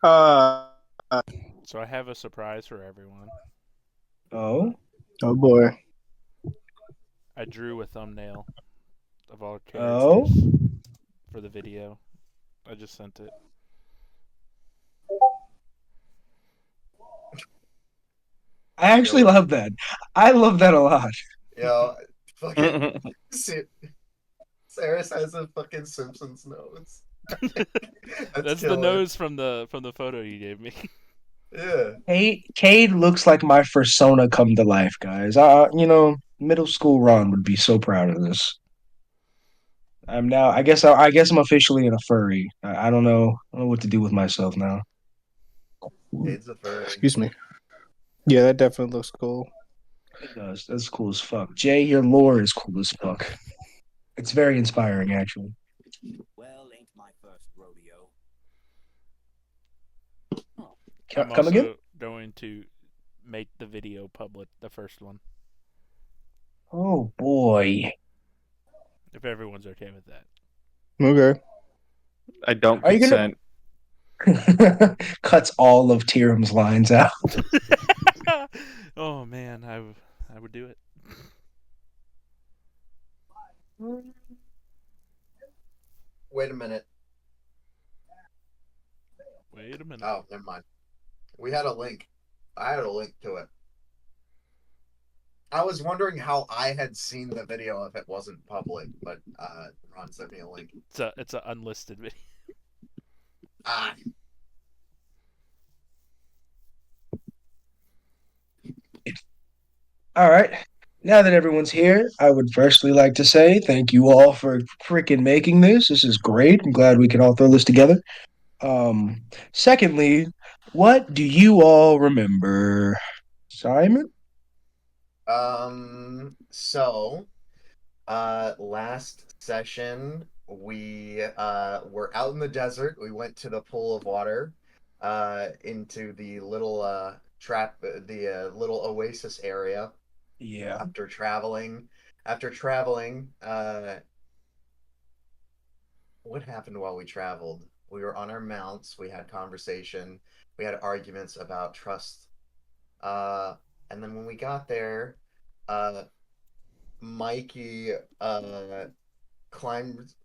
Uh, So I have a surprise for everyone. Oh, oh boy. I drew a thumbnail of all oh. characters for the video. I just sent it. I actually Yo, love that. I love that a lot. yo, fucking Se- Ceres has a fucking Simpsons nose. That's That's the killer. nose from the photo you gave me. Yeah. Cade looks like my persona come to life, guys. Middle school Ron would be so proud of this. I'm now. I guess I'm officially in a furry. I don't know. I don't know what to do with myself now. Cade's a furry. Excuse me. Yeah, that definitely looks cool. It does. That's cool as fuck. Jay, your lore is cool as fuck. It's very inspiring, actually. Well, ain't my first rodeo. I'm Come again? also going to make the video public, the first one, Oh boy. if everyone's okay with that. Okay. I don't Are you gonna consent. cuts all of Tiram's lines out? Oh man, I would do it. Wait a minute. Wait a minute. Oh, never mind. We had a link. I had a link to it. I was wondering how I had seen the video if it wasn't public, but Ron sent me a link. It's a unlisted video. Ah, All right. Now that everyone's here, I would firstly like to say thank you all for freaking making this. This is great. I'm glad we can all throw this together. Um, Secondly, what do you all remember? Simon? so last session we were out in the desert. We went to the pool of water, into the little little oasis area Yeah. after traveling. After traveling, what happened while we traveled? We were on our mounts. We had conversation. We had arguments about trust. Uh, and then when we got there, uh, Mikey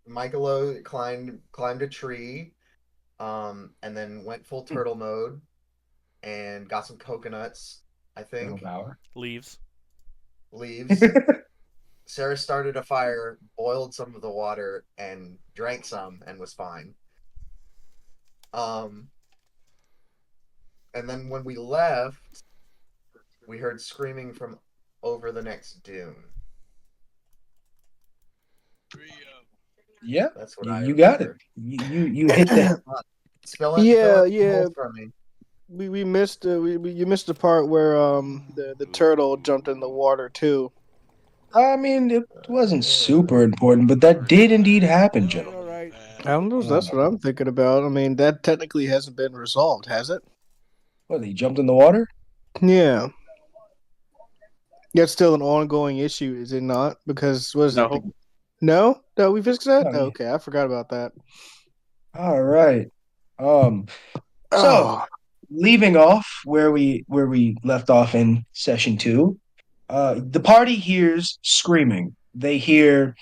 Michaelo climbed a tree, and then went full turtle mode and got some coconuts, I Turtle think, power. Leaves. leaves. Sarah started a fire, boiled some of the water, and drank some, and was fine. Um, and then when we left, we heard screaming from over the next dune. Yeah, That's what I you got it. remember. You hit the Yeah, Fill in the yeah. holes for me. We missed you missed the part where the turtle jumped in the water too. I mean, it wasn't super important, but that did indeed happen, gentlemen. I don't know if that's what I'm thinking about. I mean, that technically hasn't been resolved, has it? What, he jumped in the water? Yeah. That's still an ongoing issue, is it not? Because what is it? No. No? No, we fixed that? No, yeah. Okay, I forgot about that. All right. Um, so Oh. leaving off where we left off in session two, the party hears screaming. They hear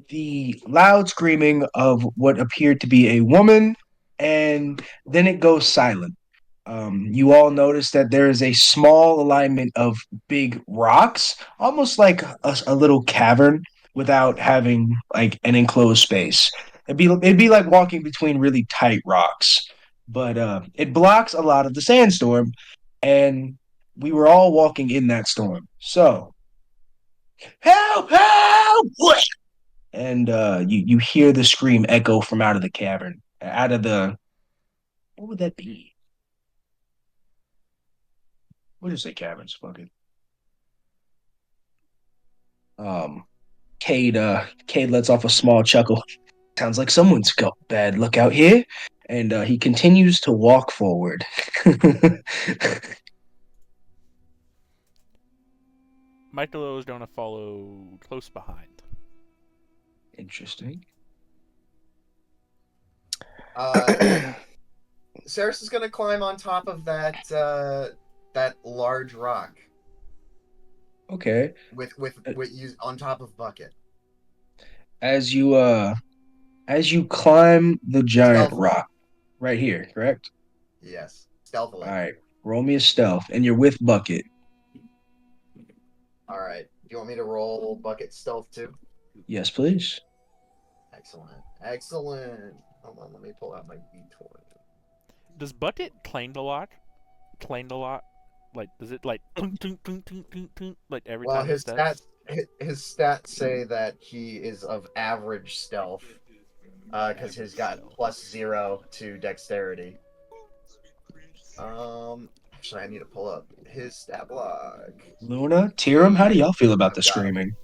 the loud screaming of what appeared to be a woman, and then it goes silent. You all notice that there is a small alignment of big rocks, almost like a little cavern without having like an enclosed space. It'd be like walking between really tight rocks, but it blocks a lot of the sandstorm, and we were all walking in that storm. So help, help! And you hear the scream echo from out of the cavern, out of the what would that be? What is a caverns? Fucking um, Cade lets off a small chuckle. Sounds like someone's got bad luck out here, and he continues to walk forward. Michaelo is going to follow close behind. Interesting. Uh, Ceres is gonna climb on top of that large rock Okay. with you on top of Bucket As you climb the giant stealthily. rock right here, correct? Yes, All stealthily. right. Roll me a stealth, and you're with Bucket. All right. Do you want me to roll Bucket stealth too? Yes, please. Excellent. Excellent. Hold on, let me pull out my D20. Does Bucket clang a lot? Clanged a lot? Like, does it like like every Well, time it his steps? his stats say that he is of average stealth, because he's got +0 to dexterity. Actually, I need to pull up his stat block. Luna, Tiram, how do y'all feel about the I've got him. screaming?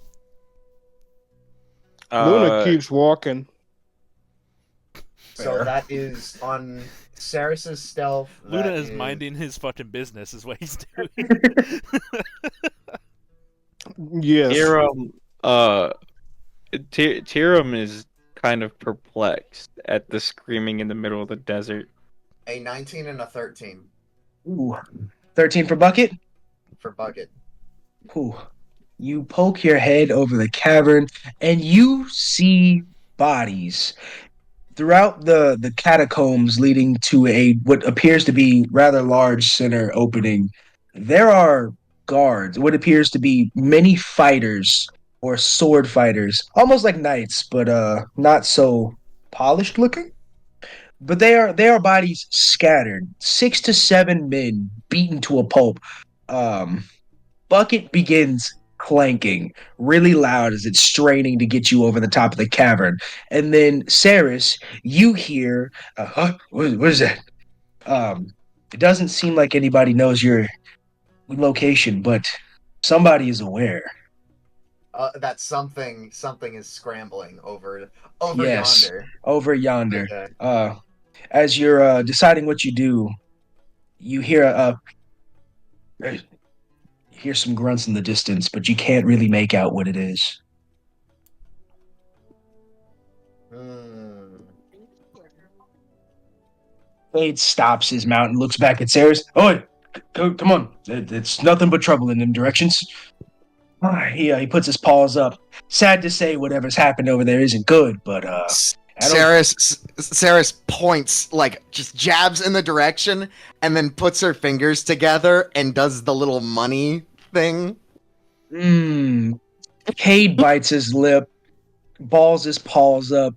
Luna Uh, keeps walking. So Fair. that is on Ceres's stealth. Luna that is minding his fucking business, is what he's doing. Yes. Tiram, Tiram is kind of perplexed at the screaming in the middle of the desert. a 19 and a 13 Ooh. 13 for Bucket? for Bucket. Ooh. You poke your head over the cavern, and you see bodies throughout the catacombs leading to a what appears to be rather large center opening. There are guards, what appears to be many fighters or sword fighters, almost like knights, but not so polished looking. But they are bodies scattered, 6 to 7 men beaten to a pulp. Um, Bucket begins clanking really loud as it's straining to get you over the top of the cavern. And then, Ceres, you hear, what is that? Um, it doesn't seem like anybody knows your location, but somebody is aware. That something is scrambling over Yes, yonder. over yonder. Okay. As you're deciding what you do, you hear you hear some grunts in the distance, but you can't really make out what it is. Hmm. Wade stops his mount and looks back at Ceres. Oh, come on. It's nothing but trouble in them directions. He puts his paws up. Sad to say, whatever's happened over there isn't good, but I don't. Ceres points, like just jabs in the direction and then puts her fingers together and does the little money thing. Mmm. Cade bites his lip, balls his paws up,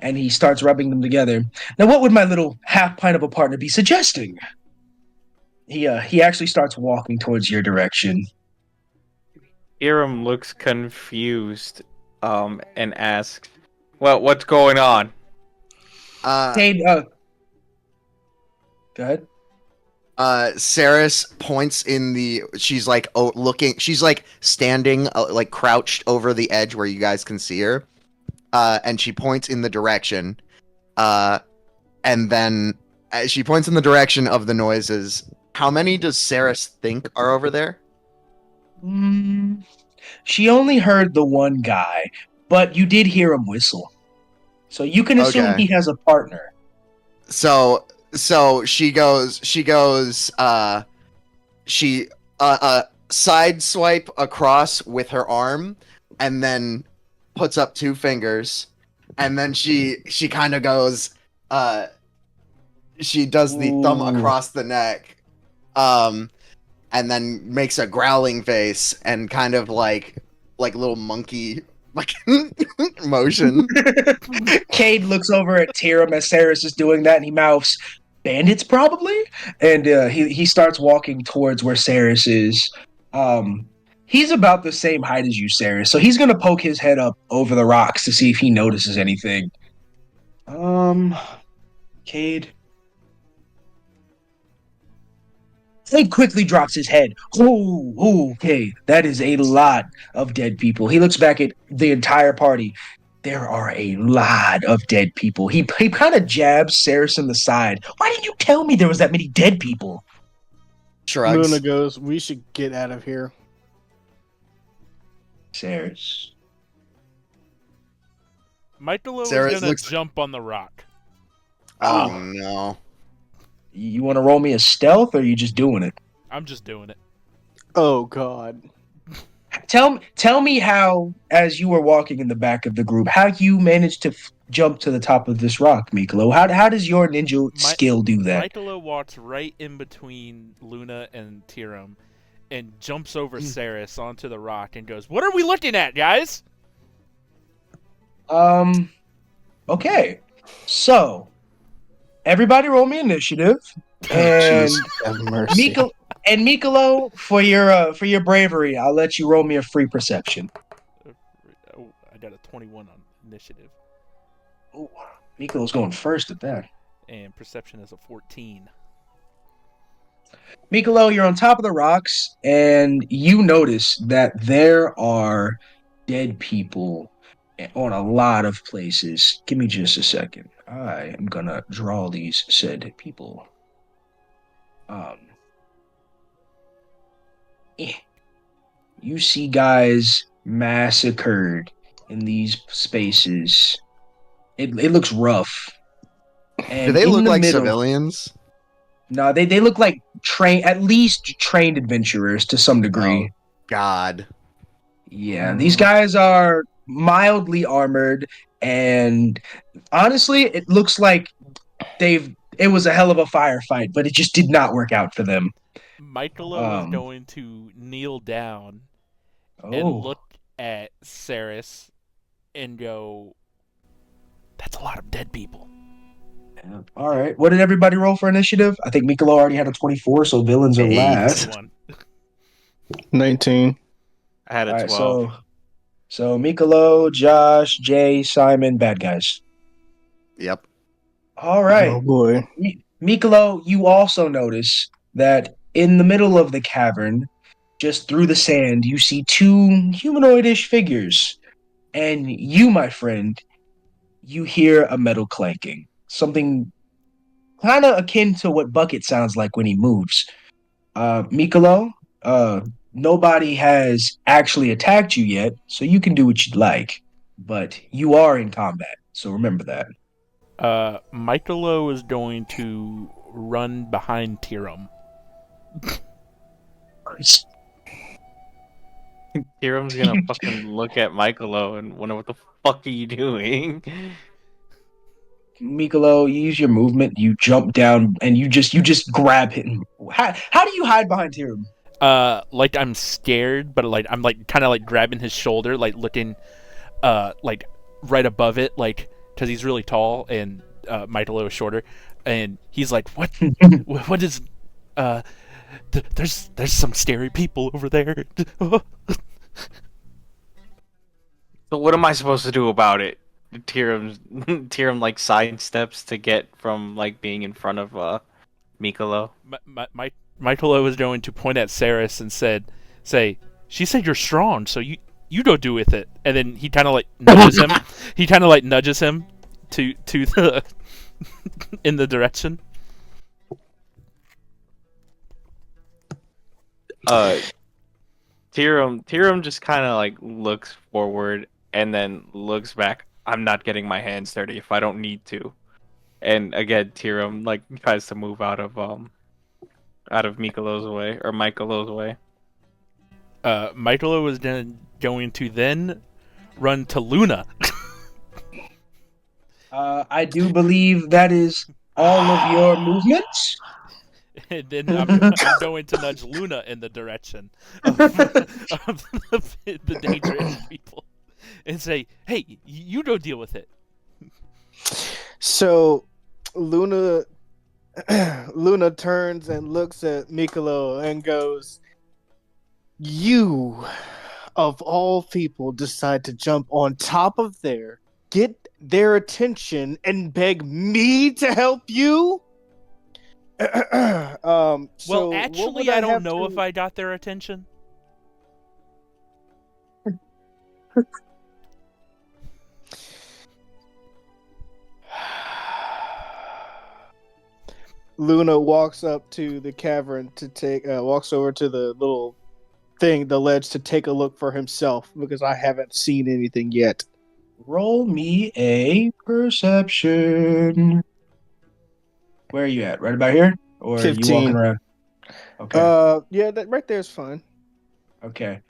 and he starts rubbing them together. Now, what would my little half pint of a partner be suggesting? He actually starts walking towards your direction. Tiram looks confused, and asks, "Well, what's going on?" Cade, go ahead. Ceres points in the. She's like looking. She's like standing, like crouched over the edge where you guys can see her. And she points in the direction. And then as she points in the direction of the noises, how many does Ceres think are over there? She only heard the one guy, but you did hear him whistle. So you can assume Okay. he has a partner. So she goes she side swipe across with her arm and then puts up 2 fingers and then she kind of goes she does the thumb Ooh. across the neck and then makes a growling face and kind of like little monkey like motion. Cade looks over at Tiram as Ceres is doing that, and he mouths, "Bandits, probably." And he starts walking towards where Ceres is. He's about the same height as you, Ceres, so he's gonna poke his head up over the rocks to see if he notices anything. Cade. Cade quickly drops his head. Oh, okay. That is a lot of dead people. He looks back at the entire party. There are a lot of dead people. He kind of jabs Ceres in the side. Why didn't you tell me there was that many dead people? Shrugs. Luna goes, "We should get out of here." Ceres. Michaelo is Ceres gonna looks- jump on the rock. Oh no. You want to roll me a stealth, or are you just doing it? I'm just doing it. Oh God. Tell me how, as you were walking in the back of the group, how you managed to jump to the top of this rock, Michaelo. How does your ninja skill do that? Michaelo walks right in between Luna and Tiram and jumps over Ceres onto the rock and goes, "What are we looking at, guys?" Okay. So, everybody roll me initiative. And Jesus, have mercy. Michaelo, for your bravery, I'll let you roll me a free perception. Oh, I got a 21 on initiative, Oh, Michelo's going first at that. and perception is a 14. Michaelo, you're on top of the rocks, and you notice that there are dead people on a lot of places. Give me just a second. I am gonna draw these said people. Um, you see guys massacred in these spaces. It looks rough. Do And they in look the like middle, civilians? no, they look like at least trained adventurers to some degree. Oh, God. Yeah, these guys are mildly armored, and honestly, it looks like it was a hell of a firefight, but it just did not work out for them. Michaelo is Um, going to kneel down and oh, look at Ceres and go, "That's a lot of dead people." yeah. All right. What did everybody roll for initiative? I think Mikolo already had a 24, so villains are 8. last. 21. 19. I had All a right, 12. so Mikolo, Josh, Jay, Simon, bad guys. Yep. All right. Oh boy. Mikolo, you also notice that in the middle of the cavern, just through the sand, you see two humanoidish figures. And you, my friend, you hear a metal clanking. Something kind of akin to what Bucket sounds like when he moves. Mikolo, nobody has actually attacked you yet, so you can do what you'd like. But you are in combat, so remember that. Michaelo is going to run behind Tiram. Hiram's gonna fucking look at Michaelo and wonder what the fuck are you doing? Mikolo, you use your movement, you jump down, and you just grab him. How do you hide behind him? Like I'm scared, but like I'm like kind of like grabbing his shoulder, like looking, like right above it, like because he's really tall and Michaelo is shorter, and he's like, "What? What is? There's some scary people over there." So what am I supposed to do about it? Tiram like sidesteps to get from like being in front of Michaelo. Michaelo is going to point at Ceres and say, "She said you're strong, so you go do with it." And then he kind of like nudges him. He kind of like nudges him to the in the direction. Tiram just kind of like looks forward and then looks back. I'm not getting my hands dirty if I don't need to. And again, Tiram like tries to move out of Michelo's way or Michelo's way. Michaelo is then going to then run to Luna. I do believe that is all of your movements. And then I'm going to nudge Luna in the direction of the dangerous people and say, "Hey, you go deal with it." So Luna Luna turns and looks at Michaelo and goes, "You of all people decide to jump on top of there, get their attention and beg me to help you?" Well, So actually, I don't know if I got their attention. Luna walks up to the cavern to walks over to the little thing, the ledge, to take a look for himself because I haven't seen anything yet. Roll me a perception. Where are you at? Right about here? Or are you walking 15. around? Okay. Yeah, that right there is fine. Okay.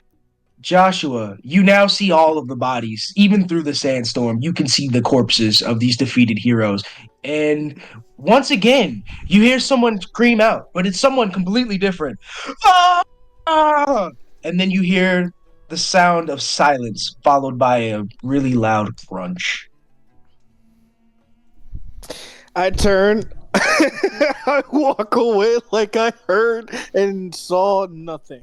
Joshua, you now see all of the bodies. Even through the sandstorm, you can see the corpses of these defeated heroes. And once again, you hear someone scream out, but it's someone completely different. Ah! Ah! And then you hear the sound of silence followed by a really loud crunch. I turn. I walk away like I heard and saw nothing.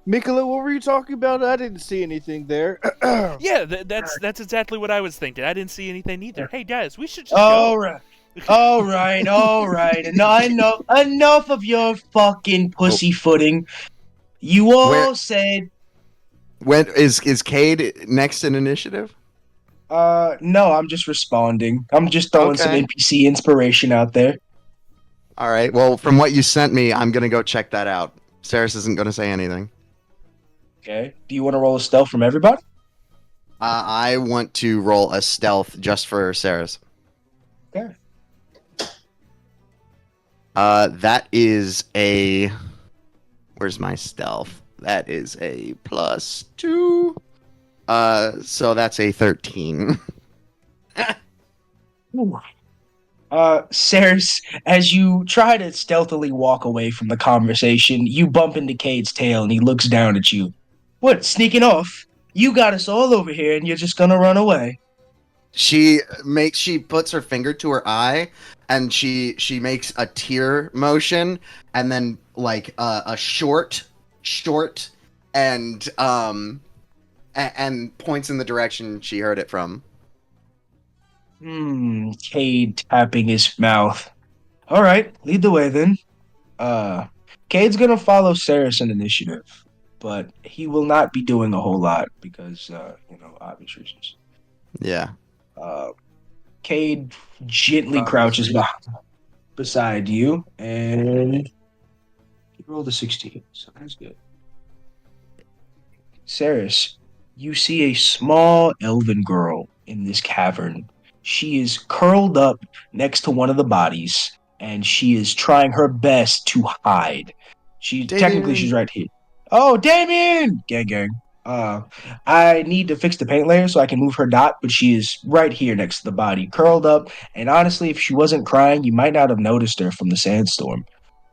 Michaelo, what were you talking about? I didn't see anything there. Yeah, that's exactly what I was thinking. I didn't see anything either. Hey guys, we should just go. All right. All right. Enough of your fucking Oh, pussyfooting. You where all said, when is Cade next in initiative? no, I'm just responding. I'm just throwing some Okay. NPC inspiration out there. All right. Well, from what you sent me, I'm gonna go check that out. Ceres isn't gonna say anything. Okay. Do you want to roll a stealth from everybody? I want to roll a stealth just for Ceres. Okay. That is a. Where's my stealth? That is a +2. So that's a 13. Ceres, as you try to stealthily walk away from the conversation, you bump into Cade's tail and he looks down at you. What, sneaking off? You got us all over here and you're just gonna run away. She puts her finger to her eye, and she makes a tear motion, and then like a short, and and points in the direction she heard it from. Cade tapping his mouth. All right, lead the way then. Cade's gonna follow Ceres in initiative, but he will not be doing a whole lot because, obvious reasons. Yeah. Cade gently crouches beside you, and he rolled a 16, so that's good. Ceres, you see a small elven girl in this cavern. She is curled up next to one of the bodies, and she is trying her best to hide. Technically Damien. she's right here. Oh, Damien! Gang, gang. I need to fix the paint layer so I can move her dot, but she is right here next to the body, curled up. And honestly, if she wasn't crying, you might not have noticed her from the sandstorm.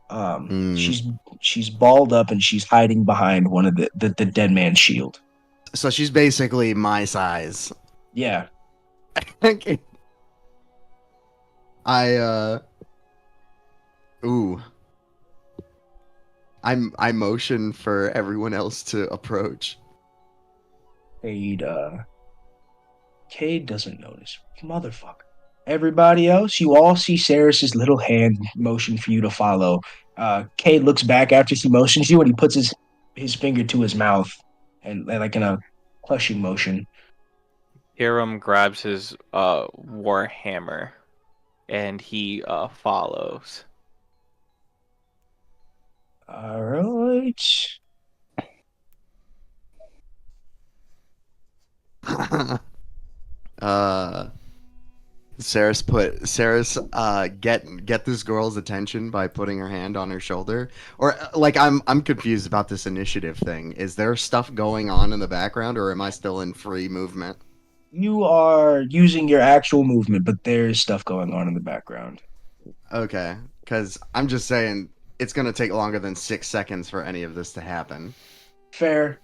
Hmm. She's balled up and she's hiding behind one of the dead man's shield. So she's basically my size. Yeah. Okay. I ooh. I motion for everyone else to approach. Cade doesn't notice. Motherfucker. Everybody else, you all see Ceres's little hand motion for you to follow. Cade looks back after she motions you and he puts his finger to his mouth and like in a clutching motion. Hiram grabs his war hammer and he follows. All right. Ceres get this girl's attention by putting her hand on her shoulder, or like I'm confused about this initiative thing. Is there stuff going on in the background, or am I still in free movement? You are using your actual movement, but there's stuff going on in the background. Okay, because I'm just saying it's gonna take longer than 6 seconds for any of this to happen. Fair.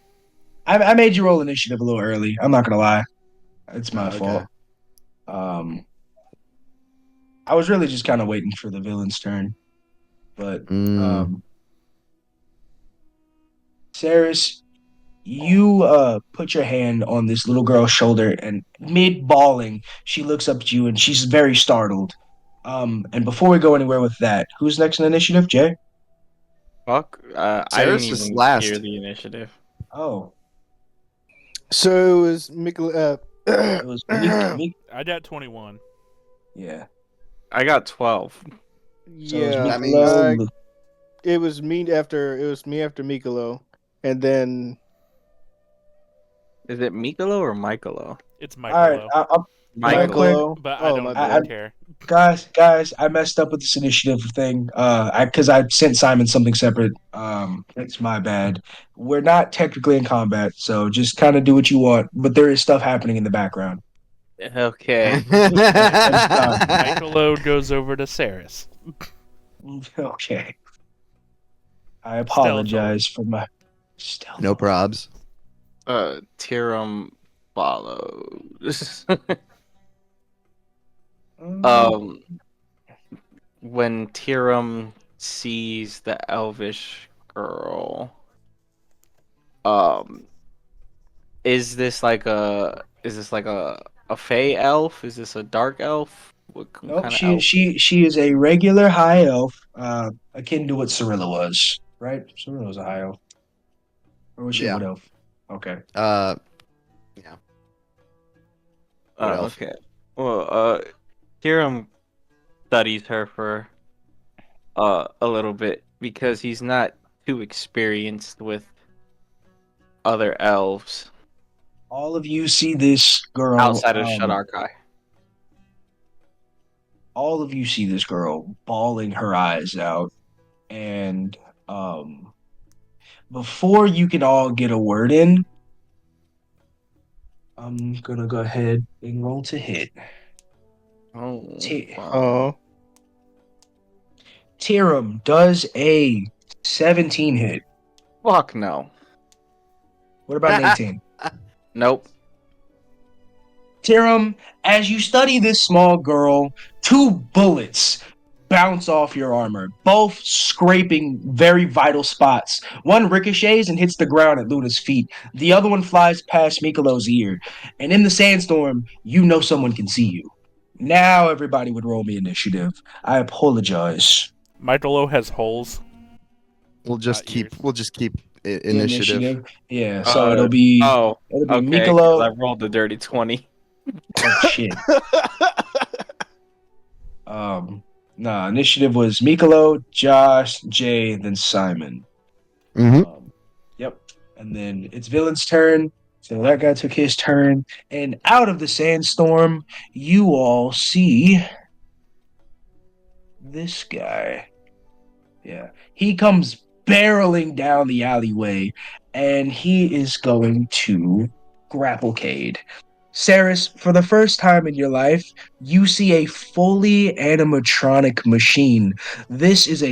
I made you roll initiative a little early. I'm not gonna lie. It's my Okay. fault. I was really just kind of waiting for the villain's turn. But Mm. Ceres, you put your hand on this little girl's shoulder and mid bawling, she looks up at you and she's very startled. And before we go anywhere with that, who's next in initiative? Jay? Fuck, I didn't Ceres is even hear last. the initiative. Oh, So it was Michaelo. it was me. I got 21. Yeah. I got 12. So Yeah, it was That means- Michaelo. it was me after Michaelo, and then Is it Mikelo or Michaelo? It's All right, Michaelo, I'm real Michaelo. quick. Michaelo. but I Oh, my don't I, really bad. care. guys, I messed up with this initiative thing. Because I sent Simon something separate. It's my bad. We're not technically in combat, so just kind of do what you want. But there is stuff happening in the background. Okay. I'm sorry. Michaelo goes over to Ceres. Okay, I Stealthily. apologize for my stealth. No probs. Tiram follows. Um, When Tiram sees the elvish girl, um, is this like a fey elf? Is this a dark elf? What nope, kind of elf? she is a regular high elf, akin to what Cirilla was, right? Cirilla was a high elf, or was she a Yeah. wood elf? Okay. Yeah. What elf? Okay. Well, Tiram studies her for a little bit because he's not too experienced with other elves All of you see this girl. outside of Shadarkai. All of you see this girl bawling her eyes out, and before you can all get a word in, I'm gonna go ahead and roll to hit. Oh, T- Oh. Tiram does a 17 hit. fuck no. What about an 18? Nope. Tiram, as you study this small girl, 2 bullets bounce off your armor, both scraping very vital spots. One ricochets and hits the ground at Luna's feet. The other one flies past Mikelo's ear. And in the sandstorm, you know someone can see you. Now everybody would roll me initiative. I apologize. Michaelo has holes. We'll just Not yours. keep The initiative. Yeah, so it'll be Okay, because I Mikelo. rolled the dirty 20. Oh shit. Initiative was Mikelo, Josh, Jay, then Simon. Mhm. Yep. And then it's Villain's turn. So that guy took his turn. And out of the sandstorm, you all see this guy. Yeah. He comes barreling down the alleyway, and he is going to grapple Cade. Ceres, for the first time in your life, you see a fully animatronic machine. This is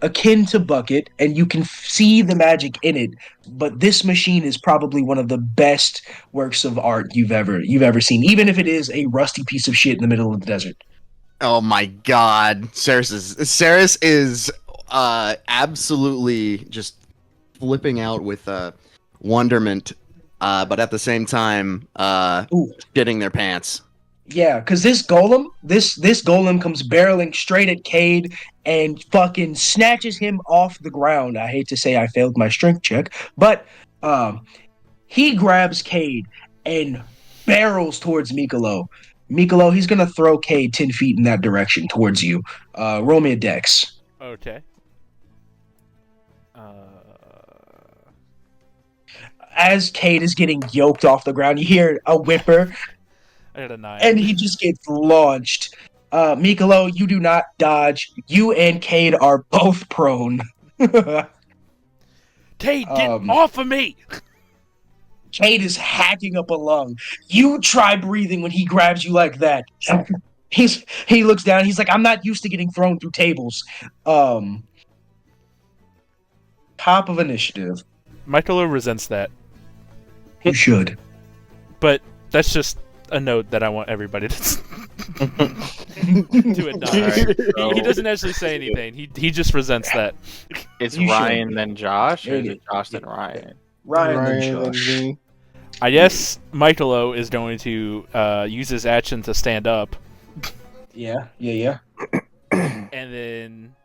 akin to Bucket, and you can see the magic in it. But this machine is probably one of the best works of art you've ever seen, even if it is a rusty piece of shit in the middle of the desert. Oh my God, Ceres is absolutely just flipping out with wonderment, but at the same time Ooh, shitting their pants. yeah, because this golem comes barreling straight at Cade and fucking snatches him off the ground. I hate to say I failed my strength check, but he grabs Cade and barrels towards Mikelo. Mikelo, he's gonna throw Cade 10 feet in that direction towards you. Roll me a dex. Okay. As Cade is getting yoked off the ground, you hear a whimper, I got a 9. and he just gets launched. Mikelo, you do not dodge. You and Cade are both prone. Cade, get off of me! Cade is hacking up a lung. You try breathing when he grabs you like that. He looks down. He's like, I'm not used to getting thrown through tables. Top of initiative. Michaelo resents that, You should. but that's just a note that I want everybody to to adopt. Alright, He doesn't actually say anything. He just resents that. It's You Ryan should. then Josh, or is Yeah, it Josh then Ryan? Ryan and Ryan and Josh. me. I guess Michaelo is going to use his action to stand up, Yeah. and then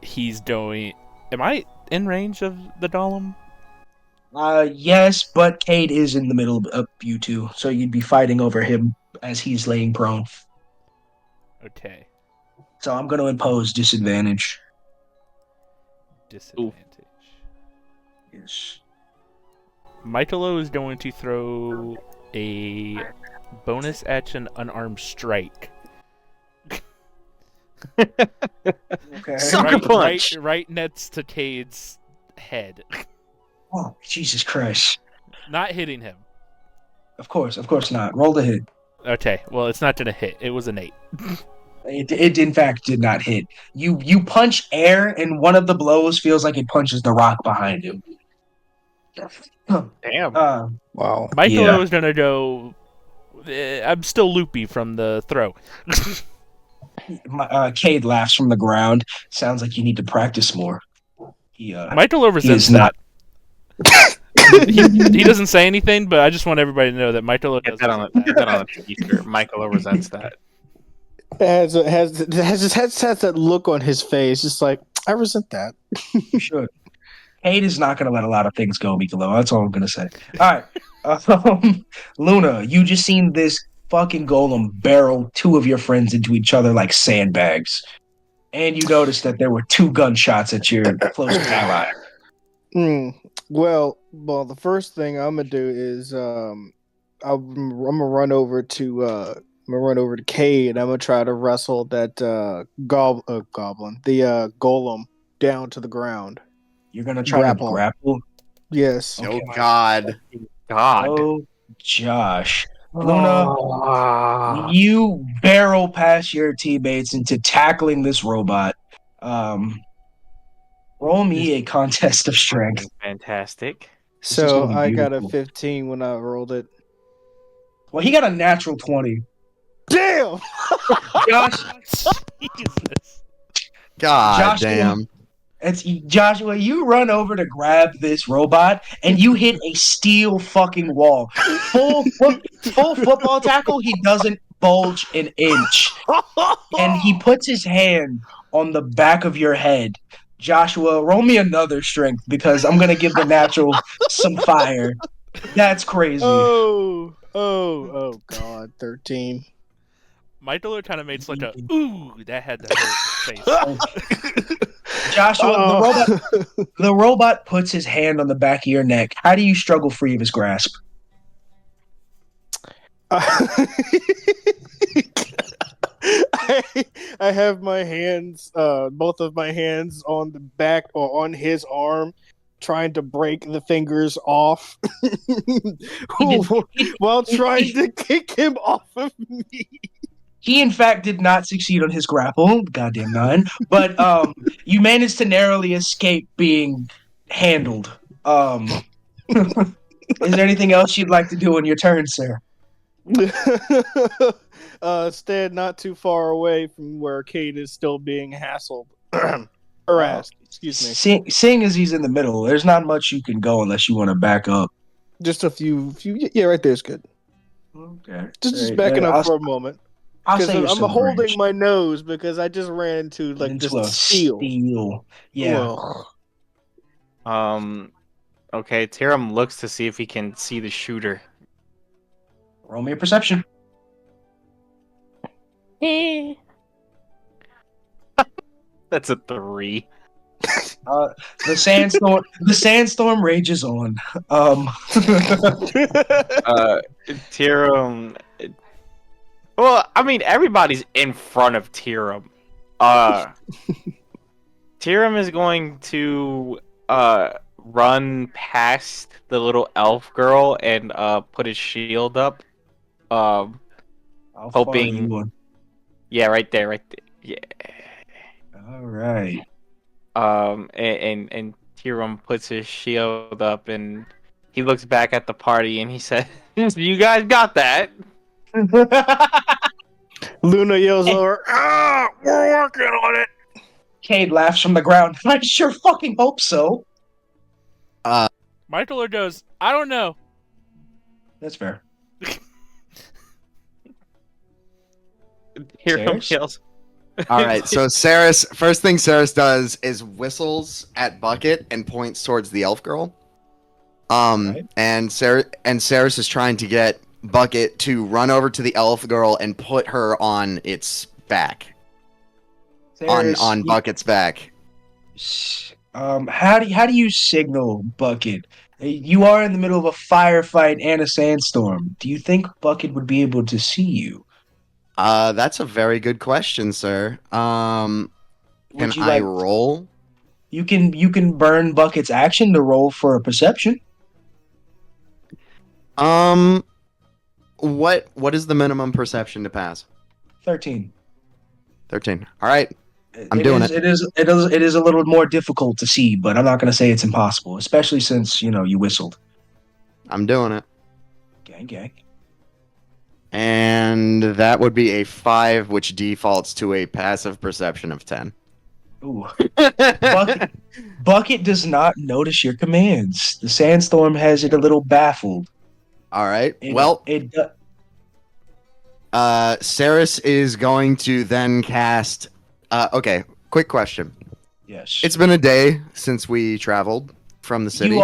he's doing. Am I in range of the golem? Yes, but Cade is in the middle of you two, so you'd be fighting over him as he's laying prone. Okay. So I'm going to impose disadvantage. disadvantage. Yes. Michaelo is going to throw a bonus action unarmed strike. Okay. Sucker punch! Right next to Cade's head. Oh, Jesus Christ. Not hitting him. Of course not. Roll the hit. Okay, well, it's not going to hit. It was an 8. It in fact did not hit. You punch air, and one of the blows feels like it punches the rock behind him. Damn. Wow. Michaelo Yeah. is going to go... I'm still loopy from the throw. Cade laughs from the ground. Sounds like you need to practice more. Michaelo resents is not- that. he doesn't say anything, but I just want everybody to know that Michaelo Get does that on resent the t-shirt. Michaelo resents that. Has that look on his face, just like I resent that. You should. Cade is not going to let a lot of things go, Michaelo. That's all I'm going to say. All right. Luna, you just seen this fucking golem barrel two of your friends into each other like sandbags. And you noticed that there were 2 gunshots at your closest ally. Well, the first thing I'm gonna do is I'm gonna run over to Cade. I'm gonna try to wrestle that goblin, the golem, down to the ground. You're going to try Grapple. to grapple? Yes. Okay. Oh God. God. Oh, Josh. Luna, you barrel past your teammates into tackling this robot. Roll me a contest of strength. Fantastic. is So gonna be I got a beautiful. 15 when I rolled it. Well, he got a natural 20. Damn. Josh, Jesus. God Joshua- damn. it's Joshua, you run over to grab this robot and you hit a steel fucking wall. Full football tackle, he doesn't bulge an inch. And he puts his hand on the back of your head. Joshua, roll me another strength because I'm gonna give the natural some fire. That's crazy. Oh God, 13. Michaelo kind of makes like a, ooh, that had to hurt face. Joshua, the robot puts his hand on the back of your neck. How do you struggle free of his grasp? I have my hands, both of my hands on the back or on his arm, trying to break the fingers off while trying to kick him off of me. He, in fact, did not succeed on his grapple. Goddamn 9. But you managed to narrowly escape being handled. Is there anything else you'd like to do on your turn, sir? Stand not too far away from where Kate is still being harassed. Excuse me. Seeing as he's in the middle, there's not much you can go unless you want to back up. Just a few. Yeah, right there's good. Okay. Just backing up for a moment. I'll Because say you're I'm still holding ranged. my nose because I just ran into like Into just a steel. Yeah. Ugh. Okay, Tiram looks to see if he can see the shooter. Roll me a perception. That's a 3. The sandstorm rages on. Tiram. Well, I mean, everybody's in front of Tiram. Tiram is going to run past the little elf girl and put his shield up. How far Hoping- are you on? Yeah, right there. Yeah. All right. And Tiram puts his shield up and he looks back at the party and he says, "You guys got that." Luna yells over, we're working on it. Cade laughs from the ground. I sure fucking hope so. Michaelo goes, I don't know. That's fair. Tiram Ceres? yells. All right, so Ceres, first thing Ceres does is whistles at Bucket and points towards the elf girl. Right. And Ceres is trying to get Bucket to run over to the elf girl and put her on its back. Ceres, On Bucket's back. How do you signal Bucket? You are in the middle of a firefight and a sandstorm. Do you think Bucket would be able to see you? That's a very good question, sir. Can Would you I like roll? you can burn Bucket's action to roll for a perception? Um, what is the minimum perception to pass? 13. 13. All right, I'm It doing is it. it is a little more difficult to see, but I'm not going to say it's impossible, especially since, you whistled. I'm doing it. Gang gang. And that would be a 5, which defaults to a passive perception of 10. Ooh. Bucket does not notice your commands. The sandstorm has it a little baffled. All right. It, Well, it do- Ceres is going to then cast. Okay, quick question. yes. It's been a day since we traveled from the city.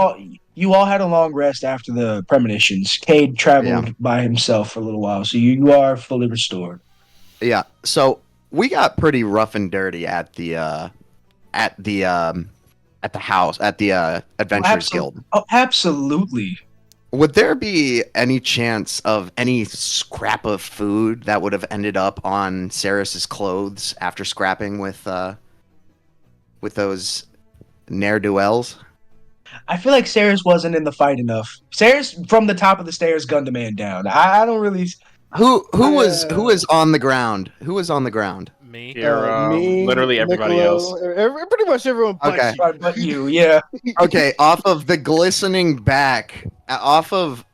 You all had a long rest after the premonitions. Cade traveled by himself for a little while, so you are fully restored. Yeah. So we got pretty rough and dirty at the house at the Adventurers Guild. Oh, absolutely. Would there be any chance of any scrap of food that would have ended up on Ceres's clothes after scrapping with those ne'er-do-wells? I feel like Ceres wasn't in the fight enough. Ceres from the top of the stairs gunned a man down. I don't really. Who was on the ground? Who was on the ground? Me. Me, Literally everybody Michaelo, else. pretty much everyone. But Okay. you. But you, yeah. Okay, off of the glistening back, off of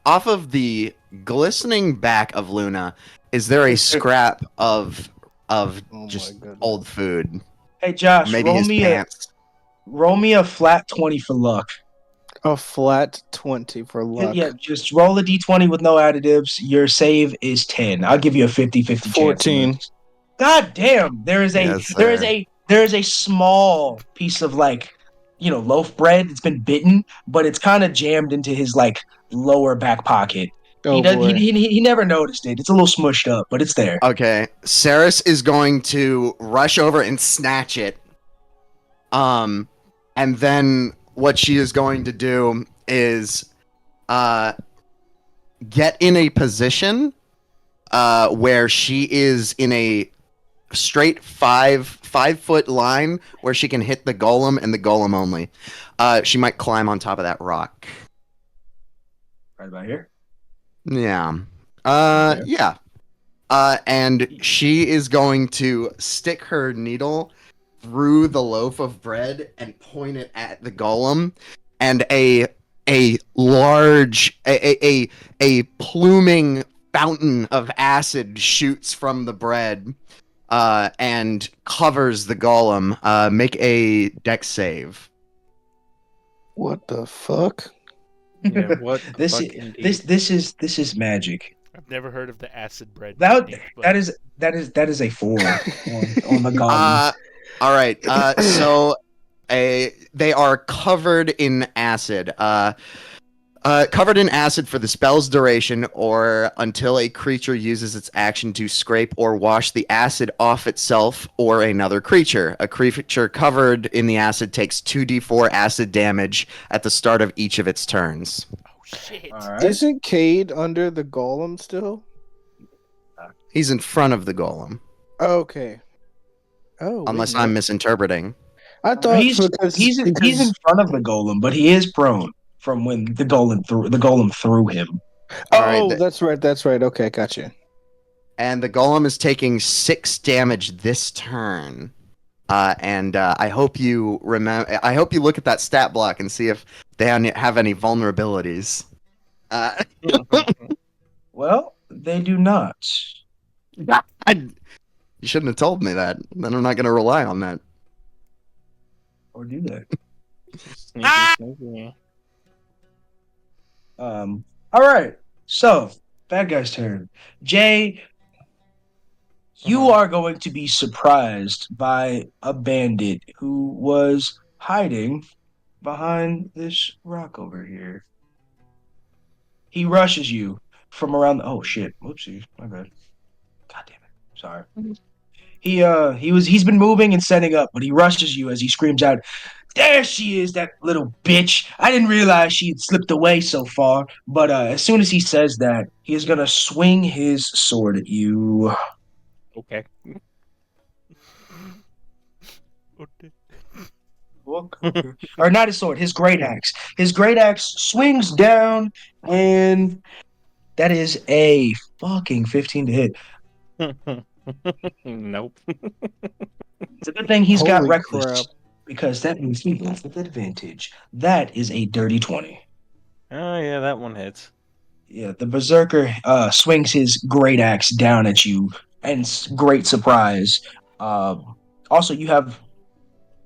the glistening back of Luna, is there a scrap of Oh my just goodness. old food? Hey Josh, Maybe roll his me pants. a flat 20 for luck. A flat 20 for luck. Yeah, just roll a d20 with no additives. Your save is 10. I'll give you a 50-50 chance. 14. God damn, there is a Yes, there is sir. a small piece of loaf bread. It's been bitten, but it's kind of jammed into his lower back pocket. Oh boy. He never noticed it. It's a little smushed up, but it's there. Okay, Ceres is going to rush over and snatch it. And then what she is going to do is get in a position where she is in a straight 5 foot line where she can hit the golem and the golem only. She might climb on top of that rock. Right about here. Yeah. Okay. Yeah. And she is going to stick her needle through the loaf of bread and point it at the golem, and a large a pluming fountain of acid shoots from the bread and covers the golem. Make a dex save. What the fuck? Yeah, what the This fuck is indeed. this is magic. I've never heard of the acid bread. That technique, but- that is a 4 on the golem. All right. So they are covered in acid. Covered in acid for the spell's duration or until a creature uses its action to scrape or wash the acid off itself or another creature. A creature covered in the acid takes 2d4 acid damage at the start of each of its turns. Oh shit! All right. Isn't Cade under the golem still? He's in front of the golem, Okay. Oh, unless wait, I'm no. misinterpreting. I thought He's he's in front of the golem, but he is prone from when the golem threw him. Oh, All right, that's right. That's right. Okay, gotcha. And the golem is taking 6 damage this turn. And I hope you remember. I hope you look at that stat block and see if they have any vulnerabilities. Well, they do not. You shouldn't have told me that. Then I'm not going to rely on that. Or do they? Sneaky, sneaky. All right. So, bad guy's turn. Jay, you are going to be surprised by a bandit who was hiding behind this rock over here. He rushes you from around the. Oh shit! Whoopsie, my bad. God damn it! Sorry. He's been moving and setting up, but he rushes you as he screams out, There she is, that little bitch. I didn't realize she had slipped away so far. But as soon as he says that, he is going to swing his sword at you. Okay. Or not his sword, his great axe. His great axe swings down, and that is a fucking 15 to hit. Nope. It's a good thing he's got Holy reckless, crap. because that means he has with advantage. That is a dirty 20. Oh yeah, that one hits. Yeah, the berserker swings his great axe down at you, and great surprise. Also, you have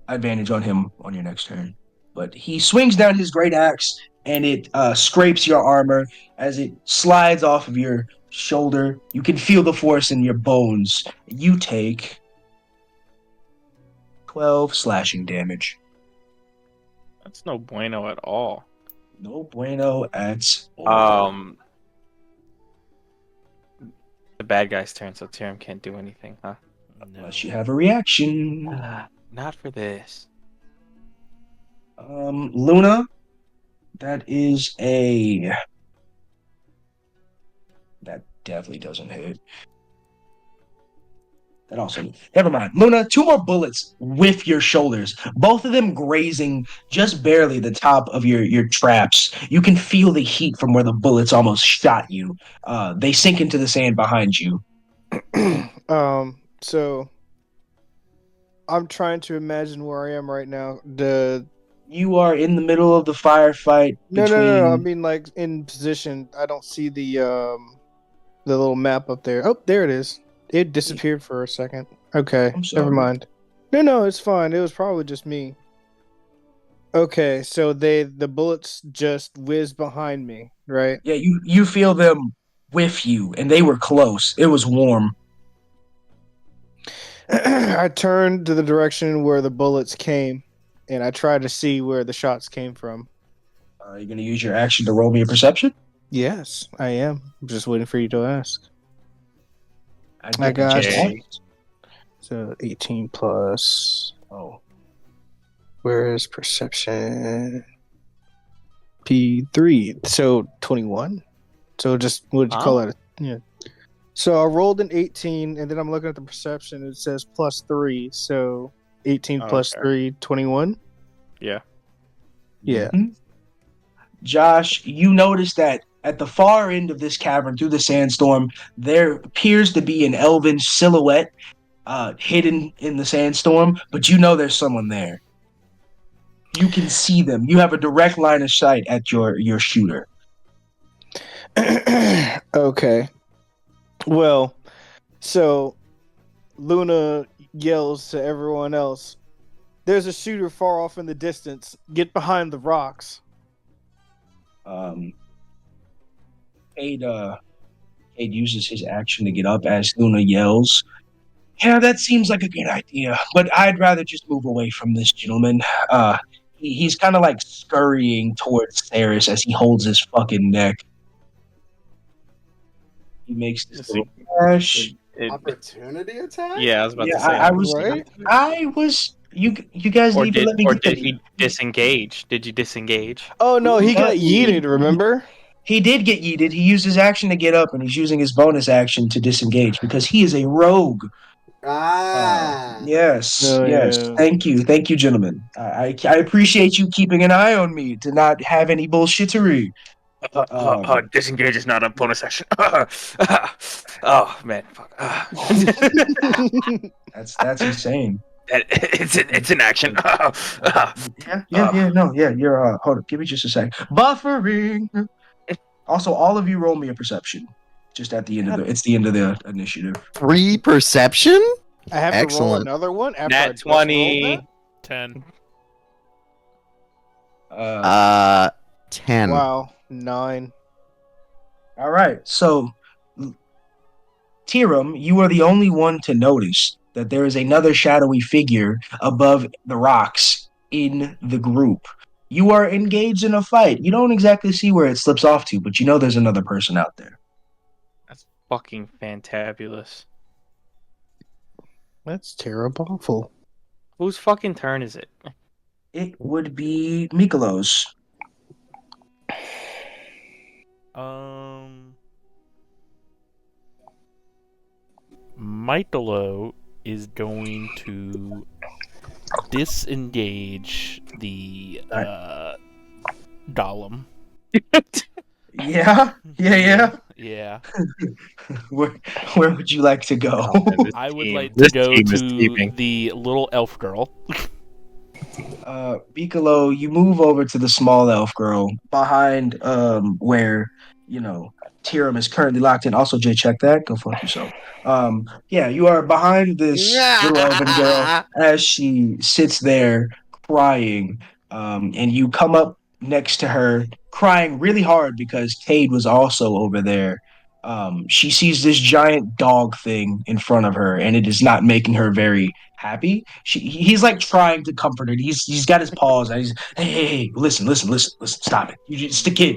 advantage on him on your next turn. But he swings down his great axe, and it scrapes your armor as it slides off of your shoulder. You can feel the force in your bones. You take 12 slashing damage. That's no bueno at all. No bueno at all. The bad guy's turn, so Tyrion can't do anything, huh? Unless you have a reaction. Not for this. Luna, that is a... That definitely doesn't hit. That also... Never mind. Luna, 2 more bullets whiff your shoulders. Both of them grazing just barely the top of your traps. You can feel the heat from where the bullets almost shot you. They sink into the sand behind you. So I'm trying to imagine where I am right now. You are in the middle of the firefight No, between... no. I mean, like in position. I don't see the little map up there. Oh, there it is. It disappeared for a second. Okay, I'm sorry. never mind. No, it's fine. It was probably just me. Okay, so the bullets just whizzed behind me, right? Yeah, you feel them whiff you, and they were close. It was warm. I turned to the direction where the bullets came, and I tried to see where the shots came from. Are you going to use your action to roll me a perception? Yes, I am. I'm just waiting for you to ask. I got you. So 18 plus. Oh. Where is perception? P3. So 21. So just what did you call it? Yeah. So I rolled an 18, and then I'm looking at the perception. It says plus 3. So 18 plus Okay. 3, 21. Yeah. Yeah. Mhm. Josh, you notice that at the far end of this cavern through the sandstorm, there appears to be an elven silhouette hidden in the sandstorm, but you know there's someone there. You can see them. You have a direct line of sight at your shooter. Okay. Well, so Luna yells to everyone else, "There's a shooter far off in the distance. Get behind the rocks." Kade uses his action to get up as Luna yells. Yeah, that seems like a good idea, but I'd rather just move away from this gentleman. He's kind of like scurrying towards Ceres as he holds his fucking neck. He makes this little dash. Opportunity attack? Yeah, I was about Yeah, to say. I was. You guys Or need to did let me or get did the. he disengage? Did you disengage? Oh no, he got He- yeeted, remember? He did get yeeted. He used his action to get up, and he's using his bonus action to disengage because he is a rogue. Yes. Oh, yeah. Thank you, gentlemen. I appreciate you keeping an eye on me to not have any bullshittery. Disengage is not a bonus action. Oh man, fuck. That's insane. It's an action. Yeah. You're hold up. Give me just a sec. Buffering. Also, all of you roll me a perception. Just at the end of the initiative. 3 perception? I have to roll Excellent. another one after I Nat just rolled 20. 10. 10. Wow, 9. All right. So, Tiram, you are the only one to notice that there is another shadowy figure above the rocks in the group. You are engaged in a fight. You don't exactly see where it slips off to, but you know there's another person out there. That's fucking fantabulous. That's terrible. Whose fucking turn is it? It would be Michelo's. Michaelo is going to disengage the golem. Yeah, yeah. Yeah. Where where would you like to go? Oh, man, I would like to this go team is to teaming. the little elf girl. Piccolo, you move over to the small elf girl behind where Tiram is currently locked in. Also, Jay, check that. Go fuck yourself. Yeah, you are behind this little elven girl as she sits there crying. And you come up next to her, crying really hard because Cade was also over there. She sees this giant dog thing in front of her, and it is not making her very happy. He's like trying to comfort her. He's got his paws, and he's hey, listen, stop it. You just a kid,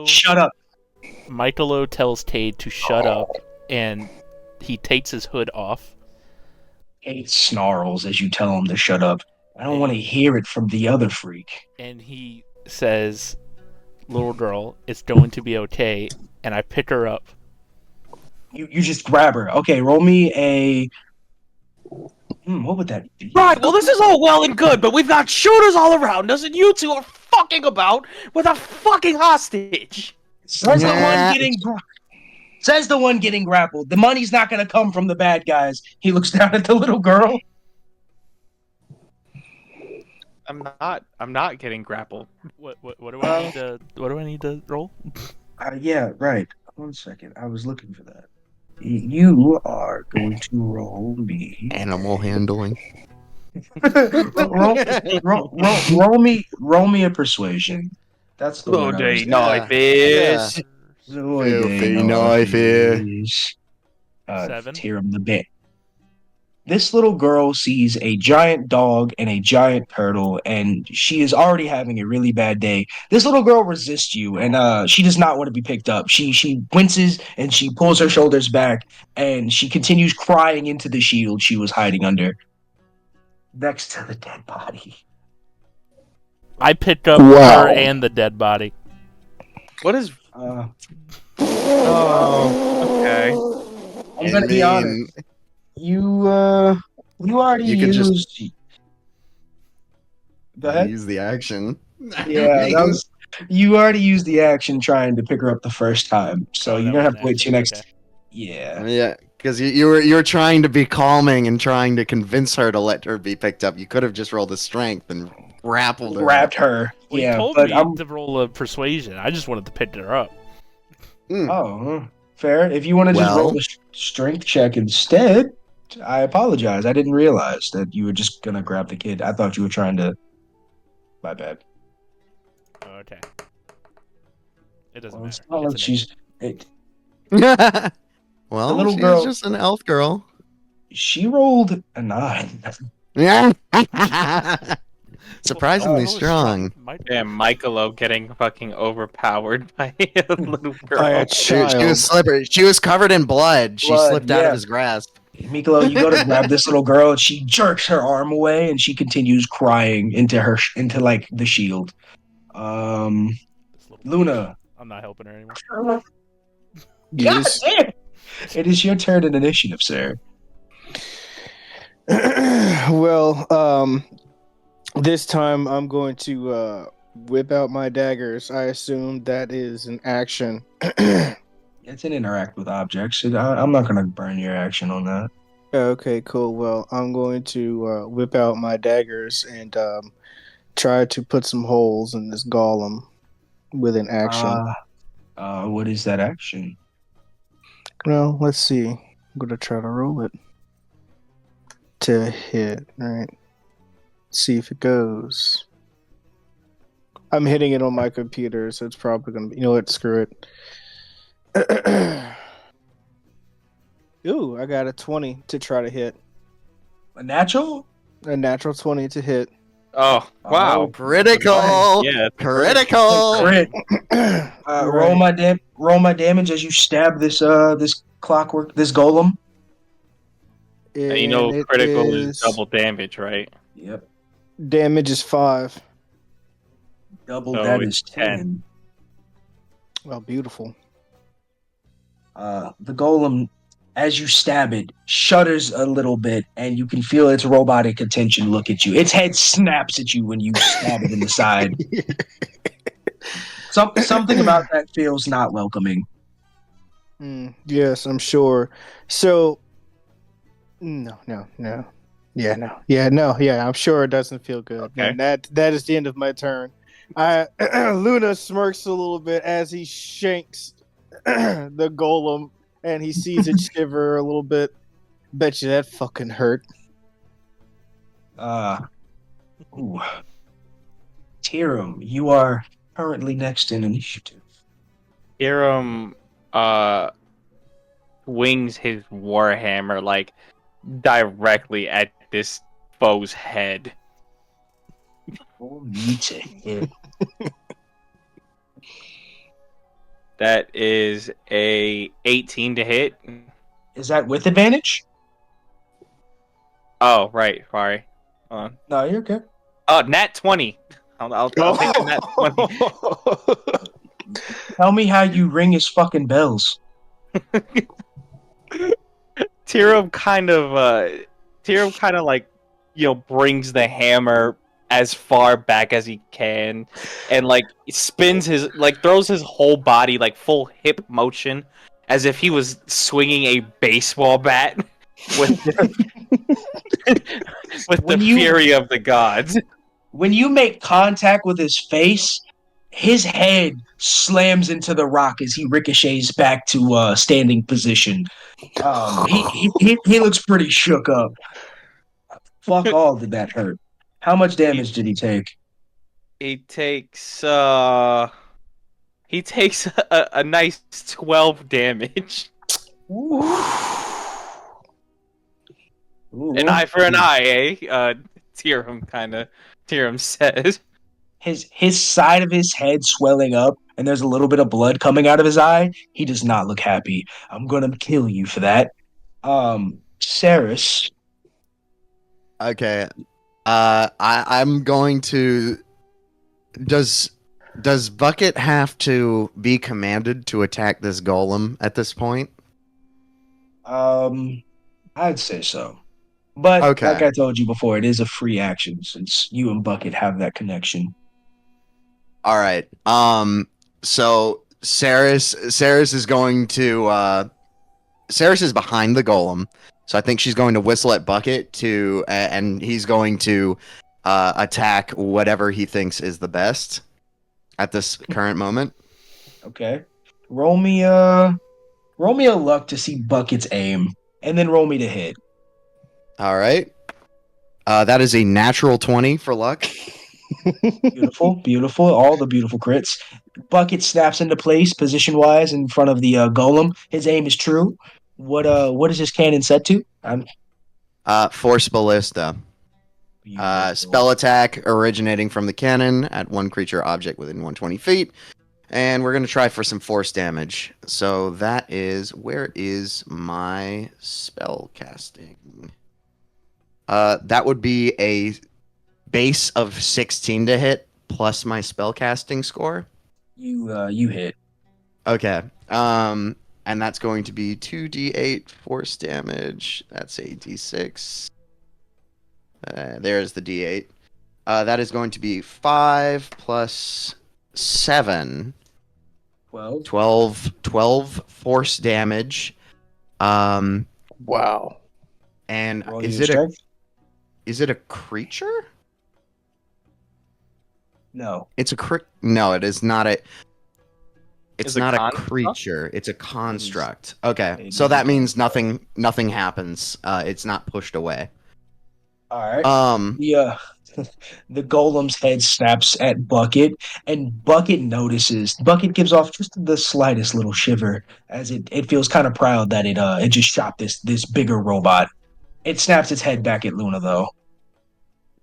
shut up. Michaelo tells Cade to shut up, and he takes his hood off. Kate snarls as you tell him to shut up. I don't want to hear it from the other freak. And he says, "Little girl, it's going to be okay." And I pick her up. You just grab her. Okay, roll me a. What would that be? Right, well, this is all well and good, but we've got shooters all around us, and you two are fucking about with a fucking hostage. Says the one getting grappled. The money's not going to come from the bad guys. He looks down at the little girl. I'm not getting grappled. What do I need to? What do I need to roll? Yeah, right. 1 second. I was looking for that. You are going to roll me Animal handling. roll me a persuasion. That's the word. Day knife is. Filthy knife here. 7. Tear him the bit. This little girl sees a giant dog and a giant turtle, and she is already having a really bad day. This little girl resists you, and she does not want to be picked up. She winces and she pulls her shoulders back, and she continues crying into the shield she was hiding under, next to the dead body. I picked up her and the dead body. What is? Okay. I'm gonna be honest. You already used. Go ahead. Use the action. Yeah, that was. You already used the action trying to pick her up the first time, so you're gonna have to wait till next. Okay. Yeah, because you were trying to be calming and trying to convince her to let her be picked up. You could have just rolled the strength and grappled her. Grabbed her. Well, yeah, you told but me to roll a persuasion. I just wanted to pick her up. Oh, fair. If you want to just roll the strength check instead, I apologize. I didn't realize that you were just gonna grab the kid. I thought you were trying to. My bad. Okay. It doesn't matter. It's not like she's. Well, the little she's girl, just an elf girl. She rolled a 9. Yeah. Surprisingly strong. Damn, Michaelo getting fucking overpowered by a little girl. She was slippery. She was covered in blood. She slipped out of his grasp. Michaelo, you go to grab this little girl, and she jerks her arm away, and she continues crying into like the shield. Luna. I'm not helping her anymore. God damn! It is your turn in initiative, sir. Well, this time I'm going to whip out my daggers. I assume that is an action. It's an interact with objects. I'm not going to burn your action on that. Okay, cool. Well, I'm going to whip out my daggers and try to put some holes in this golem with an action. What is that action? Well, let's see. I'm going to try to roll it to hit, right? See if it goes. I'm hitting it on my computer, so it's probably going to be... You know what? Screw it. Ooh, I got a 20 to try to hit. A natural? A natural 20 to hit. Oh, wow. Critical! Yeah, critical! Crit. Roll my damage as you stab this clockwork, this golem. And you know critical is double damage, right? Yep. Damage is 5. Double So that it's is 10. 10. Oh, beautiful. The golem, as you stab it, shudders a little bit, and you can feel its robotic attention look at you. Its head snaps at you when you stab it in the side. Something about that feels not welcoming. Yes, I'm sure. So, no. Yeah, I'm sure it doesn't feel good. Okay. And that is the end of my turn. Luna smirks a little bit as he shanks the golem, and he sees it shiver a little bit. Bet you that fucking hurt. Ooh. Tirum, you are currently next in initiative. Hiram swings his warhammer like directly at this foe's head. For me to hit. That is a 18 to hit. Is that with advantage? Oh, right. Sorry. Hold on. No, you're okay. Oh, nat 20. I'll take the nat 20. Tell me how you ring his fucking bells. Tirum kind of like, brings the hammer as far back as he can, and like spins throws his whole body like full hip motion, as if he was swinging a baseball bat with the fury of the gods. When you make contact with his face, his head slams into the rock as he ricochets back to standing position. He looks pretty shook up. Fuck all did that hurt. How much damage did he take? He takes a nice 12 damage. Ooh. An eye for an eye, eh? Tirum says. His side of his head swelling up, and there's a little bit of blood coming out of his eye. He does not look happy. I'm gonna kill you for that. Ceres. Okay. I'm going to. Does Bucket have to be commanded to attack this golem at this point? I'd say so. But Okay. like I told you before, it is a free action since you and Bucket have that connection. All right. So Ceres is going to. Ceres is behind the golem, so I think she's going to whistle at Bucket and he's going to attack whatever he thinks is the best at this current moment. Okay. Roll me a luck to see Bucket's aim, and then roll me to hit. All right. That is a natural 20 for luck. Beautiful, beautiful. All the beautiful crits. Bucket snaps into place position-wise in front of the golem. His aim is true. What is his cannon set to? Force Ballista. Beautiful. Spell attack originating from the cannon at one creature object within 120 feet. And we're going to try for some force damage. So that is... Where is my spell casting? That would be a base of 16 to hit plus my spell casting score. You hit. Okay. And that's going to be 2d8 force damage. That's a d6. There's the d8. That is going to be 5 plus 7. 12 force damage. Wow. And Roll is your strength? is it a creature? No. It's a No, it is not a. It's Is it not a construct? creature. It's a construct. Okay, so that means nothing happens. It's not pushed away. All right. Um. The golem's head snaps at Bucket, and Bucket notices. Bucket gives off just the slightest little shiver as it feels kind of proud that it just shot this bigger robot. It snaps its head back at Luna though.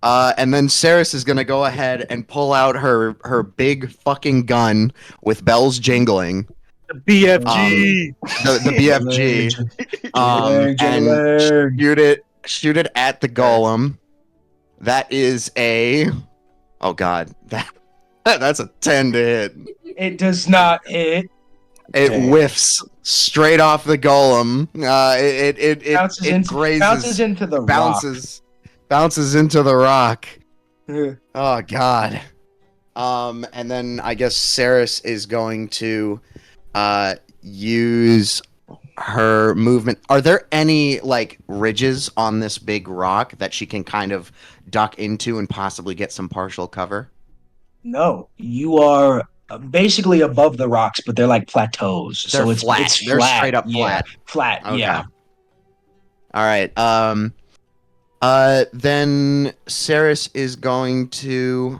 And then Ceres is gonna go ahead and pull out her big fucking gun with bells jingling. The BFG. The BFG. And shoot it at the golem. That is a. Oh God, that's a 10 to hit. It does not hit. It Dang. whiffs straight off the golem. It grazes, bounces into the bounces into the rock. rock. Oh God. And then I guess Ceres is going to use her movement. Are there any like ridges on this big rock that she can kind of duck into and possibly get some partial cover? No, you are basically above the rocks, but they're like plateaus. They're so flat. It's They're flat. straight up Yeah, flat. flat. Okay. Yeah. All right. Then Ceres is going to.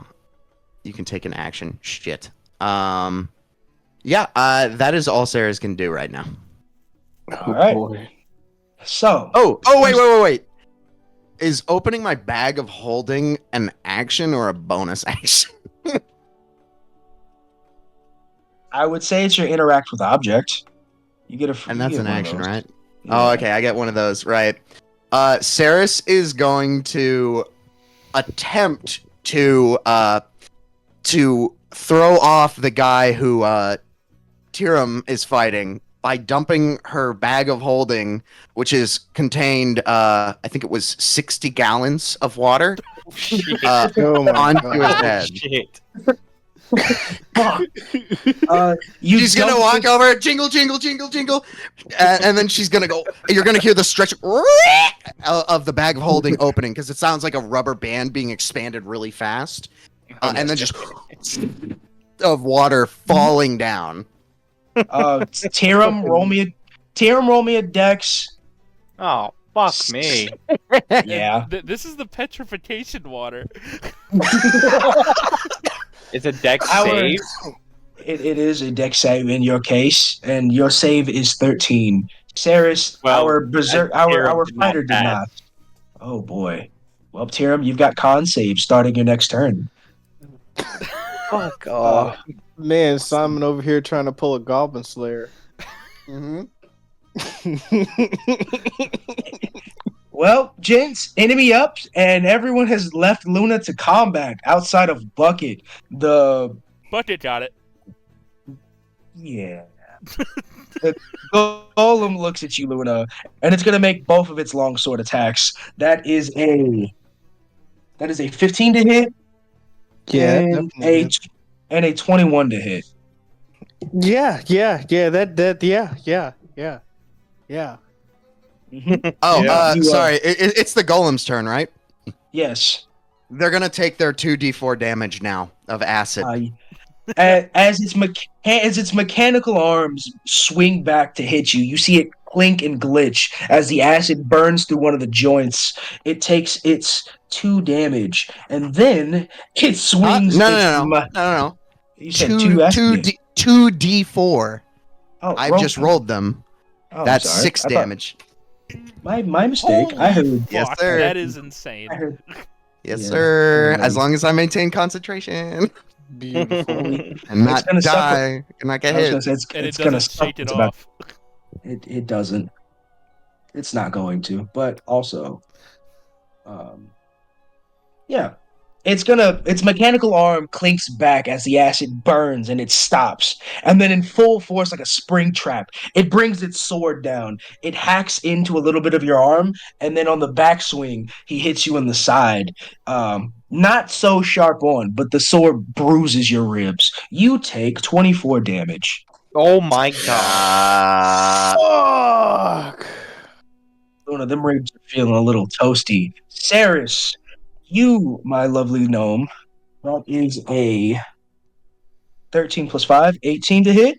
You can take an action. Shit. Yeah. That is all Ceres can do right now. All right. Boy. So. Oh, wait. Is opening my bag of holding an action or a bonus action? I would say it's your interact with object. You get a. And you that's get an one of action, those. right? Yeah. Oh, okay. I get one of those, right? Ceres is going to attempt to throw off the guy who Tiram is fighting by dumping her bag of holding, which is contained, I think it was 60 gallons of water, Oh my onto his God. head. Shit. She's gonna walk over, jingle, jingle, jingle, jingle, and then she's gonna go. You're gonna hear the stretch of the bag of holding opening because it sounds like a rubber band being expanded really fast, and then just of water falling down. Tiram, roll me a dex. Oh, fuck me. Yeah. This is the petrification water. It's a deck Our- save. It is a dex save in your case, and your save is 13. Ceres, Well, our berserk, Tiram our did not fighter did pass. not. Oh boy. Well, Tiram, you've got con save starting your next turn. Fuck off. Man, Simon over here trying to pull a Goblin Slayer. Mm-hmm. Well, gents, enemy up, and everyone has left Luna to combat outside of Bucket. The Bucket got it. yeah. The golem looks at you, Luna, and it's gonna make both of its longsword attacks. That is a 15 to hit, Yeah, and definitely. a 21 to hit. Yeah. Oh, Yeah. sorry. It's the golem's turn, right? Yes. They're gonna take their 2d4 damage now of acid. As its mechanical arms swing back to hit you, you see it clink and glitch as the acid burns through one of the joints. It takes its 2 damage, and then it swings. No. You said 2 acid. 2d4. Oh, I've just rolled them. Oh, That's sorry. 6 I thought- damage. My mistake. I Holy heard. Yes, fuck, sir. that is insane. I heard. Yes, Yeah. sir. Yeah. As long as I maintain concentration Beautiful. and not gonna suck die and not get I was hit. gonna say And it it's gonna doesn't suck. shake it It's about- off. It doesn't. It's not going to. But also, yeah, its mechanical arm clinks back as the acid burns and it stops. And then in full force, like a spring trap, it brings its sword down. It hacks into a little bit of your arm, and then on the backswing, he hits you in the side. Not so sharp on, but the sword bruises your ribs. You take 24 damage. Oh my god. Fuck. One of them ribs are feeling a little toasty. Ceres, you, my lovely gnome, that is a 13 plus 5, 18 to hit.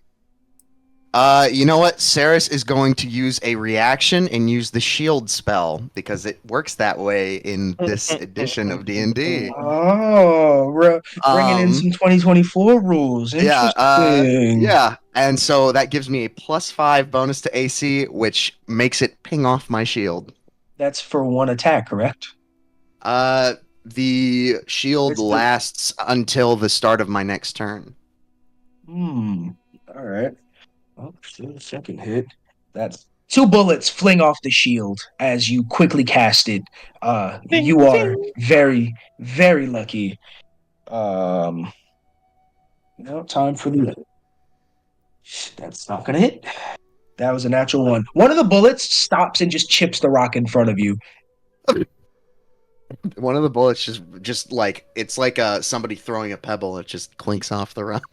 You know what? Ceres is going to use a reaction and use the shield spell because it works that way in this edition of D&D. Oh, bringing in some 2024 rules. Interesting. Yeah, and so that gives me a +5 bonus to AC, which makes it ping off my shield. That's for one attack, correct? The shield It's the- lasts until the start of my next turn. All right. Oh, still a second hit. That's 2 bullets fling off the shield as you quickly cast it. You are very, very lucky. No time for the. That's not gonna hit. That was a natural one. One of the bullets stops and just chips the rock in front of you. One of the bullets just like it's like somebody throwing a pebble. It just clinks off the rock.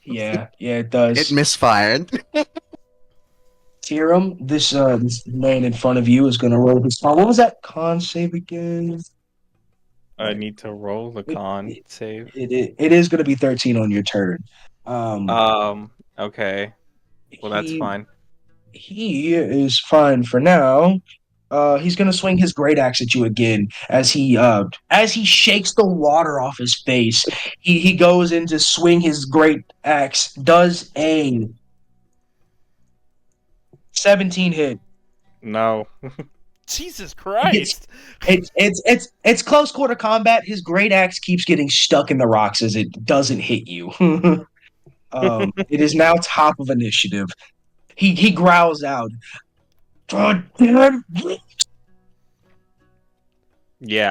Yeah, it does. It misfired. Tiram, this man in front of you is gonna roll his con. What was that con save again? I need to roll the con save. It is gonna be 13 on your turn. Okay. Well, that's fine. He is fine for now. He's gonna swing his great axe at you again as he shakes the water off his face. He goes in to swing his great axe. Does a 17 hit. No. Jesus Christ! It's close quarter combat. His great axe keeps getting stuck in the rocks as it doesn't hit you. It is now top of initiative. He growls out. Yeah,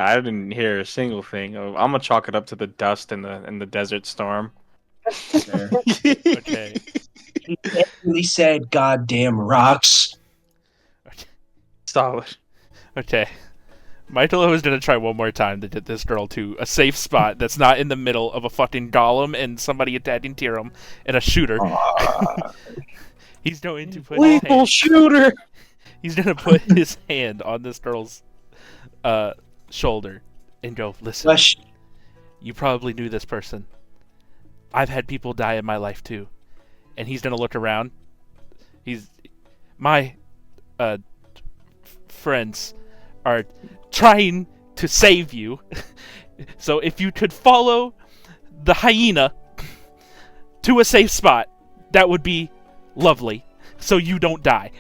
I didn't hear a single thing. I'm gonna chalk it up to the dust in the desert storm. Okay. He definitely said, "Goddamn rocks." Solid. Okay. Michaelo is gonna try one more time to get this girl to a safe spot that's not in the middle of a fucking golem and somebody attacking Tiram and a shooter. He's going to put his hand, shooter. he's gonna put his hand on this girl's shoulder and go, listen, you probably knew this person. I've had people die in my life too. And he's gonna look around. My friends are trying to save you. So if you could follow the hyena to a safe spot, that would be lovely. So you don't die.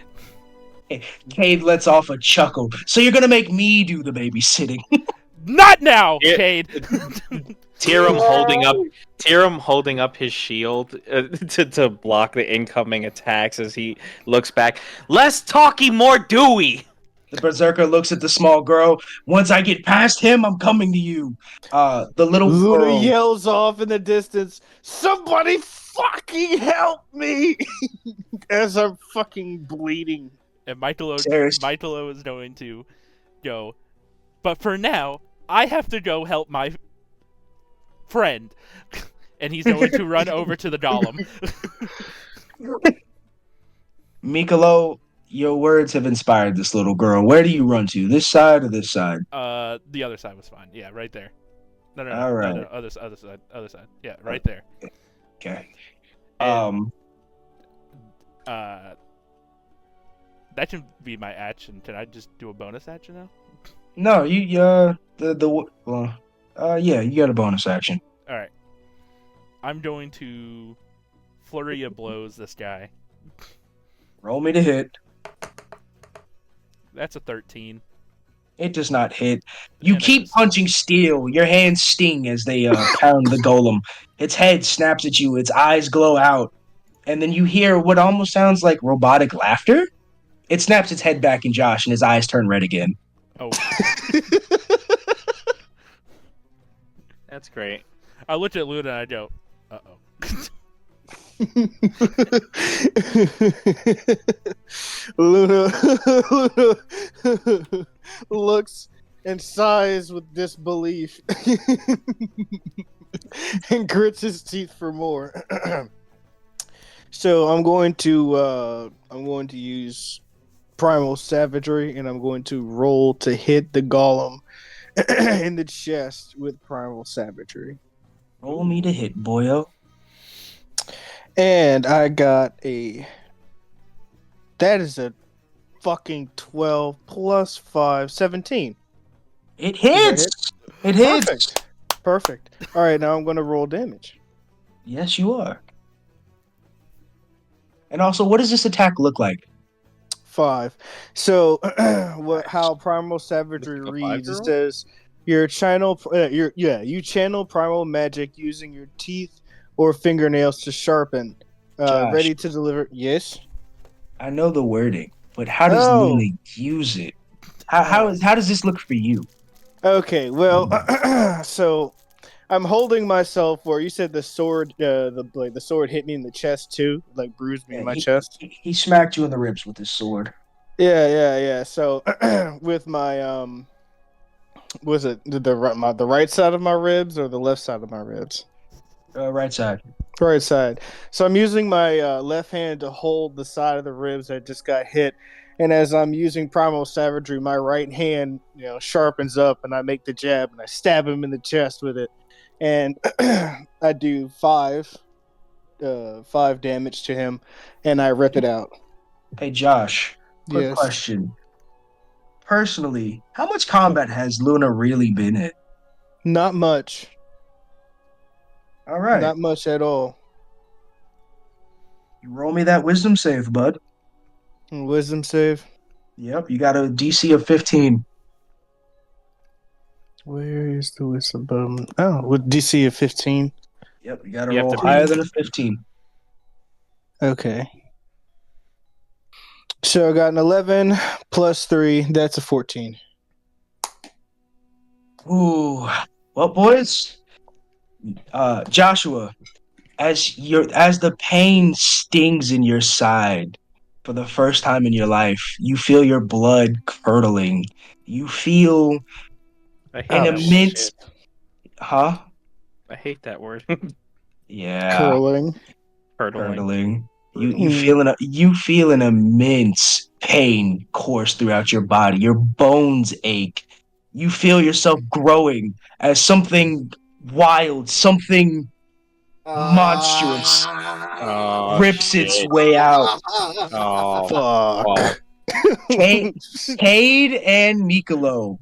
Kade lets off a chuckle. So you're gonna make me do the babysitting? Not now, Kade. Tiram holding up his shield to block the incoming attacks as he looks back. Less talky, more doughy. The berserker looks at the small girl. Once I get past him, I'm coming to you. The little Luna girl yells off in the distance, "Somebody fucking help me!" as I'm fucking bleeding. And Michaelo is going to go. But for now, I have to go help my friend. And he's going to run over to the golem. Michaelo, your words have inspired this little girl. Where do you run to? This side or this side? The other side was fine. Yeah, right there. No. All right. No, other side. Yeah, right there. Okay. And, that can be my action. Can I just do a bonus action now? No, you yeah, you got a bonus action. All right. I'm going to flurry of blows this guy. Roll me to hit. That's a 13. It does not hit. You And keep punching steel. Your hands sting as they pound the golem. Its head snaps at you. Its eyes glow out. And then you hear what almost sounds like robotic laughter. It snaps its head back in Josh, and his eyes turn red again. Oh. That's great. I looked at Luna and I go, uh-oh. Luna looks and sighs with disbelief and grits his teeth for more. So I'm going to use Primal Savagery, and I'm going to roll to hit the golem in the chest with Primal Savagery. Roll me to hit, boyo. And I got that is a fucking 12 plus 5, 17. It hits! It hits! Perfect. All right, now I'm going to roll damage. Yes, you are. And also, what does this attack look like? 5. So, how Primal Savagery reads, it says, you channel primal magic using your teeth or fingernails to sharpen. Ready to deliver. Yes? I know the wording. but how does Oh. Luna use it? How does this look for you? Okay, well, so I'm holding myself where you said the sword, the sword hit me in the chest too, like bruised me Yeah, in my chest. he smacked you in the ribs with his sword. Yeah. So with my was it the right side of my ribs or the left side of my ribs? Right side. Right side. So I'm using my left hand to hold the side of the ribs that just got hit, and as I'm using primal savagery, my right hand, sharpens up, and I make the jab, and I stab him in the chest with it, and I do five damage to him, and I rip it out. Hey Josh, quick Yes, question. Personally, how much combat has Luna really been in? not much, All right, not much at all. you roll me that wisdom save, bud. Wisdom save. Yep, you got a DC of 15. Where is the wisdom button? Oh, with DC of 15. Yep, you got to You have roll to higher beat. than a 15. Okay. So I got an 11 plus 3. That's a 14. Ooh, well, boys, Joshua, as the pain stings in your side for the first time in your life, you feel your blood curdling. You feel I hate an Oh, that word. immense, shit. huh? I hate that word. Yeah, Curling. Hurdling. curdling. Mm. You feel an immense pain course throughout your body. Your bones ache. You feel yourself growing as something wild, something monstrous Oh rips its shit. way out. Oh Fuck. fuck. Cade, Cade and Michaelo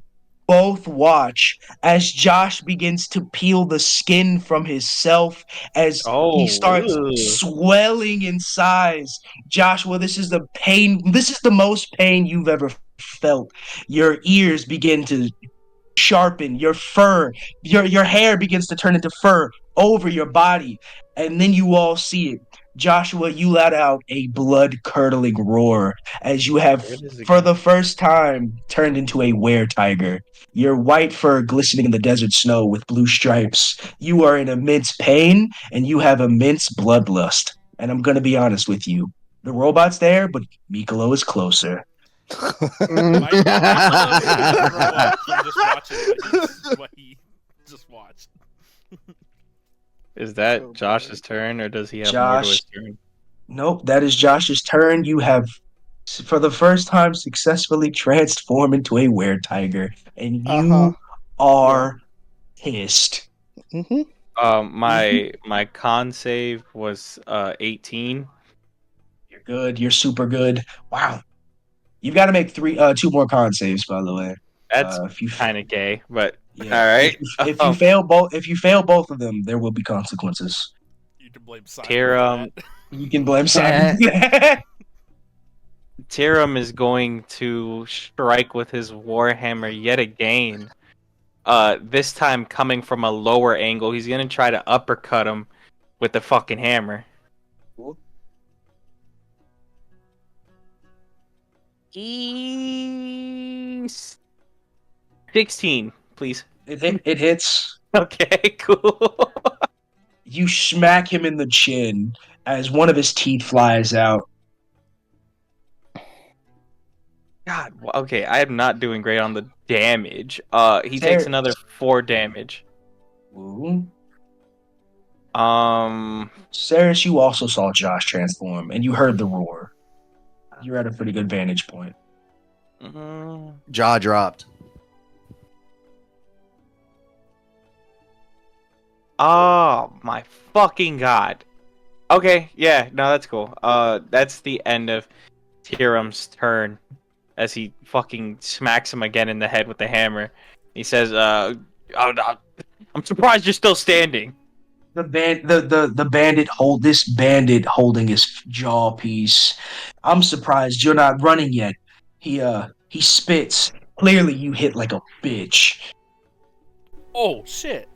both watch as Josh begins to peel the skin from his self as he Oh. starts Ugh. swelling in size. Joshua, this is the pain. This is the most pain you've ever felt. Your ears begin to sharpen, your fur, your hair begins to turn into fur over your body, and then you all see it. Joshua, you let out a blood-curdling roar as you have, There it is for again. the first time, turned into a were-tiger. Your white fur glistening in the desert snow with blue stripes. You are in immense pain, and you have immense bloodlust. And I'm gonna be honest with you. The robot's there, but Mikolo is closer. Michaelo's gonna throw up from just watching what he just watched. Is that Oh, Josh's turn, or does he have more to his Josh, turn? nope, that is Josh's turn. You have, for the first time, successfully transformed into a were-tiger, and Uh-huh. you are pissed. Mm-hmm. My con save was 18. You're good. You're super good. Wow. You've got to make two more con saves, by the way. That's If you, kind of gay, but all yeah, right. if you fail both of them, there will be consequences. You can blame Simon for that. Tiram You can blame Simon for that. Tiram is going to strike with his warhammer yet again. This time coming from a lower angle. He's gonna try to uppercut him with the fucking hammer. He's 16, please. It hits. Okay, cool. You smack him in the chin as one of his teeth flies out. God, okay, I am not doing great on the damage. He takes Ter- another 4 damage. Ooh. Ceres, you also saw Josh transform, and you heard the roar. You're at a pretty good vantage point. mm, Jaw dropped. oh my fucking god. Okay, yeah, no, that's cool. That's the end of Tiram's turn as he fucking smacks him again in the head with the hammer. He says, oh, no, I'm surprised you're still standing. The bandit this bandit holding his jaw piece. I'm surprised you're not running yet. He spits. Clearly, you hit like a bitch. Oh shit!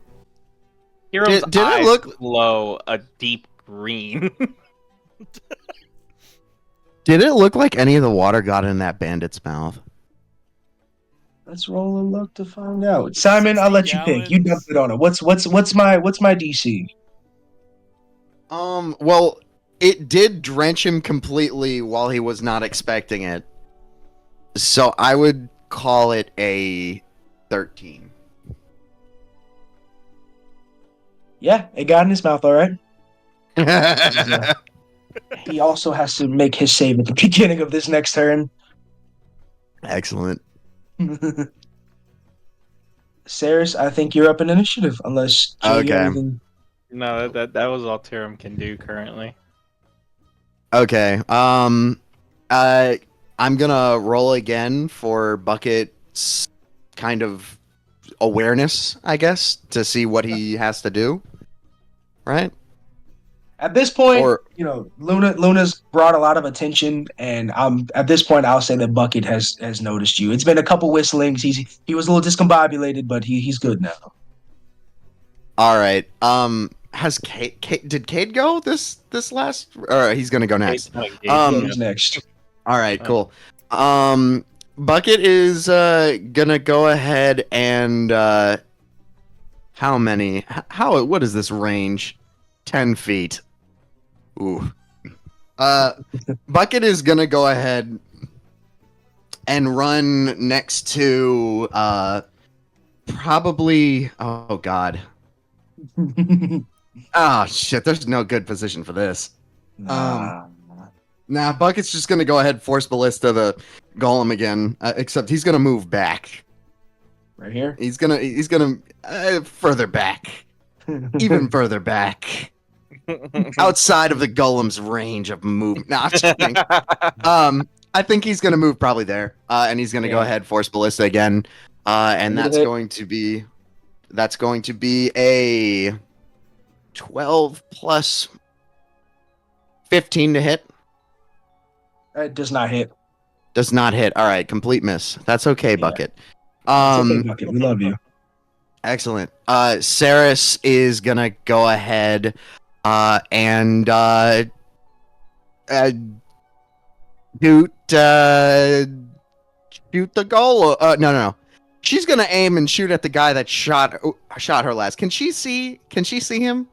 Tiram's Did it eyes look? glow a deep green. Did it look like any of the water got in that bandit's mouth? Let's roll a luck to find out. Simon, I'll let you pick. You dumped gallons. it on it. What's my DC? Well, it did drench him completely while he was not expecting it. So I would call it a 13. Yeah, it got in his mouth, all right. He also has to make his save at the beginning of this next turn. Excellent. Ceres, I think you're up in initiative, unless Jay, you have Okay. anything. No, that was all Tyrum can do currently. Okay. I'm gonna roll again for Bucket's kind of awareness, I guess, to see what he has to do. Right? At this point, Or Luna's brought a lot of attention, and at this point I'll say that Bucket has noticed you. It's been a couple whistlings. He was a little discombobulated, but he's good now. all right. Has did Cade go this last? Or he's gonna go next. Yeah, he's next. All right, cool. Bucket is gonna go ahead and how many? What is this range? 10 feet. Ooh. Bucket is gonna go ahead and run next to probably. Oh God. Oh shit! There's no good position for this. Nah. Nah, Bucket's just gonna go ahead, force ballista the golem again. Except he's gonna move back. Right here. He's gonna further back, even further back, outside of the golem's range of movement. No, I'm just kidding. I think he's gonna move probably there, and he's gonna go ahead, force ballista again, and that's going to be a 12 plus 15 to hit. It does not hit. Does not hit. All right, complete miss. That's okay, Bucket. It's okay, Bucket. We love you. Excellent. Ceres is gonna go ahead and shoot the goal. No. She's gonna aim and shoot at the guy that shot her last. Can she see him?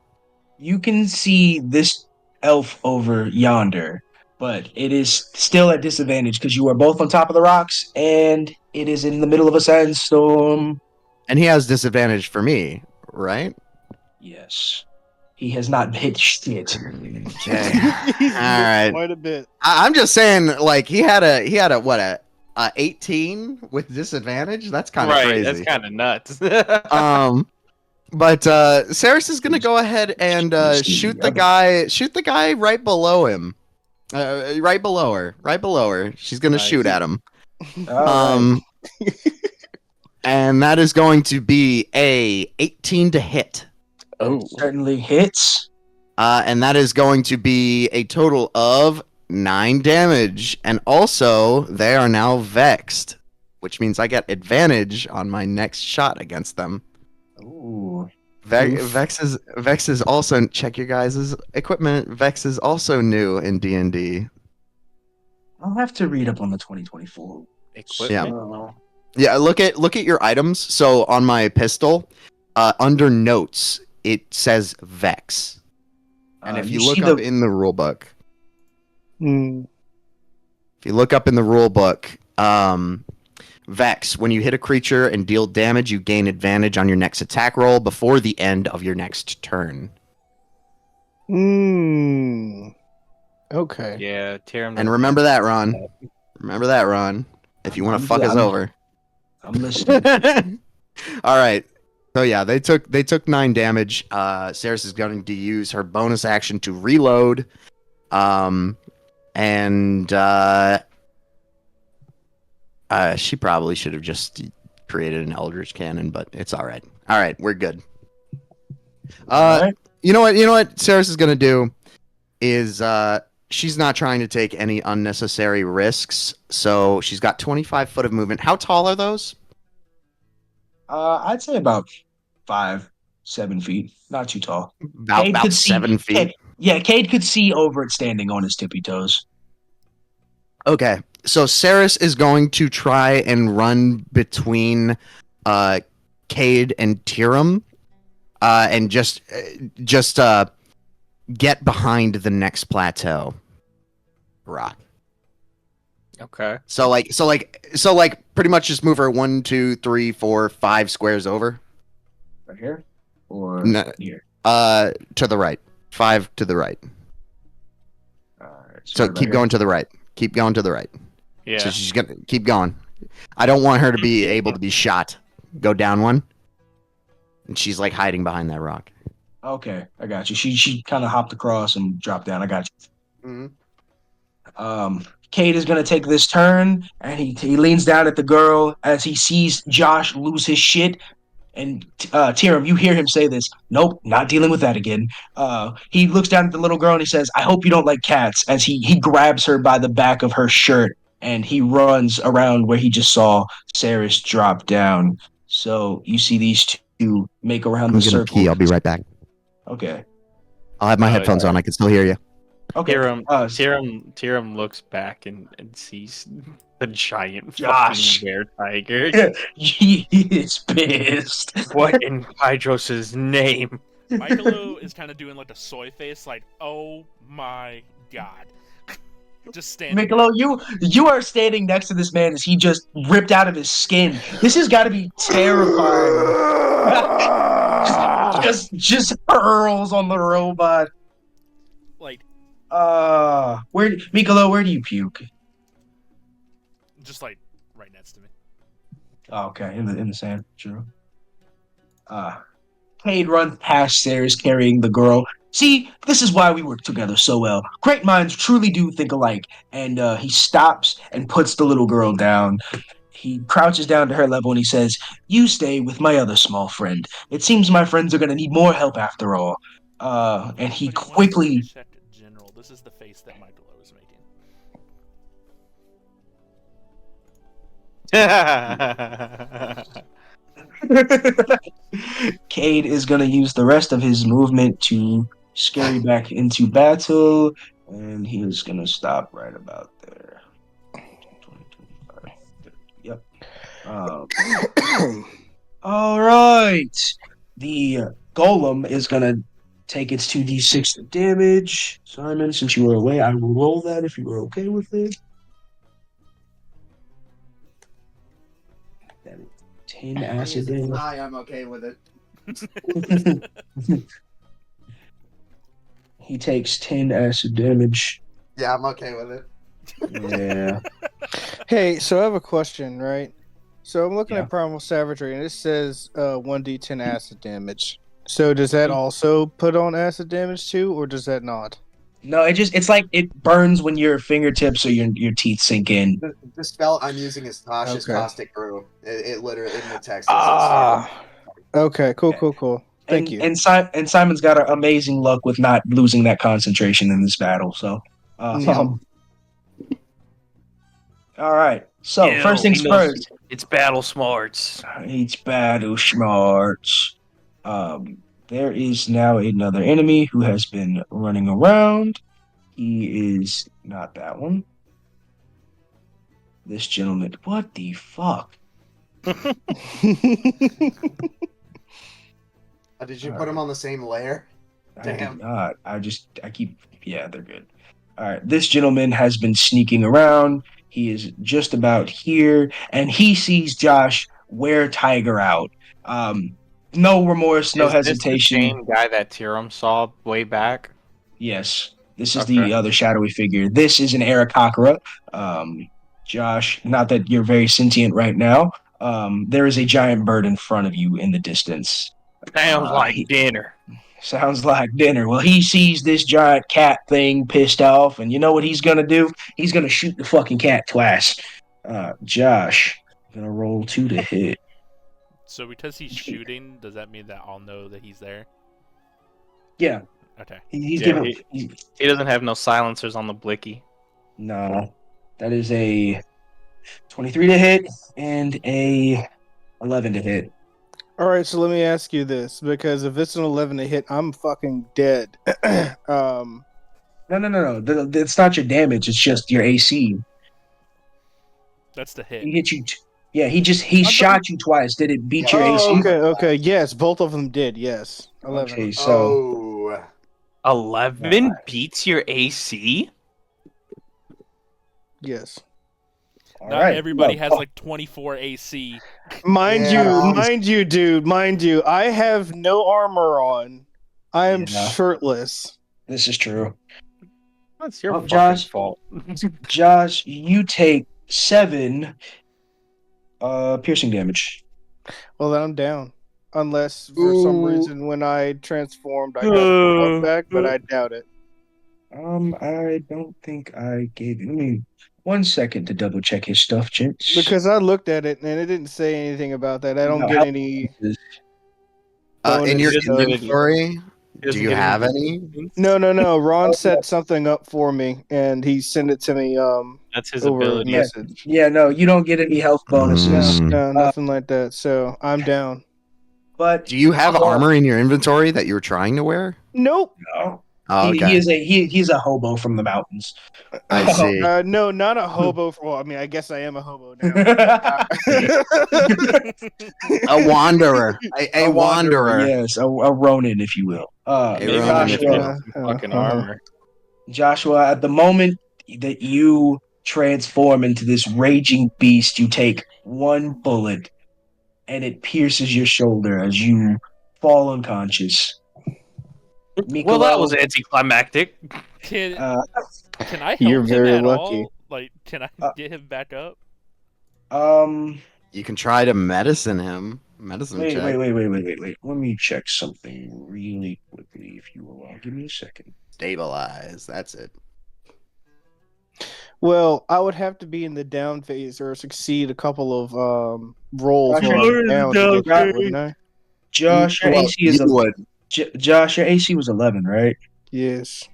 You can see this elf over yonder, but it is still at disadvantage because you are both on top of the rocks and it is in the middle of a sandstorm. And he has disadvantage for me, right? Yes. He has not hit shit. Okay. He's All right. quite a bit. I'm just saying, like he had a what a 18 with disadvantage. That's kind of crazy. That's kind of nuts. But Ceres is gonna go ahead and shoot the guy right below him, right below her. She's gonna shoot at him. Right. And that is going to be a 18 to hit. Oh, certainly hits. And that is going to be a total of 9 damage. And also, they are now vexed, which means I get advantage on my next shot against them. Ooh. Vex is also, check your guys' equipment. Vex is also new in D&D. I'll have to read up on the 2024 Equipment. Yeah, look at your items. So on my pistol, under notes, it says Vex. And if you look up in the rule book, if you look up in the rule book, Vex, when you hit a creature and deal damage, you gain advantage on your next attack roll before the end of your next turn. Okay. Yeah, Tyrum. And remember that, Ron. Remember that, Ron. If you want to fuck us over. I'm listening. All right. So yeah, they took 9 damage. Ceres is going to use her bonus action to reload. She probably should have just created an Eldritch Cannon, but it's all right. All right, we're good. Right. You know what Ceres is gonna do is she's not trying to take any unnecessary risks. So she's got 25 foot of movement. How tall are those? I'd say about 5-7 feet. Not too tall. About 7 feet. Yeah, Cade could see over it standing on his tippy toes. Okay, so Ceres is going to try and run between Kade and Tiram, and just get behind the next plateau rock. Okay. So pretty much just move her 1, 2, 3, 4, 5 squares over. Right here? Or No, here? to the right. 5 to the right. Alright, So right keep here. going to the right. Keep going to the right. Yeah. So she's gonna keep going. I don't want her to be able to be shot. Go down one. And she's like hiding behind that rock. Okay, I got you. She kind of hopped across and dropped down. I got you. Cade is gonna take this turn, and he leans down at the girl as he sees Josh lose his shit. And Tiram, you hear him say this. Nope, not dealing with that again. He looks down at the little girl and he says, "I hope you don't like cats." As he grabs her by the back of her shirt and he runs around where he just saw Ceres drop down. So you see these two make around I'm the gonna circle. pee. I'll be right back. Okay. I'll have my headphones on. I can still hear you. Okay. Tiram looks back and sees the giant Josh. fucking bear tiger. He is pissed. What in Hydros' name? Michaelo is kind of doing like a soy face, like, oh my god. Just standing. Michaelo, you are standing next to this man as he just ripped out of his skin. This has got to be terrifying. just hurls on the robot. Like, Where Michaelo, where do you puke? just like right next to me. Oh, okay, in the sand. True. Cade runs past Ceres carrying the girl. See, this is why we work together so well. Great minds truly do think alike. And he stops and puts the little girl down. He crouches down to her level and he says, "You stay with my other small friend. It seems my friends are going to need more help after all." And he But wants to quickly... check general. This is the face that Michaelo is making. Cade is going to use the rest of his movement to scurry back into battle, and he is going to stop right about there. 20, 25, 30, yep. All right. The golem is going to take its 2d6 damage. Simon, since you were away, I will roll that if you were okay with it. That is 10 acid damage. I'm okay with it. He takes 10 acid damage. Yeah, I'm okay with it. Yeah. Hey, so I have a question, right? So I'm looking Yeah. at Primal Savagery, and it says 1d10 acid damage. So does that also put on acid damage too, or does that not? No, it's like it burns when your fingertips or your teeth sink in. The spell I'm using is Tasha's Okay. Caustic Brew. It literally in the text. It says Okay, cool. Thank you. And Simon's got amazing luck with not losing that concentration in this battle. So, Yeah. all right. So Ew, first things he knows first. It's battle smarts. It's battle smarts. There is now another enemy who has been running around. He is not that one. This gentleman. What the fuck? Did you put them on the same layer? I did Damn. not. Yeah, they're good. All right. This gentleman has been sneaking around. He is just about here, and he sees Josh wear Tiger out. No remorse, no Is this the hesitation. same guy that Tiram saw way back? Yes, this is Okay. the other shadowy figure. This is an Aarakocra. Josh, not that you're very sentient right now. There is a giant bird in front of you in the distance. Sounds like he- dinner. Sounds like dinner. Well, he sees this giant cat thing pissed off, and you know what he's gonna do? He's gonna shoot the fucking cat twice. Josh, gonna roll 2 to hit. So because he's shooting, does that mean that I'll know that he's there? Yeah, Okay. he's Yeah, giving. He doesn't have no silencers on the blicky. No, that is a 23 to hit and a 11 to hit. All right, so let me ask you this, because if it's an 11 to hit, I'm fucking dead. No. It's not your damage. It's just your AC. That's the hit. He hit you. Yeah, he shot you twice. Did it beat your Oh, AC? okay. Yes, both of them did. Yes, 11. Okay, so Oh. 11 beats your AC? Yes. all Not right. everybody No, has like 24 AC. Mind you, dude. Mind you, I have no armor on. I am Yeah. shirtless. this is true. That's your Oh, fucking Josh. fault. Josh, you take 7 piercing damage. Well, then I'm down. Unless for some reason when I transformed, I got my health back, but I doubt it. I don't think I gave you. Let me 1 second to double check his stuff, gents. Because I looked at it and it didn't say anything about that. I don't No, get health any bonuses. bonus In your He doesn't stuff. get any- inventory, He do doesn't you get have any. any? No. Ron set something up for me and he sent it to me That's his over ability. message. Yeah, no, you don't get any health bonuses. No, nothing like that. So I'm down. But Do you have armor in your inventory that you were trying to wear? Nope. no, Oh, he okay. is he's a hobo from the mountains. I see. No, not a hobo. Well, I mean, I guess I am a hobo now. A wanderer. A wanderer. yes, a Ronin, if you will. Maybe Ronin, we if should you get will. some fucking armor. Joshua, at the moment that you transform into this raging beast, you take 1 bullet and it pierces your shoulder as you fall unconscious. Well, that was Michaelo, anticlimactic. Can uh, can I You're help him very at lucky. all? Like, can I Uh, get him back up? You can try to medicine him. Medicine check. wait. Let me check something really quickly, if you will. Give me a second. Stabilize. That's it. Well, I would have to be in the down phase or succeed a couple of rolls Josh, while I'm down to get that, wouldn't I? Josh, your Well, AC is you would. Josh, your AC was 11, right? Yes.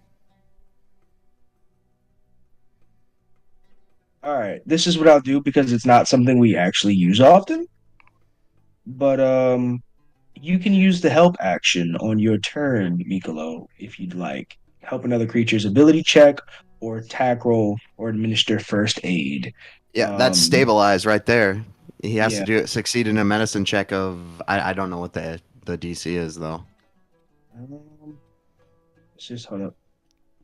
All right. This is what I'll do because it's not something we actually use often. But you can use the help action on your turn, Michaelo, if you'd like. Help another creature's ability check or attack roll or administer first aid. Yeah, that's Um, stabilize right there. He has yeah. to do it. Succeed in a medicine check of. I don't know what the DC is though. Let's just hold up.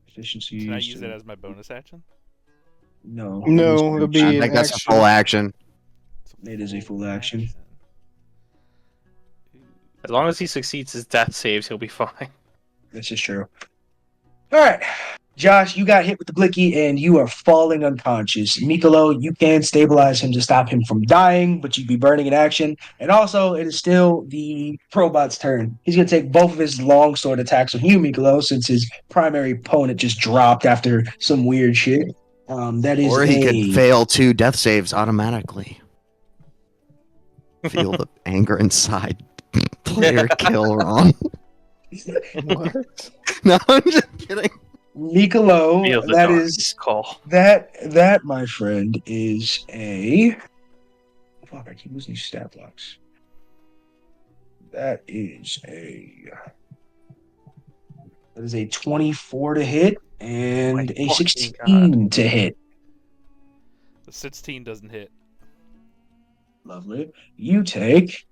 Efficiency. Can I use it as my bonus action? No. No, it'll be I an think that's a action. full action. It is a full action. As long as he succeeds his death saves, he'll be fine. This is true. All right. Josh, you got hit with the blicky and you are falling unconscious. Michaelo, you can stabilize him to stop him from dying, but you'd be burning in action. And also, it is still the Probot's turn. He's going to take both of his longsword attacks on you, Michaelo, since his primary opponent just dropped after some weird shit. That is Or he could fail 2 death saves automatically. Feel the anger inside. Player kill wrong. What? No, I'm just kidding. Michaelo, Feels the that darkness is call. that, my friend, is a fuck. I keep losing these stat blocks. That is a 24 to hit and a 16 to hit. The 16 doesn't hit. Lovely. You take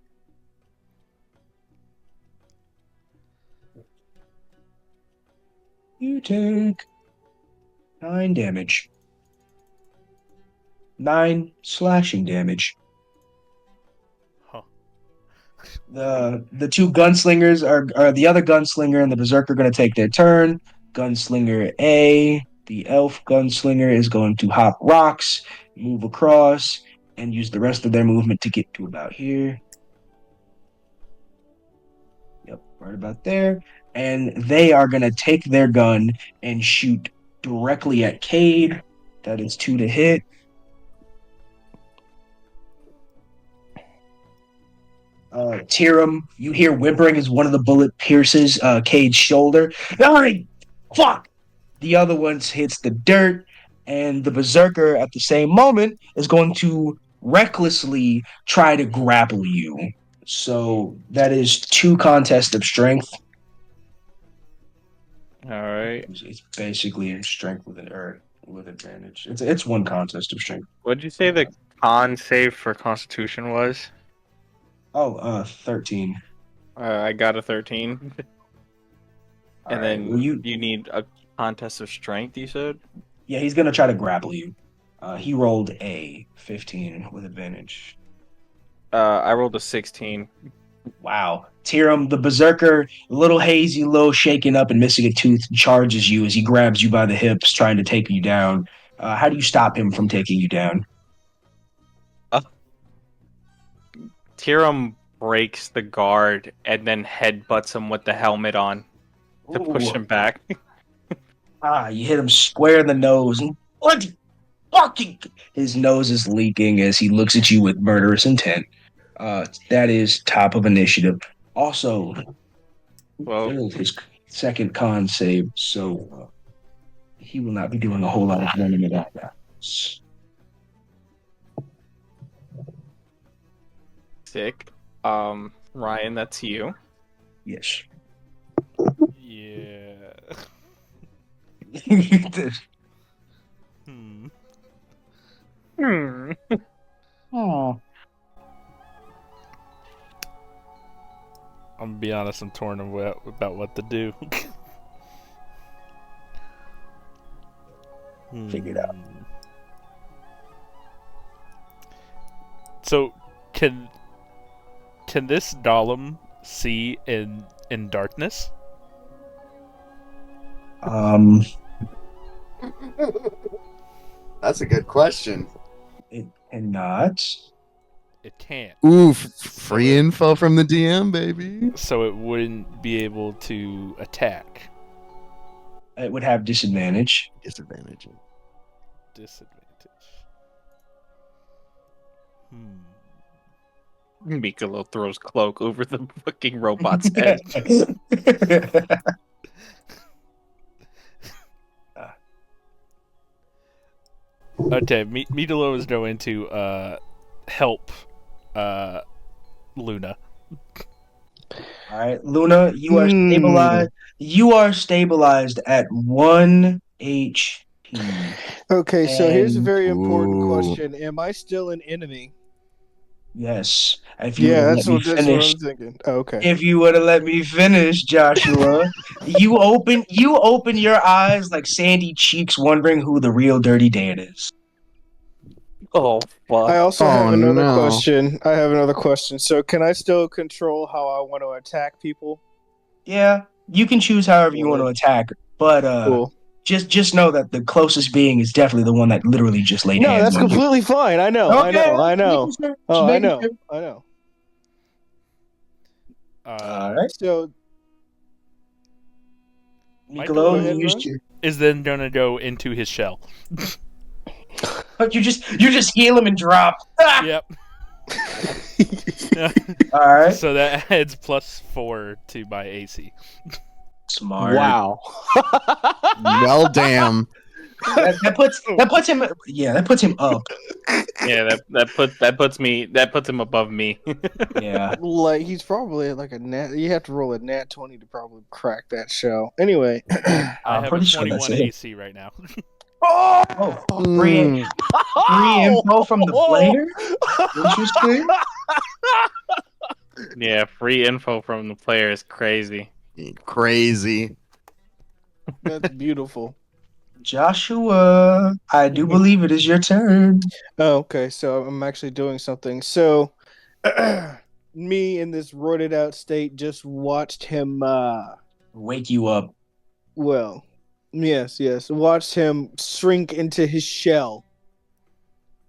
9 damage. 9 slashing damage. Huh. The two gunslingers are the other gunslinger and the berserker going to take their turn. Gunslinger A, the elf gunslinger, is going to hop rocks, move across, and use the rest of their movement to get to about here. Yep, right about there. And they are going to take their gun and shoot directly at Kade. That is 2 to hit. Tiram, you hear whimpering as one of the bullet pierces Cade's shoulder. Alright, fuck! The other one hits the dirt, and the berserker at the same moment is going to recklessly try to grapple you. So that is 2 contests of strength. Alright. It's basically in strength with with advantage. It's 1 contest of strength. What'd you say the con save for Constitution was? Oh, 13. I got a 13. All And right. then Well, you need a contest of strength, you said? yeah, he's gonna try to grapple you. He rolled a 15 with advantage. I rolled a 16. Wow. Tiram, the berserker, a little hazy, a little shaken up and missing a tooth, charges you as he grabs you by the hips, trying to take you down. How do you stop him from taking you down? Tiram breaks the guard and then headbutts him with the helmet on to push Ooh. him back. You hit him square in the nose. And what fucking? His nose is leaking as he looks at you with murderous intent. That is top of initiative. Also, Well, failed his second con save, so he will not be doing a whole lot of running it out. sick. Ryan, that's you. Yes. Yeah. Hmm. Oh. I'm gonna be honest, I'm torn about what to do. Figure it out. So, can this Golem see in darkness? That's a good question. It cannot. It can't. Ooh, free info from the DM, baby. So it wouldn't be able to attack. It would have disadvantage. Disadvantage. Michaelo throws cloak over the fucking robot's head. Okay, Michaelo is going to help Luna. All right, Luna, you are stabilized. You are stabilized at 1 HP. Okay, so here's a And- very important Ooh. question: am I still an enemy? Yes, if you Yeah, would that's let me what finish. I'm thinking. Oh, okay. If you would have let me finish, Joshua, you open your eyes like sandy cheeks, wondering who the real Dirty Dan is. Oh, fuck. I also Oh, have another no. question. I have another question. So, can I still control how I want to attack people? Yeah, you can choose however you want to attack, but Cool. just know that the closest being is definitely the one that literally just laid No, hands that's on you. completely fine. I know. I know. I know. Oh, I know. I know. All right, So, Michaelo, go ahead, you used Ron. your. Is then gonna go into his shell. But you just heal him and drop. Yep. All right, So that adds +4 to my AC. smart. Wow. Well, damn. That puts him. Yeah, that puts him up. Yeah, that puts him above me. Yeah. Like he's probably like a nat. You have to roll a nat 20 to probably crack that shell. Anyway, I have a pretty sure 21 that's it. AC right now. Oh, free info from the player. Interesting. Yeah, free info from the player is crazy. Crazy. that's beautiful. Joshua, I do believe it is your turn. Oh, okay. So I'm actually doing something. So, me in this roided out state just watched him. Wake you up. Well, yes, watched him shrink into his shell.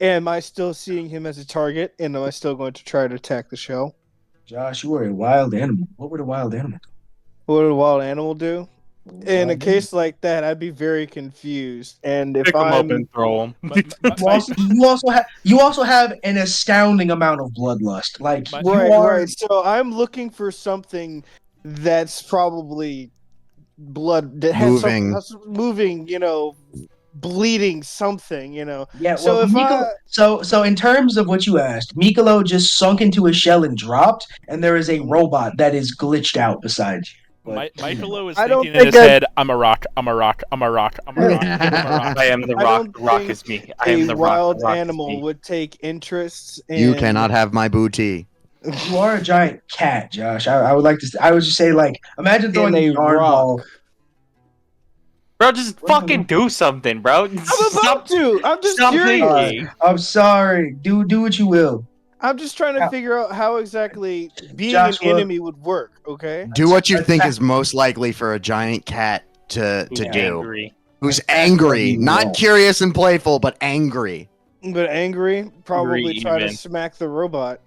Am I still seeing him as a target? And am I still going to try to attack the shell? Josh, you are a wild animal. What would a wild animal do? What would a wild animal do? In a case like that, I'd be very confused. And if Pick him up I'm and throw him. You also have an astounding amount of bloodlust. Like My- you are right, so I'm looking for something that's probably blood that has Moving. that's moving, bleeding something, Yeah, So well, if Michaelo, so in terms of what you asked, Michaelo just sunk into his shell and dropped, and there is a robot that is glitched out beside you. But Michaelo is I don't thinking in his think head, I'm a rock, I'm a rock, I'm a rock, I'm a rock, I'm a rock. I am the I rock. don't The rock think is me. I am a the rock. wild The rock is animal me. would take interest in. You cannot have my booty. you are a giant cat, Josh. I would like to. I would just say, like, imagine in throwing a a yarn rock. ball. Bro, just fucking do something, bro. I'm about to. I'm just Stop curious. thinking. I'm sorry. Do what you will. I'm just trying to Now- figure out how exactly being Joshua- an enemy would work. Okay. Do what you think is most likely for a giant cat to Who's do. angry. Who's That's angry, what you not want. curious and playful, but angry. But angry, probably Angry try to even. smack the robot.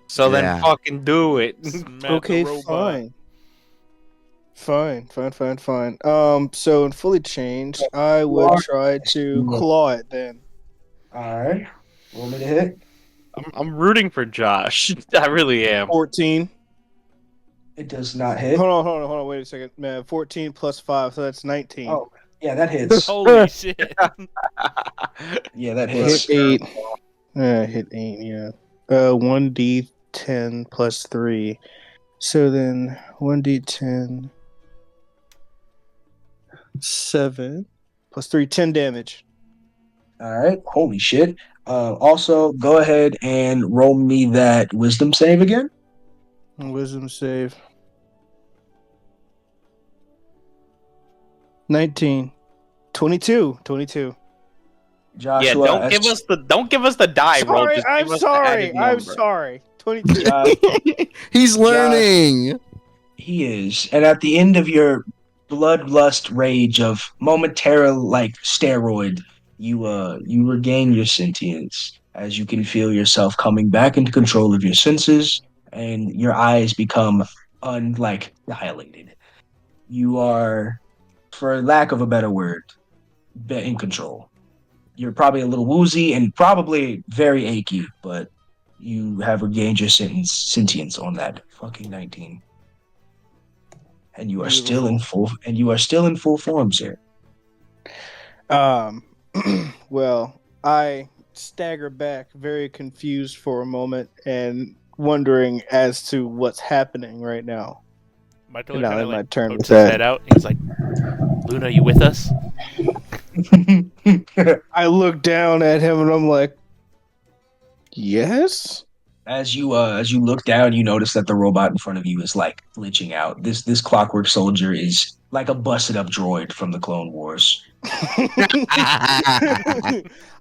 So Yeah. then fucking do it. Smack the Okay, robot. fine. Fine. So in fully changed, I would try to claw it then. All right. Roll me to hit. I'm rooting for Josh. I really am. 14. It does not hit. Hold on. Wait a second. Man, 14 plus 5, so that's 19. Oh, yeah, that hits. Holy shit. Yeah, that hit hits. 8. Hit 8, yeah. 1d10 plus 3. So then 1d10. 7 plus 3, 10 damage. All right. Holy shit. Also, go ahead and roll me that wisdom save again. Wisdom save. 19. 22. Joshua, Yeah, don't give us the die roll. Sorry, Just I'm give us the sorry. added I'm number. sorry. 22. He's learning. He is. And at the end of your bloodlust rage of momentary like steroid, you regain your sentience as you can feel yourself coming back into control of your senses and your eyes become dilated. You are, for lack of a better word, in control. You're probably a little woozy and probably very achy, but you have regained your sentience on that fucking 19. And you are still in full form, sir. Well, I stagger back, very confused for a moment, and wondering as to what's happening right now. Michaelo And I'll kind end of my like turn pokes with his that. head out. He's like, Luna, you with us? I look down at him and I'm like, yes? As you look down, you notice that the robot in front of you is like glitching out. This clockwork soldier is like a busted up droid from the Clone Wars.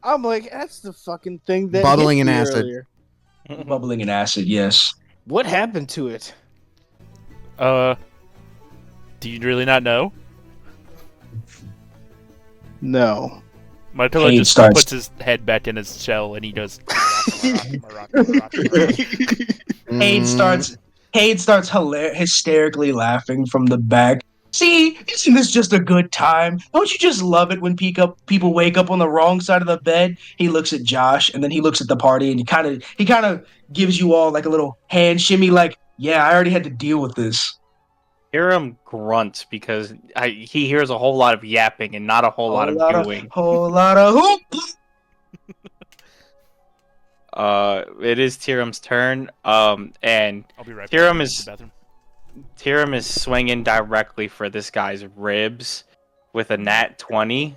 I'm like, that's the fucking thing that Bubbling hit in me acid. earlier. Bubbling in acid, yes. What happened to it? Do you really not know? No. Michaelo Cade just starts- puts his head back in his shell and he goes, Rock. Cade starts hysterically laughing from the back. See, isn't this just a good time? Don't you just love it when people wake up on the wrong side of the bed? He looks at Josh and then he looks at the party and he kind of gives you all like a little hand shimmy, like, yeah, I already had to deal with this. Hear him grunt because he hears a whole lot of yapping and not a whole lot of doing. Whole lot of hoop. It is Tiram's turn. And I'll be right back. Tiram To is the bathroom. Tiram is swinging directly for this guy's ribs with a nat 20.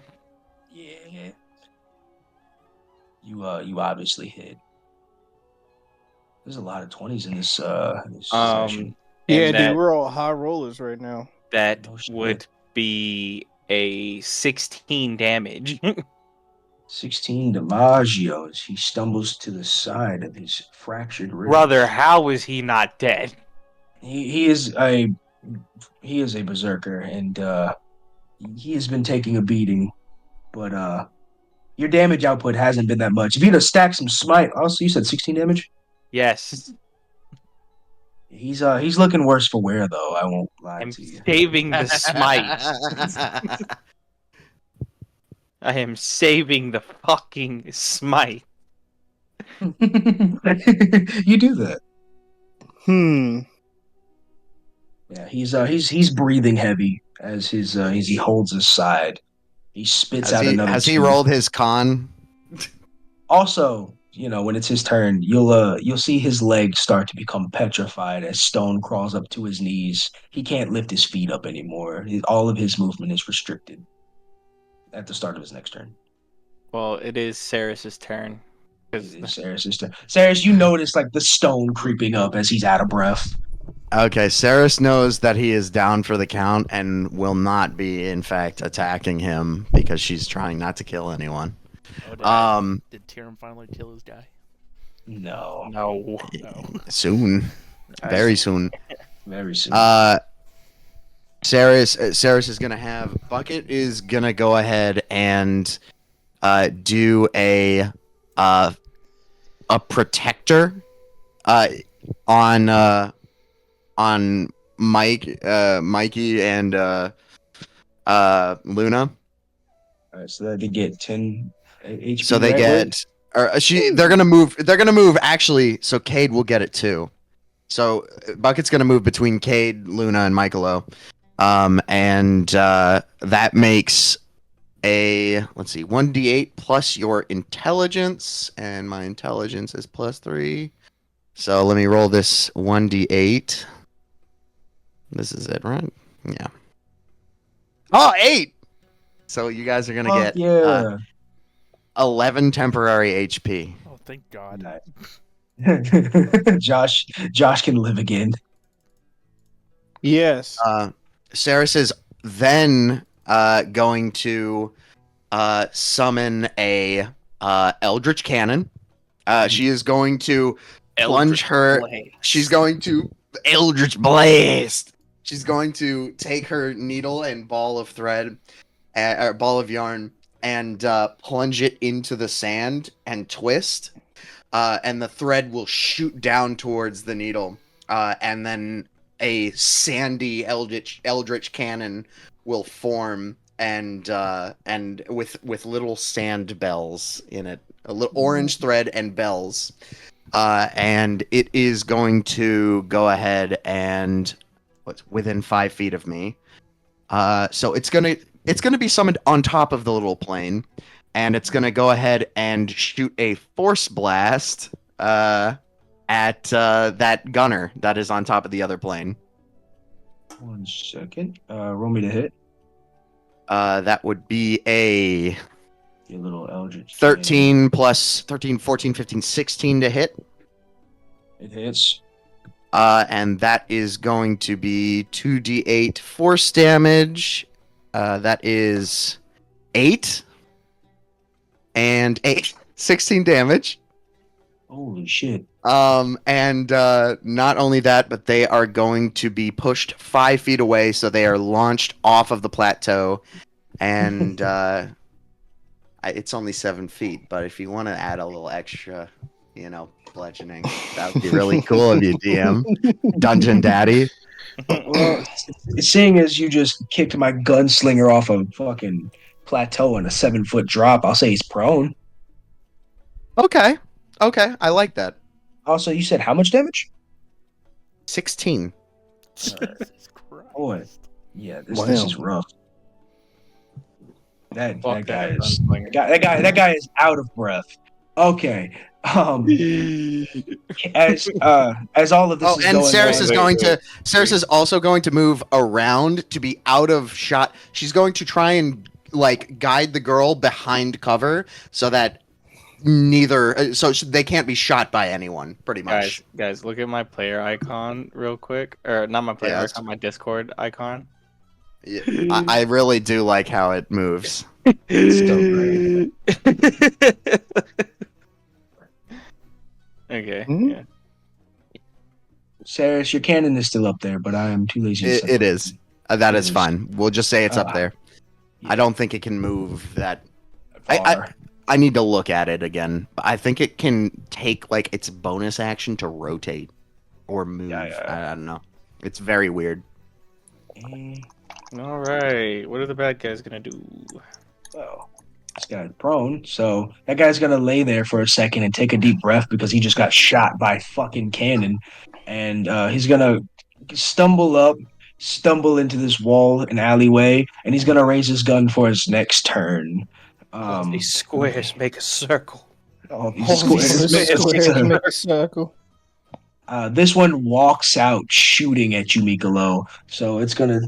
Yeah. You obviously hit. There's a lot of 20s in this session. Yeah, And dude, we're all high rollers right now. that Oh, shit. would be a 16 damage. 16 DiMaggio as he stumbles to the side of his fractured rib. Brother, how is he not dead? He is a berserker and he has been taking a beating, but your damage output hasn't been that much. If you'd have stacked some smite, also you said 16 damage. Yes. He's looking worse for wear though. I won't lie I'm to you. saving the smite. I am saving the fucking smite. You do that. Yeah, he's breathing heavy as he holds his side. He spits out another. Has he tooth. rolled his con? Also, when it's his turn, you'll see his legs start to become petrified as stone crawls up to his knees. He can't lift his feet up anymore. All of his movement is restricted at the start of his next turn. Well, it is Ceres' turn. It is Ceres' turn. Ceres, you notice like the stone creeping up as he's out of breath. Okay, Ceres knows that he is down for the count and will not be, in fact, attacking him because she's trying not to kill anyone. Oh, did Tyrion finally kill his guy? No. No. Soon. Very soon. Very soon. Ceres is gonna have Bucket is gonna go ahead and do a protector on Mikey and Luna. All right, so they get 10 HP. So they right, get they're gonna move actually, so Kade will get it too. So Bucket's gonna move between Kade, Luna, and Michaelo. And that makes a 1d8 plus your intelligence, and my intelligence is +3. So let me roll this 1d8. This is it, right? Yeah. Oh, 8! So you guys are gonna get 11 temporary HP. Oh, thank God. Josh can live again. Yes. Ceres is then going to summon a Eldritch Cannon. She is going to plunge her. She's going to Eldritch Blast. She's going to take her needle and ball of thread, or ball of yarn, and plunge it into the sand and twist. And the thread will shoot down towards the needle, and then a sandy eldritch cannon will form, and with little sand bells in it, a little orange thread and bells, and it is going to go ahead and what's within 5 feet of me. So it's gonna be summoned on top of the little plane, and it's gonna go ahead and shoot a force blast at that gunner that is on top of the other plane. 1 second. Roll me to hit. That would be a Your little Eldritch. 13 plus 13, 14, 15, 16 to hit. It hits. And that is going to be 2d8 force damage. That is 8. And 8. 16 damage. Holy shit. And not only that, but they are going to be pushed 5 feet away, so they are launched off of the plateau. And it's only 7 feet, but if you want to add a little extra, bludgeoning, that would be really cool of you, DM. Dungeon Daddy. Well, seeing as you just kicked my gunslinger off a fucking plateau in a 7-foot drop, I'll say he's prone. Okay, I like that. Also, you said how much damage? 16. Jesus Christ. Boy, yeah, this is rough. That guy is out of breath. Okay. As all of this is and going Ceres on, is also going to move around to be out of shot. She's going to try and guide the girl behind cover so that they can't be shot by anyone, pretty much. Guys, look at my player icon real quick. Or not my player icon, my Discord icon. Yeah, I really do like how it moves. it's so great. Okay. Yeah. Ceres, your cannon is still up there, but I am too lazy. It is. That is fine. We'll just say it's up there. Yeah. I don't think it can move that. I need to look at it again. I think it can take its bonus action to rotate or move. Yeah. I don't know. It's very weird. All right. What are the bad guys gonna do? Well, this guy's prone, so that guy's gonna lay there for a second and take a deep breath because he just got shot by a fucking cannon, and he's gonna stumble into this wall, an alleyway, and he's gonna raise his gun for his next turn. These squares make a circle. Oh, All these squares make a circle. This one walks out shooting at you, Michaelo. So he's gonna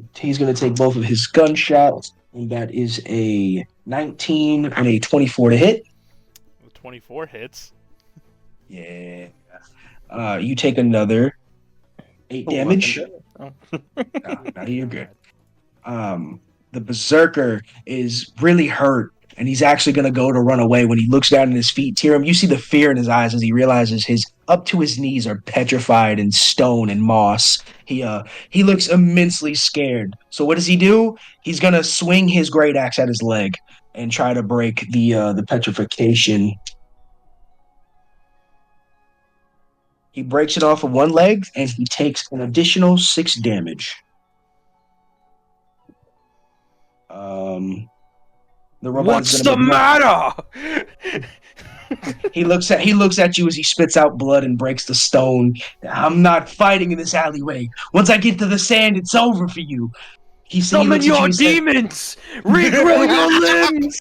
take both of his gunshots, and that is a 19 and a 24 to hit. 24 hits. Yeah. You take another 8 damage. Oh. Now you're good. The berserker is really hurt, and he's actually going to go to run away. When he looks down at his feet, Tyrion, you see the fear in his eyes as he realizes his up to his knees are petrified in stone and moss. He looks immensely scared. So what does he do? He's going to swing his great axe at his leg and try to break the petrification. He breaks it off of one leg, and he takes an additional 6 damage. The robot What's is the gonna matter? He looks at you as he spits out blood and breaks the stone. I'm not fighting in this alleyway. Once I get to the sand, it's over for you. Summon your demons! Regrow your limbs!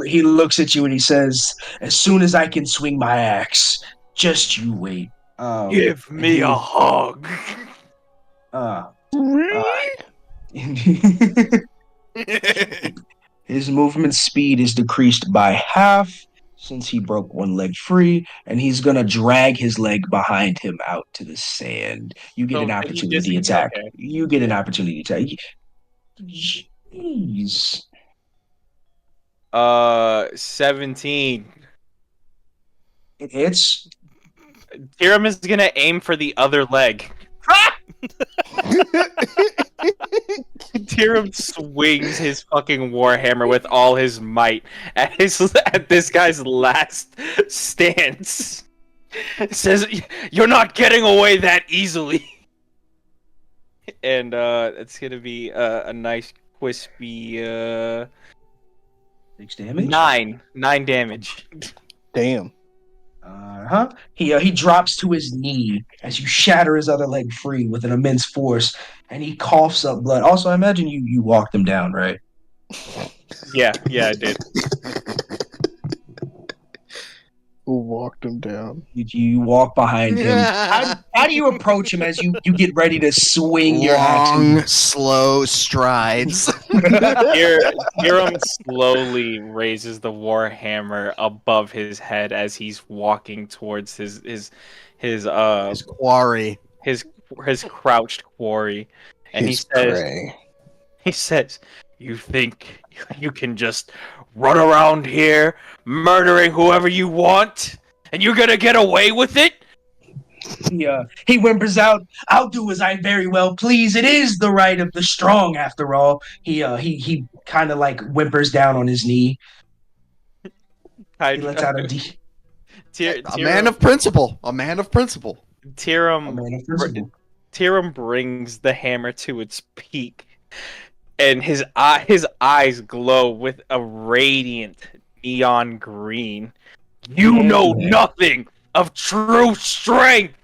He looks at you and he says, "As soon as I can swing my axe, just you wait." Give me a hug. His movement speed is decreased by half since he broke one leg free, and he's gonna drag his leg behind him out to the sand. You get So an he opportunity just- attack. okay. You get an opportunity attack. Jeez. 17. It hits. Tiram is gonna aim for the other leg. Tiram swings his fucking warhammer with all his might at this guy's last stance. Says, "You're not getting away that easily." And it's gonna be a nice crispy 6 damage. 9 damage. Damn. He drops to his knee as you shatter his other leg free with an immense force, and he coughs up blood. Also, I imagine you walked him down, right? Yeah, I did. Who walked him down? You walk behind him. How do you approach him as you get ready to swing your Long, axe? slow strides. Hiram slowly raises the warhammer above his head as he's walking towards his His quarry. his crouched quarry, and His prey. he says, "You think you can just run around here murdering whoever you want, and you're gonna get away with it?" He whimpers out, "I'll do as I very well please. It is the right of the strong, after all." He kind of like whimpers down on his knee. He lets out a deep. A man of principle. A man of principle. Tiram brings the hammer to its peak, and his eyes glow with a radiant neon green. "You know nothing of true strength."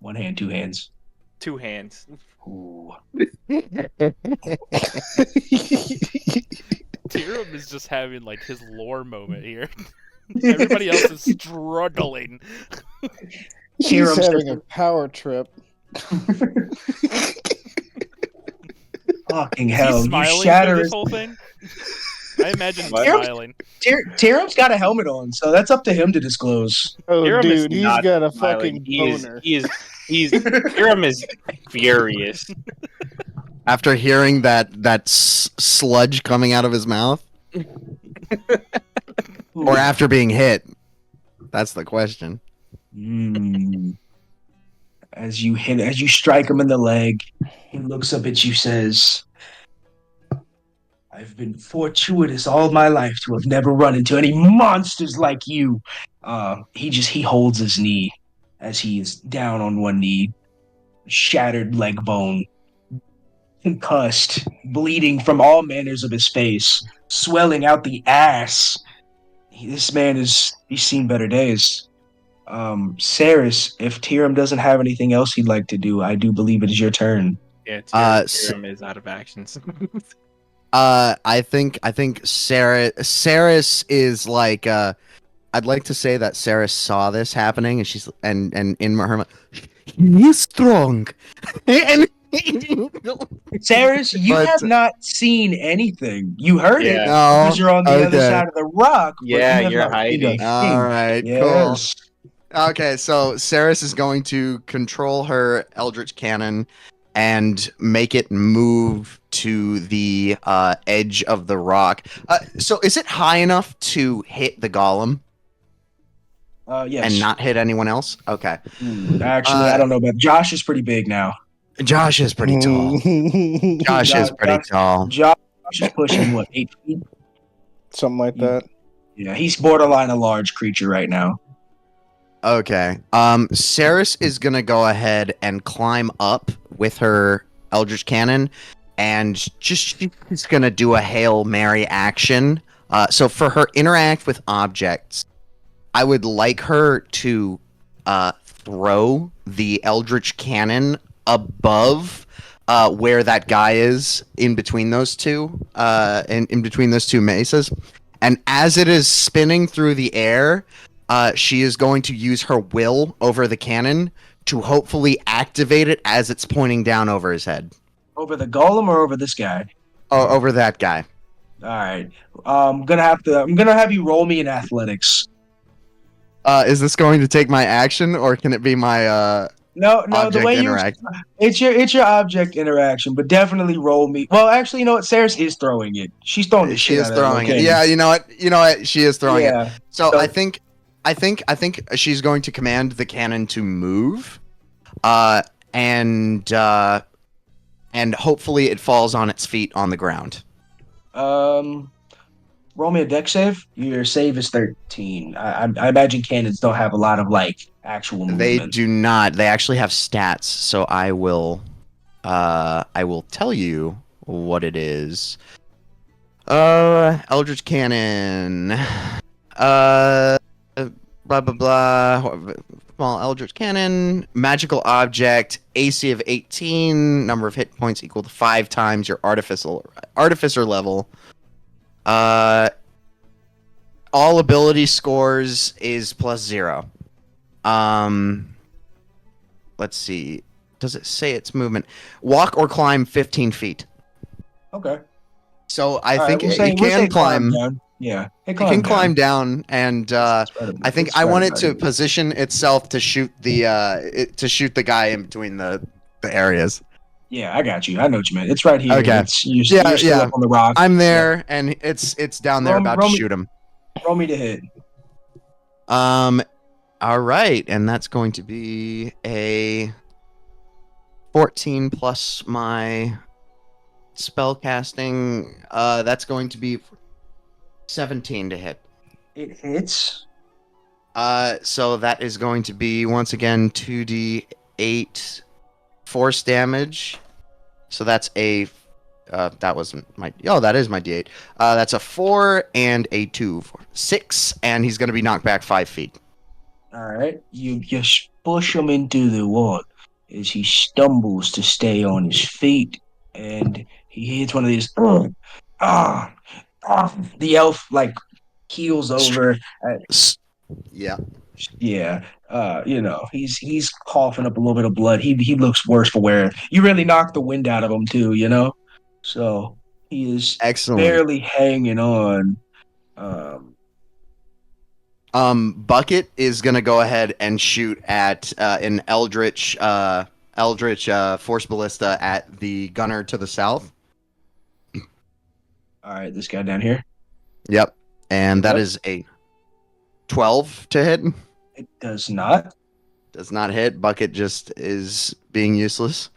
One hand, two hands. 2 hands. Ooh. Tiram is just having like his lore moment here. Everybody else is struggling. He's Hiram's having a power trip. Fucking Is hell! he You smiling shatter through this his. whole thing? I imagine him Tiram's- smiling. Tiram's got a helmet on, so that's up to him to disclose. Oh, Tiram is dude, he's not got a smiling. fucking He is boner. Tiram is furious. After hearing that sludge coming out of his mouth, or after being hit, that's the question. As you strike him in the leg, he looks up at you, says, "I've been fortuitous all my life to have never run into any monsters like you." He holds his knee as he is down on one knee, shattered leg bone, concussed, bleeding from all manners of his face, swelling out the ass. This man he's seen better days. Ceres, if Tiram doesn't have anything else he'd like to do, I do believe it is your turn. Yeah, Uh, Tiram is out of actions. I think Ceres is like I'd like to say that Ceres saw this happening and she's and in her mind, he is strong. and Saris, you But- have not seen anything. You heard it no, because you're on the other okay. side of the rock. But Yeah, you have you're not seen a hiding. thing. All right, Yes. cool. Okay, so Ceres is going to control her Eldritch Cannon and make it move to the edge of the rock. So is it high enough to hit the golem Yes. and not hit anyone else? Okay. Actually, I don't know, but Josh is pretty big now. Josh is pretty tall. Josh is pretty tall. Josh is pushing what, 8 feet? Something like that. Yeah, he's borderline a large creature right now. Okay. Ceres is gonna go ahead and climb up with her Eldritch Cannon, and she's gonna do a Hail Mary action. So for her interact with objects, I would like her to throw the Eldritch Cannon above where that guy is in between those two, in between those two mesas. And as it is spinning through the air, she is going to use her will over the cannon to hopefully activate it as it's pointing down over his head. Over the golem or over this guy? Oh, over that guy. All right. I'm gonna have you roll me in athletics. Is this going to take my action, or can it be my No, the object way interact? it's your object interaction, but definitely roll me. Well, actually, you know what? Saris is throwing it. She's throwing the She shit is out of that throwing it. location. Yeah, you know what? She is throwing it. Yeah. So So- I think she's going to command the cannon to move, and hopefully it falls on its feet on the ground. Roll me a deck save. Your save is 13. I imagine cannons don't have a lot of like actual movement. They do not. They actually have stats. So I will tell you what it is. Eldritch Cannon. Blah blah blah. Small Eldritch Cannon. Magical object. AC of 18. Number of hit points equal to 5 times your artificer level. All ability scores is +0. Let's see. Does it say its movement? Walk or climb 15 feet. Okay. So I All think right, it can climb. down. Yeah, It can climb down, and I think I want it to position itself to shoot the guy in between the areas. Yeah, I got you. I know what you meant. It's right here. Okay. You're Yeah, still yeah. up on the rock. I'm there, and it's down there about to Roll me- shoot him. Roll me to hit. All right, and that's going to be a 14 plus my spell casting. That's going to be 17 to hit. It hits. So that is going to be once again 2d8 force damage. So that's a that wasn't my that is my d8. That's a 4 and a 2, 6, and he's going to be knocked back 5 feet. All right. You just push him into the wall as he stumbles to stay on his feet, and he hits one of these. The elf like keels over. Yeah. Yeah. He's coughing up a little bit of blood. He looks worse for wear. You really knocked the wind out of him too, you know. So he is Excellent. barely hanging on. Bucket is gonna go ahead and shoot at an Eldritch Force Ballista at the gunner to the south. All right, this guy down here. Yep, and that Yep. is a 12 to hit. It does not. Does not hit. Bucket just is being useless.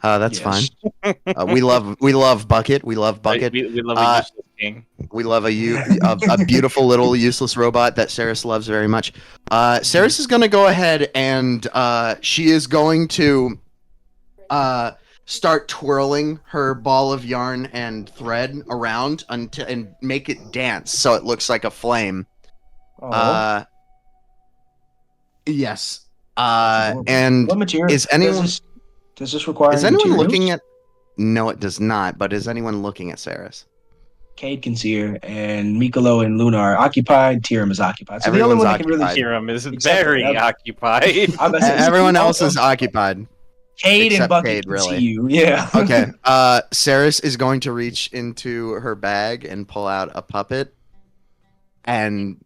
That's Yes. fine. We love Bucket. We love Bucket. We love a useless king. We love a beautiful little useless robot that Ceres loves very much. Ceres is going to go ahead and she is going to start twirling her ball of yarn and thread around and make it dance so it looks like a flame. Oh, Yes. horrible. And what material is anyone does this require? is any anyone materials? looking at? No, it does not. But is anyone looking at Ceres? Kade can see her, and Michaelo and Luna are occupied. Tiram is occupied. So the only Everyone's one that can really occupied. see Tiram is Except for- very occupied. I'm about to say, Everyone oh, else is occupied. Cade and except Bucket Cade, can really. see you. Yeah. Okay. Ceres is going to reach into her bag and pull out a puppet and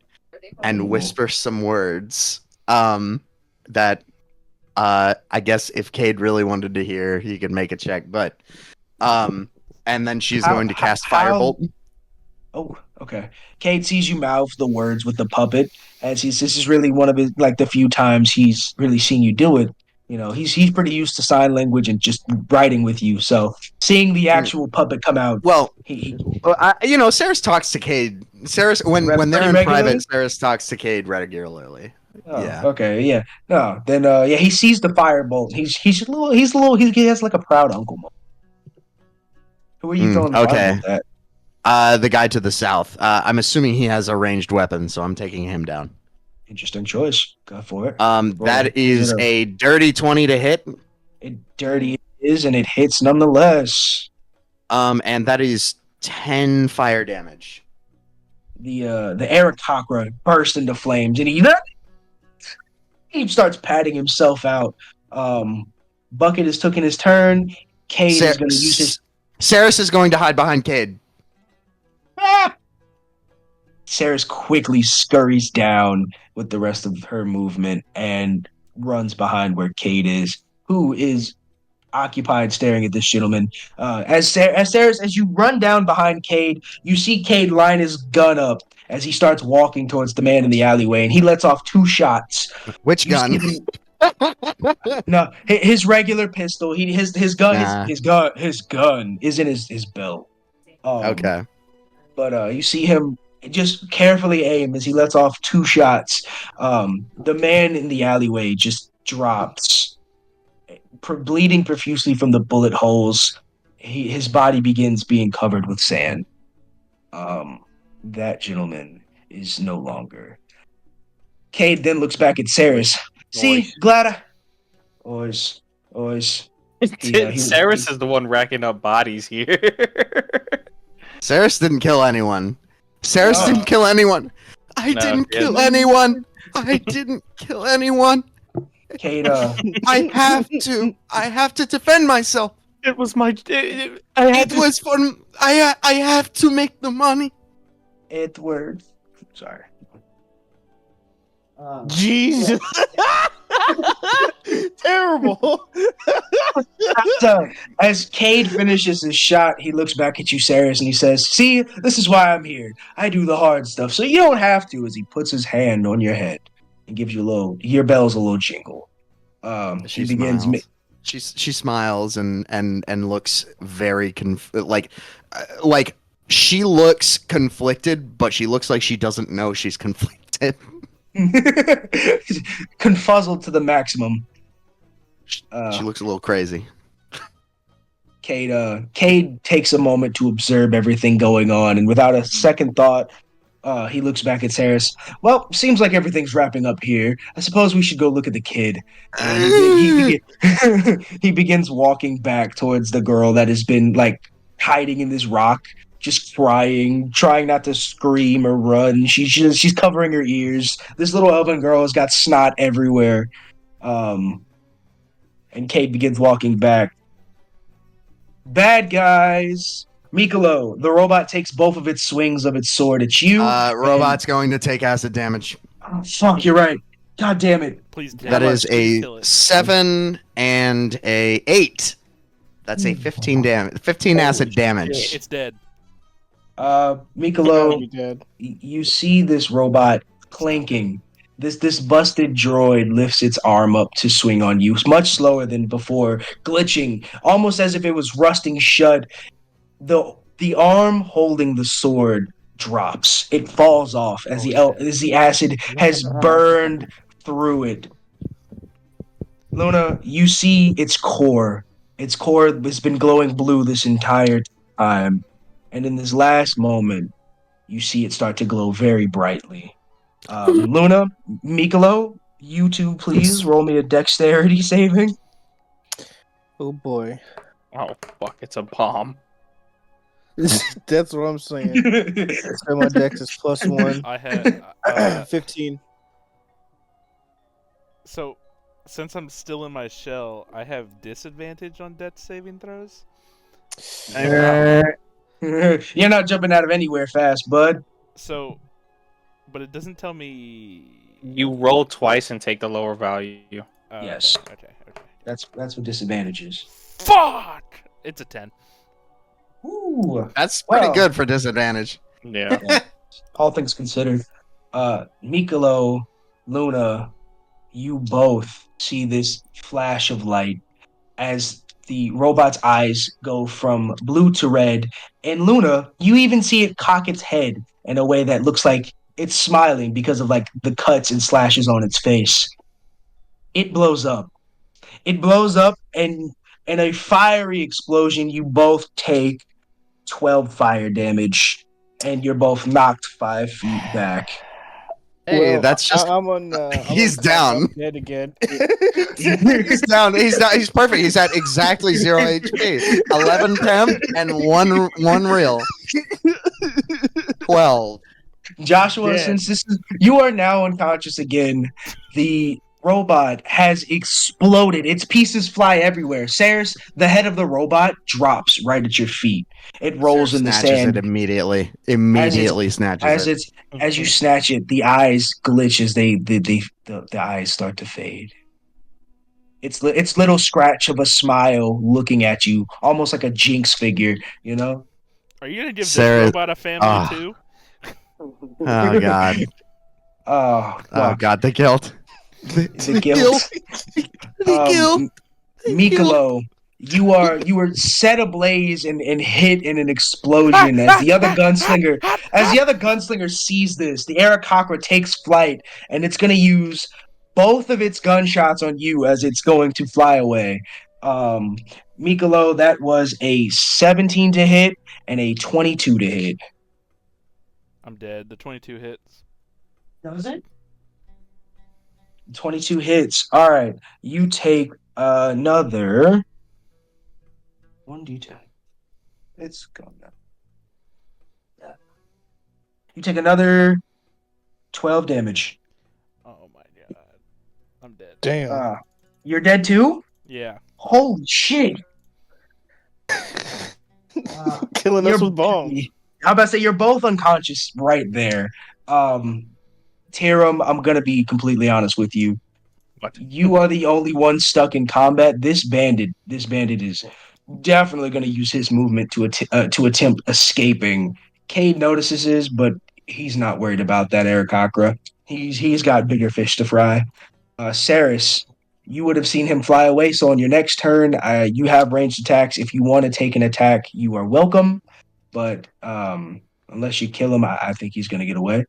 whisper some words. That I guess if Cade really wanted to hear, he could make a check. But and then she's going to cast Firebolt. Oh, okay. Cade sees you mouth the words with the puppet, as this is really one of his like the few times he's really seen you do it. You know, he's pretty used to sign language and just writing with you. So seeing the actual puppet come out, Well, he Ceres talks to Cade. Ceres, when Pretty they're in regularly? private, Ceres talks to Cade regularly. oh, Yeah. okay, yeah. No, then yeah, he sees the firebolt. He has like a proud uncle moment. Who are you throwing the okay. firebolt at? The guy to the south. I'm assuming he has a ranged weapon, so I'm taking him down. Interesting choice. Go for it. That is a dirty 20 to hit. It dirty is, and it hits nonetheless. And that is 10 fire damage. The Aarakocra bursts into flames, and he starts patting himself out. Bucket is taking his turn. Cade is going to use his. Ceres is going to hide behind Cade. Ah! Ceres quickly scurries down with the rest of her movement and runs behind where Cade is, who is occupied staring at this gentleman. As you run down behind Cade, you see Cade line his gun up as he starts walking towards the man in the alleyway, and he lets off 2 shots. Which gun? No, his regular pistol. His gun. Nah. His gun is in his belt. Okay. But you see him just carefully aim as he lets off 2 shots. The man in the alleyway just drops, bleeding profusely from the bullet holes. His body begins being covered with sand. That gentleman is no longer. Cade then looks back at Ceres. See, Glada. Ois. Ceres is the one racking up bodies here. Ceres didn't kill anyone. Ceres didn't kill anyone. I didn't kill anyone. I didn't kill anyone. Cade, I have to defend myself. It was my. I have to make the money. Edward. Sorry. Jesus. Terrible. As Cade finishes his shot, he looks back at you, Ceres, and he says, "See, this is why I'm here. I do the hard stuff, so you don't have to." As he puts his hand on your head and gives you your bell's a little jingle. She begins. smiles. She smiles and looks very like she looks conflicted, but she looks like she doesn't know she's conflicted. Confuzzled to the maximum. She looks a little crazy. Cade takes a moment to observe everything going on, and without a second thought, he looks back at Ceres. Well, seems like everything's wrapping up here. I suppose we should go look at the kid. And he begins walking back towards the girl that has been hiding in this rock, just crying, trying not to scream or run. She's covering her ears. This little elven girl has got snot everywhere. And Cade begins walking back. Bad guys. Michaelo, the robot takes both of its swings of its sword at you. Robot's going to take acid damage. Oh, fuck, you're right. God damn it. Please. That is a 7 and a 8. That's a 15 damage. 15 acid damage. It's dead. Michaelo, you see this robot clanking. This busted droid lifts its arm up to swing on you, much slower than before, glitching, almost as if it was rusting shut. The arm holding the sword drops. It falls off as the acid has burned through it. Luna, you see its core. Its core has been glowing blue this entire time. And in this last moment, you see it start to glow very brightly. Luna, Michaelo, you two please roll me a dexterity saving. Oh boy. Oh fuck! It's a bomb. That's what I'm saying. So my dex is +1. I had 15. so since I'm still in my shell, I have disadvantage on death saving throws. You're not jumping out of anywhere fast, bud. So, but it doesn't tell me. You roll twice and take the lower value. Oh, Yes. Okay. That's what disadvantage is. Fuck! It's a 10. Ooh. That's pretty Well. good for disadvantage. Yeah. All things considered, Michaelo, Luna, you both see this flash of light as the robot's eyes go from blue to red. And Luna, you even see it cock its head in a way that looks like it's smiling because of like the cuts and slashes on its face. It blows up. It blows up, and in a fiery explosion, you both take 12 fire damage, and you're both knocked 5 feet back. Hey, Well, that's just I'm on. he's I'm down. dead again. He's down. He's not. He's perfect. He's at exactly 0 HP. 11 temp and one real. 12. Joshua, Dead. since you are now unconscious again, the robot has exploded. Its pieces fly everywhere. Ceres, the head of the robot, drops right at your feet. It rolls Sarah in the snatches sand. it immediately. Immediately snatches As it. as you snatch it, the eyes glitch as the eyes start to fade. It's little scratch of a smile looking at you, almost like a Jinx figure, you know? Are you gonna give Sarah- this robot a family Ah. too? Oh god. Oh, Oh fuck. god. The guilt. The guilt. Michaelo, you were set ablaze and hit in an explosion as the other gunslinger sees this. The Arakakra takes flight, and it's gonna use both of its gunshots on you as it's going to fly away. Michaelo, that was a 17 to hit and a 22 to hit. I'm dead. The 22 hits. That was it. 22 hits. All right. You take another 1d10. It's gone now. Yeah. You take another 12 damage. Oh my god. I'm dead. Damn. You're dead too? Yeah. Holy shit. Killing us with bombs. I'm about to say you're both unconscious right there. Tarum, I'm gonna be completely honest with you. What? You are the only one stuck in combat. This bandit is definitely going to use his movement to attempt escaping. Kade notices his, but he's not worried about that, Arakakra. He's got bigger fish to fry. Ceres, you would have seen him fly away. So on your next turn, you have ranged attacks. If you want to take an attack, you are welcome. But unless you kill him, I think he's going to get away.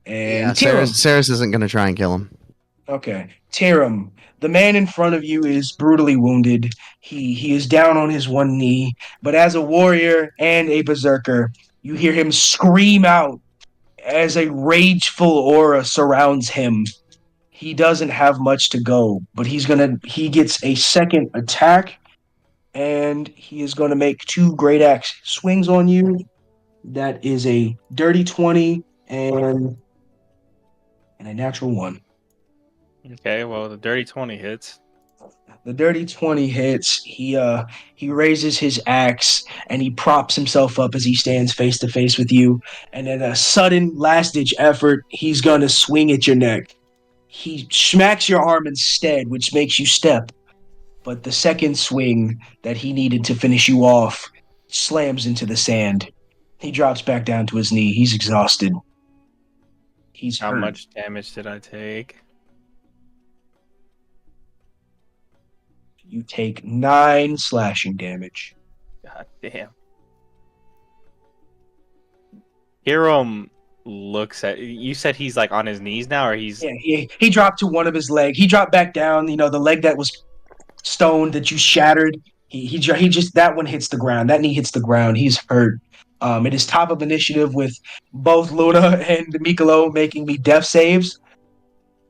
And Yeah, Ceres isn't gonna try and kill him. Okay. Tarum, the man in front of you is brutally wounded. He is down on his one knee, but as a warrior and a berserker, you hear him scream out as a rageful aura surrounds him. He doesn't have much to go, but he gets a second attack, and he is gonna make two great axe swings on you. That is a dirty 20 and a natural 1. Okay, well the dirty 20 hits. The dirty 20 hits. He raises his axe and he props himself up as he stands face to face with you. And in a sudden last ditch effort, he's gonna swing at your neck. He smacks your arm instead, which makes you step. But the second swing that he needed to finish you off slams into the sand. He drops back down to his knee. He's exhausted. He's How hurt. much damage did I take? You take 9 slashing damage. God damn. Hiram looks at you. Said he's like on his knees now, or he's Yeah, he dropped to one of his leg. He dropped back down. You know, the leg that was stoned that you shattered. He just that one hits the ground. That knee hits the ground. He's hurt. It is top of initiative with both Luna and Michaelo making me death saves.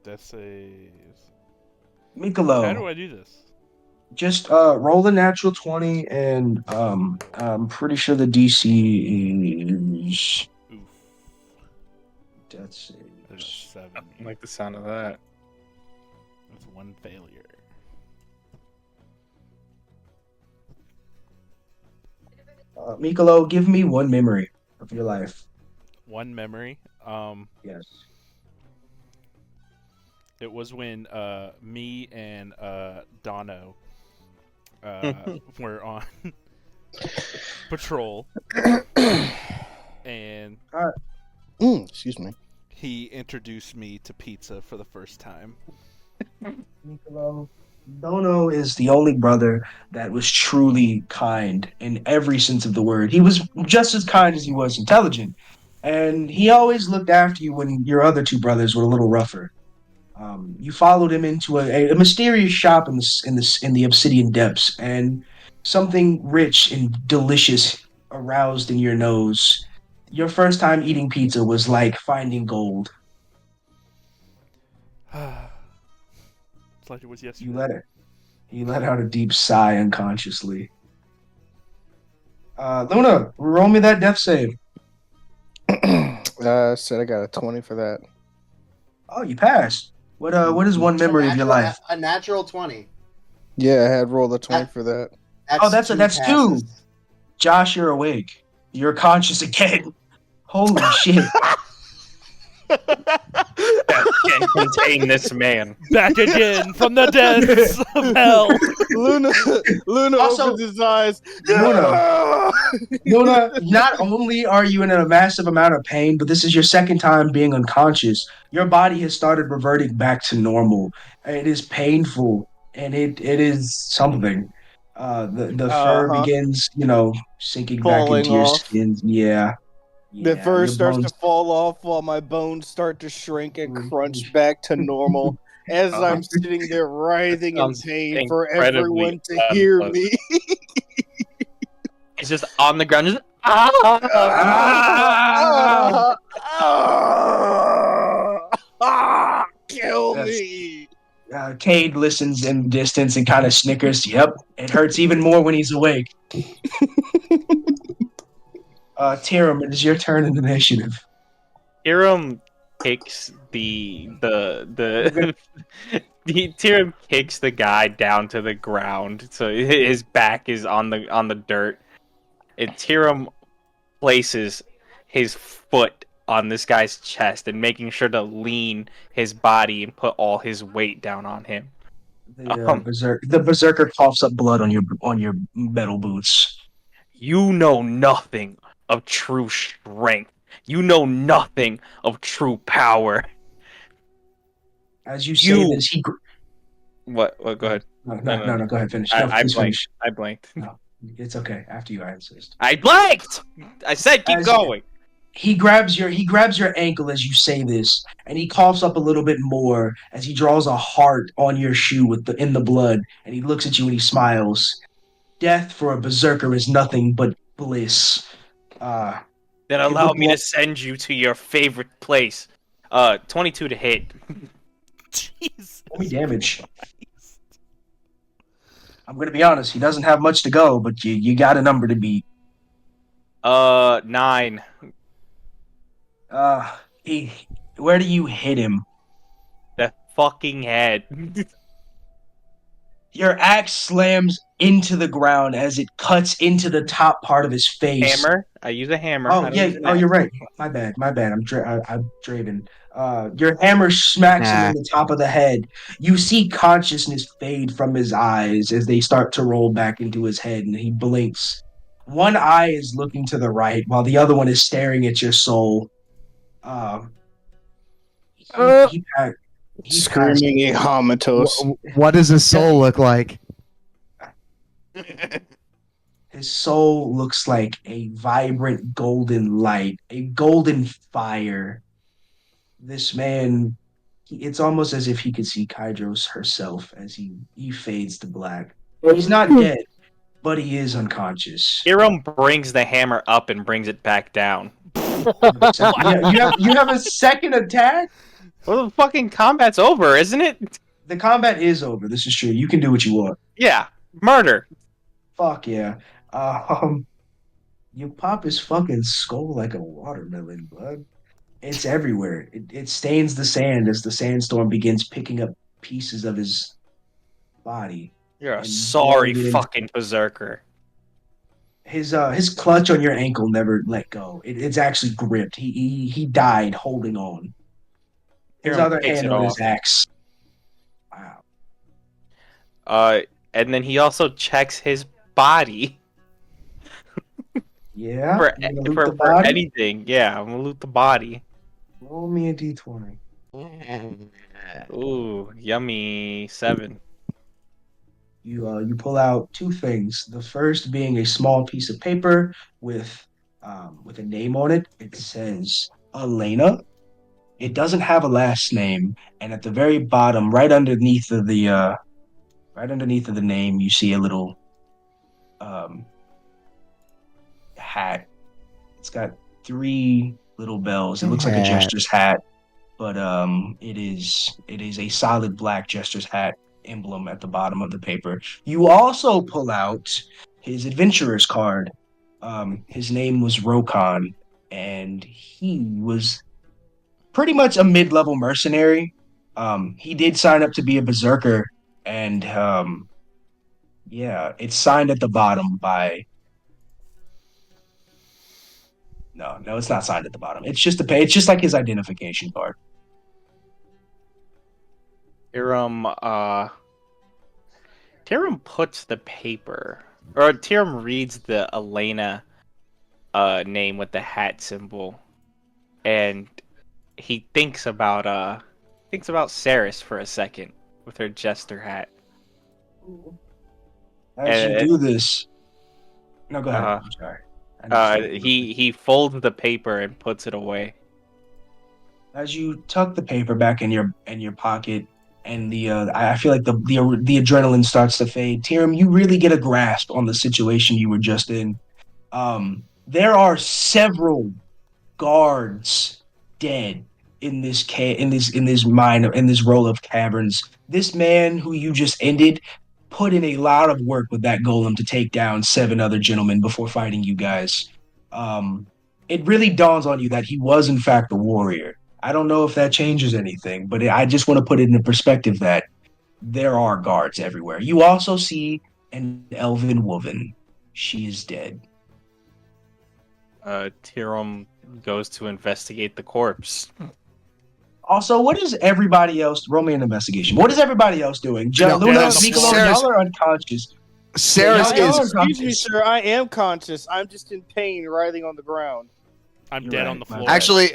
Death saves. How do Michaelo, I do this? Just roll the natural 20, and I'm pretty sure the DC is Oof. death That is saves. 7. I like the sound of that. That's 1 failure. Michaelo, give me one memory of your life. 1 memory. Yes. It was when me and Dono were on patrol, and Excuse me. he introduced me to pizza for the first time. Michaelo, Dono is the only brother that was truly kind in every sense of the word. He was just as kind as he was intelligent, and he always looked after you when your other two brothers were a little rougher. You followed him into a mysterious shop in the obsidian depths, and something rich and delicious aroused in your nose. Your first time eating pizza was like finding gold. It's like it was You yesterday. let it. He let out a deep sigh unconsciously. Luna, roll me that death save. Said I got a 20 for that. Oh, you passed. What is one memory of your life? A natural 20. Yeah, I had rolled a 20 for that. That's two. Josh, you're awake. You're conscious again. Holy shit. Death can contain this man. Back again from the depths of hell. Luna Also, opens his eyes. Luna. Luna, not only are you in a massive amount of pain, but this is your second time being unconscious. Your body has started reverting back to normal. It is painful, and it is something. The fur Uh-huh. begins, sinking back Falling into your off. skin. Yeah, The yeah. fur Your starts to bones. fall off while my bones start to shrink and crunch back to normal as I'm sitting there writhing in Sounds pain for incredibly everyone to hear unpleasant. me. He's just on the ground, just Kill Yes. me. Cade listens in the distance and kind of snickers. Yep, it hurts even more when he's awake. Tiram, it is your turn in initiative. Hiram kicks Hiram kicks the guy down to the ground, so his back is on the dirt. And Hiram places his foot on this guy's chest and making sure to lean his body and put all his weight down on him. The berserker coughs up blood on your metal boots. You know nothing of true strength. You know nothing of true power. As you say this, he. What? Go ahead. No. Go ahead. Finish. No, I please blanked. finish. I blanked. No, it's okay. After you, I insist. I blanked. I said keep going. He grabs your ankle as you say this, and he coughs up a little bit more as he draws a heart on your shoe in the blood, and he looks at you and he smiles. Death for a berserker is nothing but bliss. Then it allow would me wa- to send you to your favorite place. 22 to hit. Jeez. Roll me damage. I'm gonna be honest. He doesn't have much to go, but you got a number to beat. 9. Where do you hit him? The fucking head. Your axe slams into the ground as it cuts into the top part of his face. Hammer. I use a hammer. Oh I don't yeah. use an Oh, you're axe. right. My bad. I'm Draven. Your hammer smacks him in the top of the head. You see consciousness fade from his eyes as they start to roll back into his head, and he blinks. One eye is looking to the right, while the other one is staring at your soul. He, he, pa- he passed. Screaming Hamatos. What does his soul look like? His soul looks like a vibrant golden light, a golden fire. This man, it's almost as if he could see Kydros herself as he fades to black. He's not dead, but he is unconscious. Hiram brings the hammer up and brings it back down. You have a second attack? Well, the fucking combat's over, isn't it? The combat is over. This is true. You can do what you want. Yeah. Murder. Fuck yeah. Um, you pop his fucking skull like a watermelon, bud. It's everywhere. It stains the sand as the sandstorm begins picking up pieces of his body You're a and sorry blowing it into fucking berserker. his clutch on your ankle never let go. It's actually gripped. He died holding on. His Hiram other takes hand it on his off. axe. Wow. And then he also checks his body Yeah, for you gonna loot the for body? anything. Yeah, I'm gonna loot the body. Roll me a d20. Ooh, yummy. 7. You pull out two things. The first being a small piece of paper with a name on it. It says Elena. It doesn't have a last name, and at the very bottom, right underneath of the name, you see a little um, hat. It's got three little bells. It looks like a Hat. jester's hat, but it is a solid black jester's hat emblem at the bottom of the paper. You also pull out his adventurer's card. His name was Rokon, and he was pretty much a mid-level mercenary. He did sign up to be a berserker, and yeah, it's signed at the bottom by. No, it's not signed at the bottom. It's just a pay. It's just like his identification card. Hiram, Hiram puts the paper, or Hiram reads the Elena name with the hat symbol, and he thinks about Ceres for a second with her jester hat. As you And do this, no, go ahead. uh, I'm sorry. I didn't just- he folds the paper and puts it away. As you tuck the paper back in your pocket, and I feel like the adrenaline starts to fade. Tiram, you really get a grasp on the situation you were just in. There are several guards dead in this mine in this row of caverns. This man who you just ended put in a lot of work with that golem to take down seven other gentlemen before fighting you guys. Um, it really dawns on you that he was in fact a warrior. I don't know if that changes anything, but I just want to put it in perspective that there are guards everywhere. You also see an elven woman. She is dead. Hiram goes to investigate the corpse. Also, what is everybody else? Roll me an investigation. What is everybody else doing? No, Luna, dead on the Michaelo, floor. y'all are unconscious. Ceres Yeah, is Excuse me, sir. I am conscious. I'm just in pain, writhing on the ground. I'm You're dead right, on the my floor. bad. actually.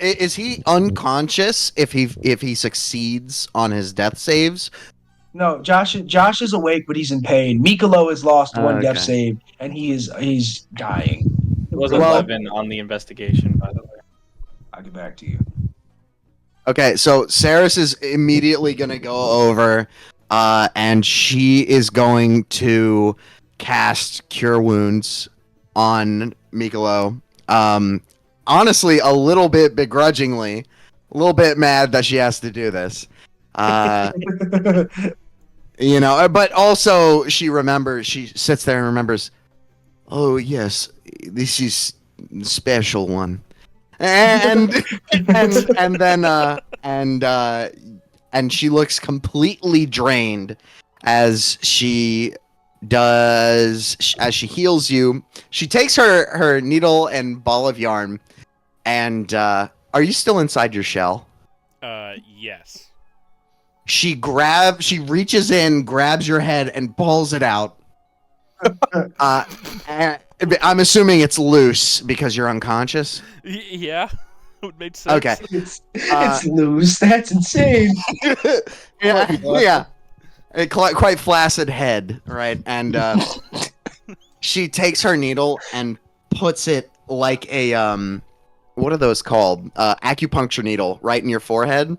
Is he unconscious if he succeeds on his death saves? No, Josh is awake, but he's in pain. Michaelo has lost one death Okay. save, and he's dying. It was Well- 11 on the investigation, by the way. I'll get back to you. Okay, so Ceres is immediately gonna go over, and she is going to cast Cure Wounds on Michaelo. Honestly, a little bit begrudgingly, a little bit mad that she has to do this. But also she remembers. She sits there and remembers. Oh yes, this is special one. And and then and she looks completely drained as she heals you. She takes her needle and ball of yarn, and are you still inside your shell? Yes. She reaches in, grabs your head, and pulls it out. And I'm assuming it's loose because you're unconscious. Yeah. It made sense. Okay. It's loose. That's insane. Yeah. Quite flaccid head, right? And she takes her needle and puts it like a what are those called? Acupuncture needle right in your forehead.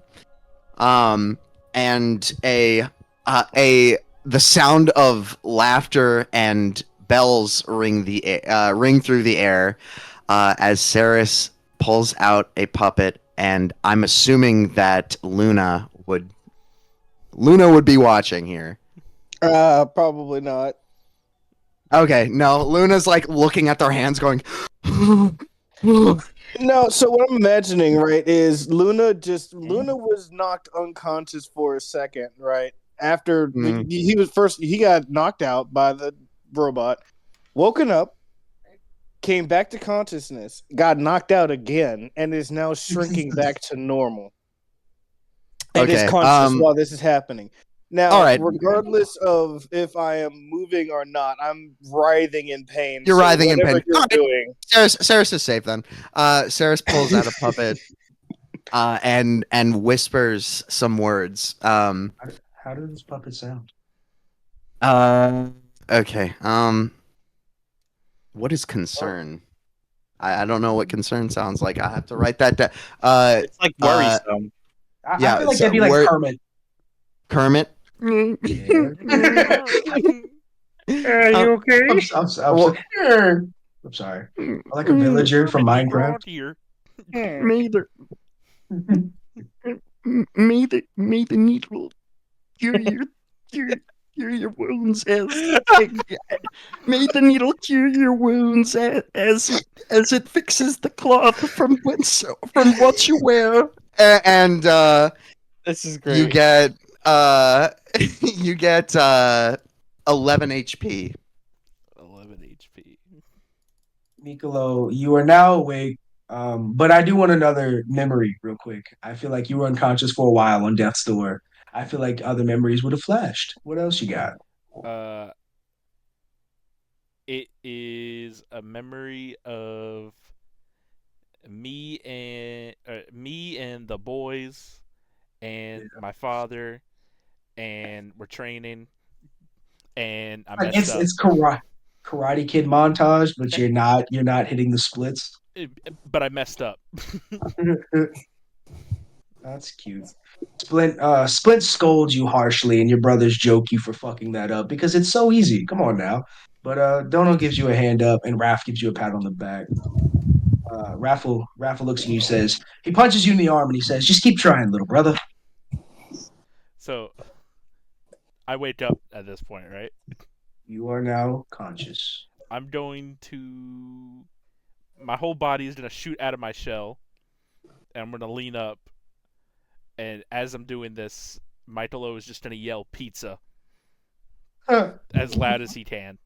And the sound of laughter and bells ring through the air as Ceres pulls out a puppet, and I'm assuming that Luna would be watching here. Probably not. Okay, no. Luna's like looking at their hands, going. No, so what I'm imagining, right, is Luna was knocked unconscious for a second, right? After Mm. he got knocked out by the robot, woken up, came back to consciousness, got knocked out again, and is now shrinking back to normal. And is Okay. conscious while this is happening. Now, All right. regardless of if I am moving or not, I'm writhing in pain. You're so writhing in whatever pain. you're All right. doing. Ceres is safe then. Ceres pulls out a puppet and whispers some words. How does this puppet sound? Okay. What is concern? I don't know what concern sounds like. I have to write that down. It's like worrisome. Yeah, I feel like so that'd be like Kermit. Kermit. Yeah. Are you okay? I'm sorry. Like a villager from Minecraft. Here. May the may the needle cure your wounds may the needle cure your wounds as it fixes the cloth from what you wear. And This is great. you get you get 11 HP. 11 HP. Michaelo, you are now awake. But I do want another memory real quick. I feel like you were unconscious for a while on death's door. I feel like other memories would have flashed. What else you got? It is a memory of me and the boys and my father, and we're training, and I Like messed up. it's Karate Kid montage, but you're not hitting the splits. But I messed up. That's cute. Splint scolds you harshly, and your brothers joke you for fucking that up because it's so easy. Come on now. But Dono gives you a hand up, and Raph gives you a pat on the back. Raffle looks at you, says he punches you in the arm, and he says, "Just keep trying, little brother." So I wake up at this point, right? You are now conscious. I'm going to. My whole body is going to shoot out of my shell, and I'm going to lean up. And as I'm doing this, Michaelo is just going to yell pizza as loud as he can.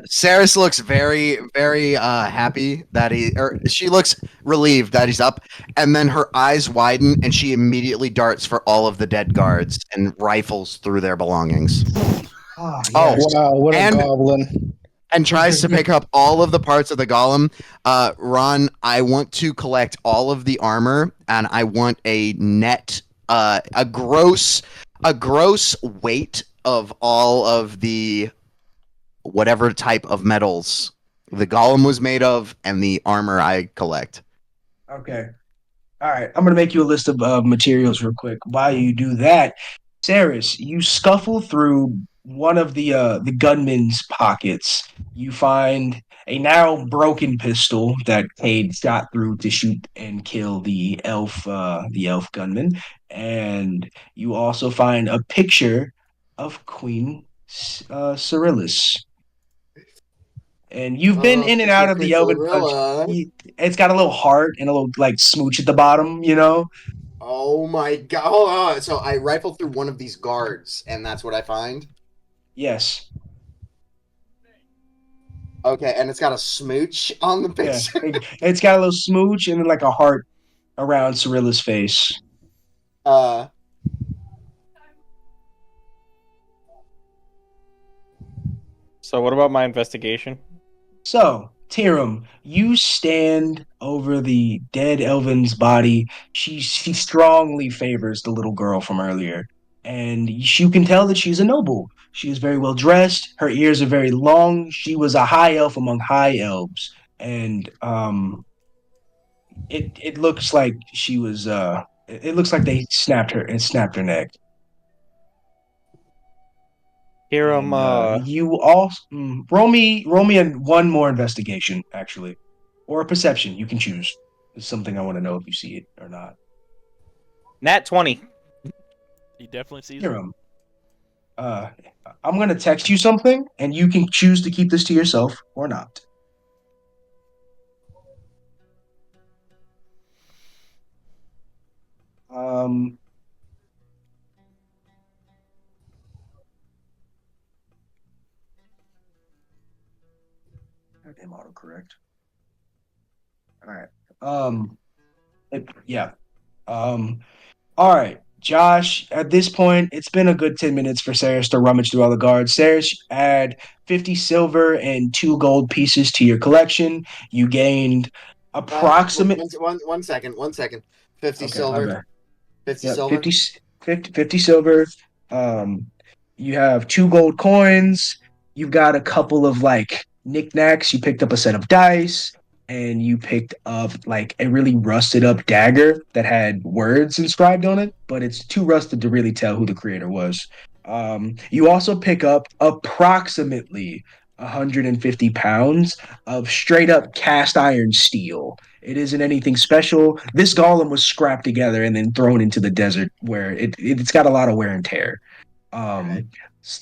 Ceres looks very, very happy that she looks relieved that he's up, and then her eyes widen and she immediately darts for all of the dead guards and rifles through their belongings. Oh, Oh, yes. Wow, what a and- goblin. And tries to pick up all of the parts of the golem. Ron, I want to collect all of the armor, and I want a net, a gross weight of all of the whatever type of metals the golem was made of and the armor I collect. Okay. All right. I'm gonna make you a list of materials real quick. While you do that, Ceres, you scuffle through one of the gunman's pockets. You find a now broken pistol that Cade shot through to shoot and kill the elf gunman, and you also find a picture of Queen Cyrillus. And you've been in and out of the elven country. It's got a little heart and a little like smooch at the bottom, you know. Oh my god. Oh, so I rifle through one of these guards, and that's what I find? Yes. Okay, and it's got a smooch on the Yeah. picture. It's got a little smooch and then like a heart around Cyrilla's face. So what about my investigation? So, Tiram, you stand over the dead elven's body. She strongly favors the little girl from earlier. And you can tell that she's a noble. She is very well dressed. Her ears are very long. She was a high elf among high elves. And it looks like she was it looks like they snapped her neck. Here And, you all roll me one more investigation, actually, or a perception. You can choose. It's something I want to know if you see it or not. Nat 20. He definitely sees Hear it. him. Uh, I'm gonna text you something, and you can choose to keep this to yourself or not. Um, Goddamn autocorrect. All right. Yeah. Um, all right. Josh, at this point, it's been a good 10 minutes for Saris to rummage through all the guards. Saris, add 50 silver and 2 gold pieces to your collection. You gained approximate. One second. 50 Okay, my silver. bad. 50 Yep, silver. 50 silver. Um, you have 2 gold coins. You've got a couple of like knickknacks. You picked up a set of dice, and you picked up like a really rusted up dagger that had words inscribed on it, but it's too rusted to really tell who the creator was. You also pick up approximately 150 pounds of straight up cast iron steel. It isn't anything special. This golem was scrapped together and then thrown into the desert where it's got a lot of wear and tear. All right.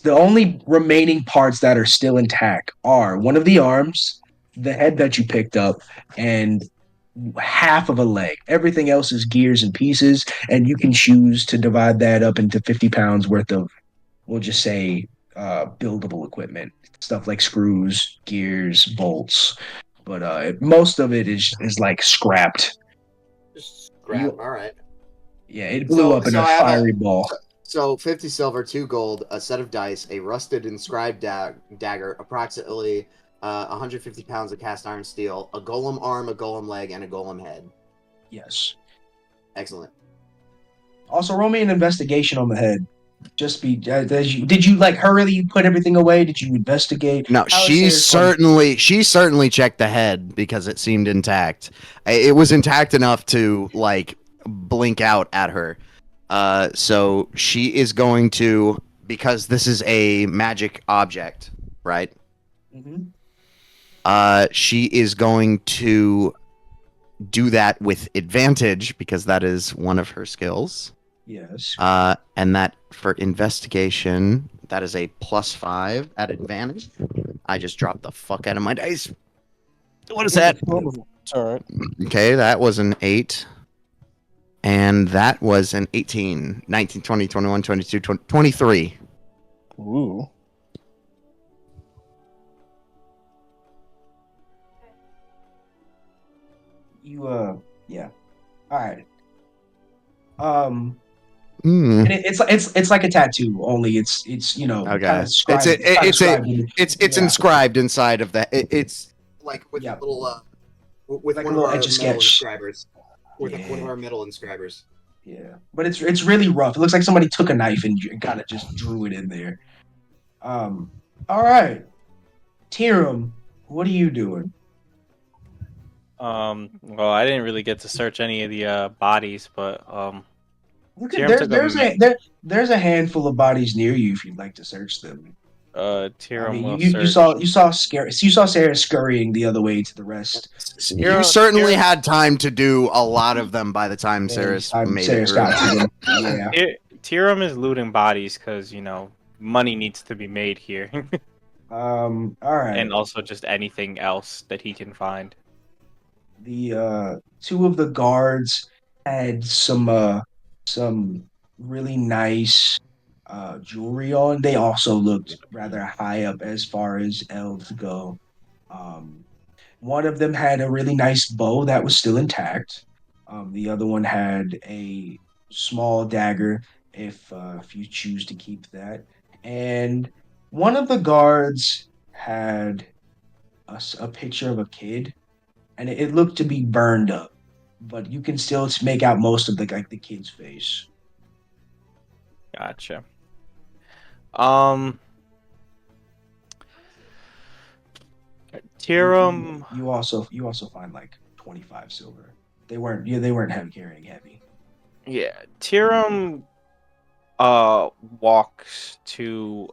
The only remaining parts that are still intact are one of the arms, the head that you picked up, and half of a leg. Everything else is gears and pieces, and you can choose to divide that up into 50 pounds worth of, we'll just say, buildable equipment. Stuff like screws, gears, bolts. But most of it is like scrapped. Just scrap. You All right. Yeah, it blew So up in so a I have a fiery ball. so 50 silver, 2 gold, a set of dice, a rusted inscribed dagger, approximately 150 pounds of cast iron steel, a golem arm, a golem leg, and a golem head. Yes. Excellent. Also, roll me an investigation on the head. Just be did you like hurriedly put everything away? Did you investigate? No, How is Sarah's going? she certainly checked the head because it seemed intact. It was intact enough to like blink out at her. So she is going to, because this is a magic object, right? Mhm. She is going to do that with advantage because that is one of her skills. Yes. And that for investigation, that is a +5 at advantage. I just dropped the fuck out of my dice. What is that? It's all right. Okay, that was an 8. And that was an 18, 19, 20, 21, 22, 23. Ooh. Yeah. All right. Um Hmm. and it's like a tattoo, only it's kind Okay. of scribed. It's kind of scribed in. It's Yeah. inscribed inside of that. It's like with Yeah. a little with Like a one of little our etch a metal sketch. inscribers. With one of Yeah. our metal inscribers. Yeah. But it's really rough. It looks like somebody took a knife and kind of just drew it in there. All right. Tiram, what are you doing? Well, I didn't really get to search any of the bodies, but You could Tiram took a there's a handful of bodies near you if you'd like to search them. I Tiram mean, will you search. saw Sarah scurrying the other way to the rest. You certainly had time to do a lot of them by the time And Saris made it Sarah's through. got to them. Yeah. Tiram is looting bodies because money needs to be made here, All right. and also just anything else that he can find. The two of the guards had some really nice jewelry on. They also looked rather high up as far as elves go. Um, One of them had a really nice bow that was still intact. The other one had a small dagger, if you choose to keep that. And one of the guards had a picture of a kid, and it looked to be burned up, but you can still make out most of the kid's face. Gotcha. Um, Tiram. You also find like 25 silver. They weren't heavy carrying heavy. Yeah, Tiram walks to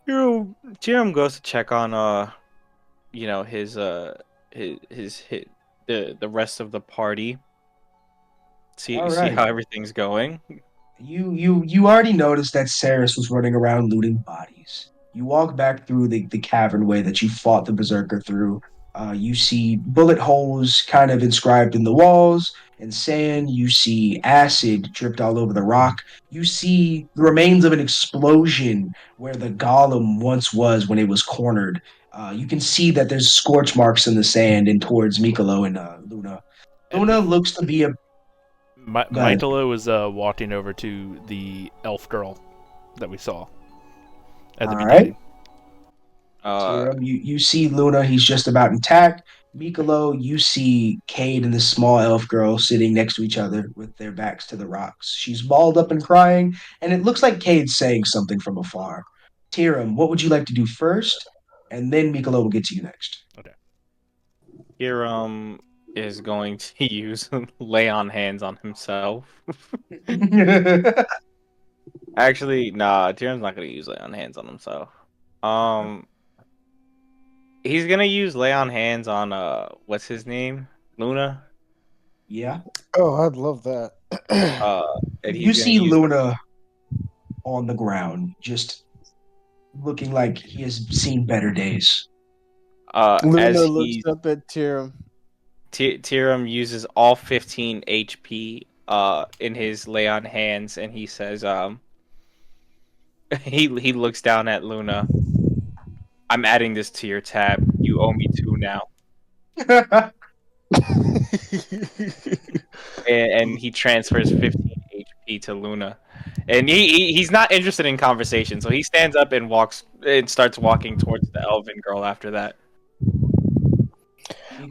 Tiram goes to check on his the rest of the party. See All see right. how everything's going. You already noticed that Ceres was running around looting bodies. You walk back through the cavern way that you fought the berserker through. You see bullet holes kind of inscribed in the walls and sand. You see acid dripped all over the rock. You see the remains of an explosion where the golem once was when it was cornered. You can see that there's scorch marks in the sand and towards Michaelo and Luna. And Luna looks to be a. Go ahead. Michaelo was walking over to the elf girl that we saw at the All right. beginning. Tiram, you see Luna, he's just about intact. Michaelo, you see Kade and this small elf girl sitting next to each other with their backs to the rocks. She's balled up and crying, and it looks like Kade's saying something from afar. Tiram, what would you like to do first? And then Michaelo will get to you next. Okay. Hiram is going to use lay on hands on himself. Actually, nah, Hiram's not gonna use lay on hands on himself. He's gonna use lay on hands on what's his name? Luna. Yeah. Oh, I'd love that. And You he's gonna see use Luna on the ground, just looking like he has seen better days. Luna as looks he up at Tyrion. Tiram uses all 15 HP in his lay on hands, and he says he looks down at Luna. I'm adding this to your tab. You owe me 2 now. And he transfers 15 HP to Luna. And he's not interested in conversation, so he stands up and starts walking towards the elven girl after that.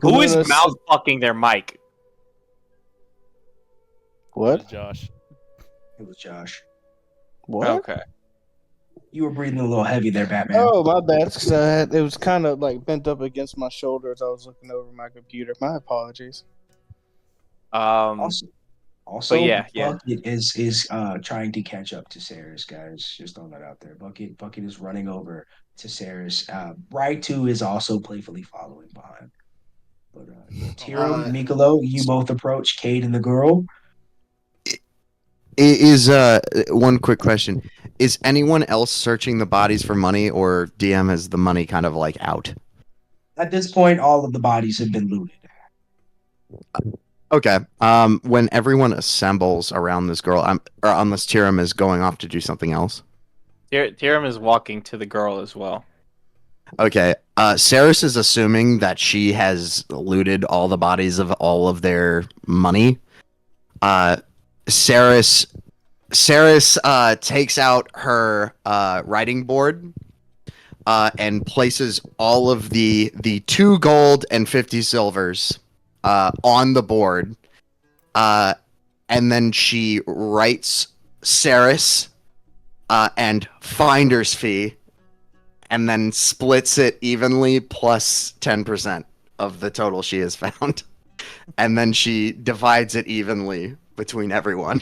Who is Luna mouth fucking their mic? What? Josh. It was Josh. What? Okay. You were breathing a little heavy there, Batman. Oh, my bad. 'Cause it was kind of like bent up against my shoulder as I was looking over my computer. My apologies. Also, but yeah. Bucket is trying to catch up to Ceres, guys. Just throwing that out there. Bucket is running over to Ceres. Raitu is also playfully following behind. But Tiram, Michaelo, you both approach Kade and the girl. Is one quick question: is anyone else searching the bodies for money, or DM has the money kind of like out? At this point, all of the bodies have been looted. Okay. When everyone assembles around this girl, or unless Tiram is going off to do something else. Tiram is walking to the girl as well. Okay. Ceres is assuming that she has looted all the bodies of all of their money. Ceres takes out her writing board and places all of the 2 gold and 50 silvers on the board. And then she writes Ceres and finder's fee, and then splits it evenly plus 10% of the total she has found. And then she divides it evenly between everyone.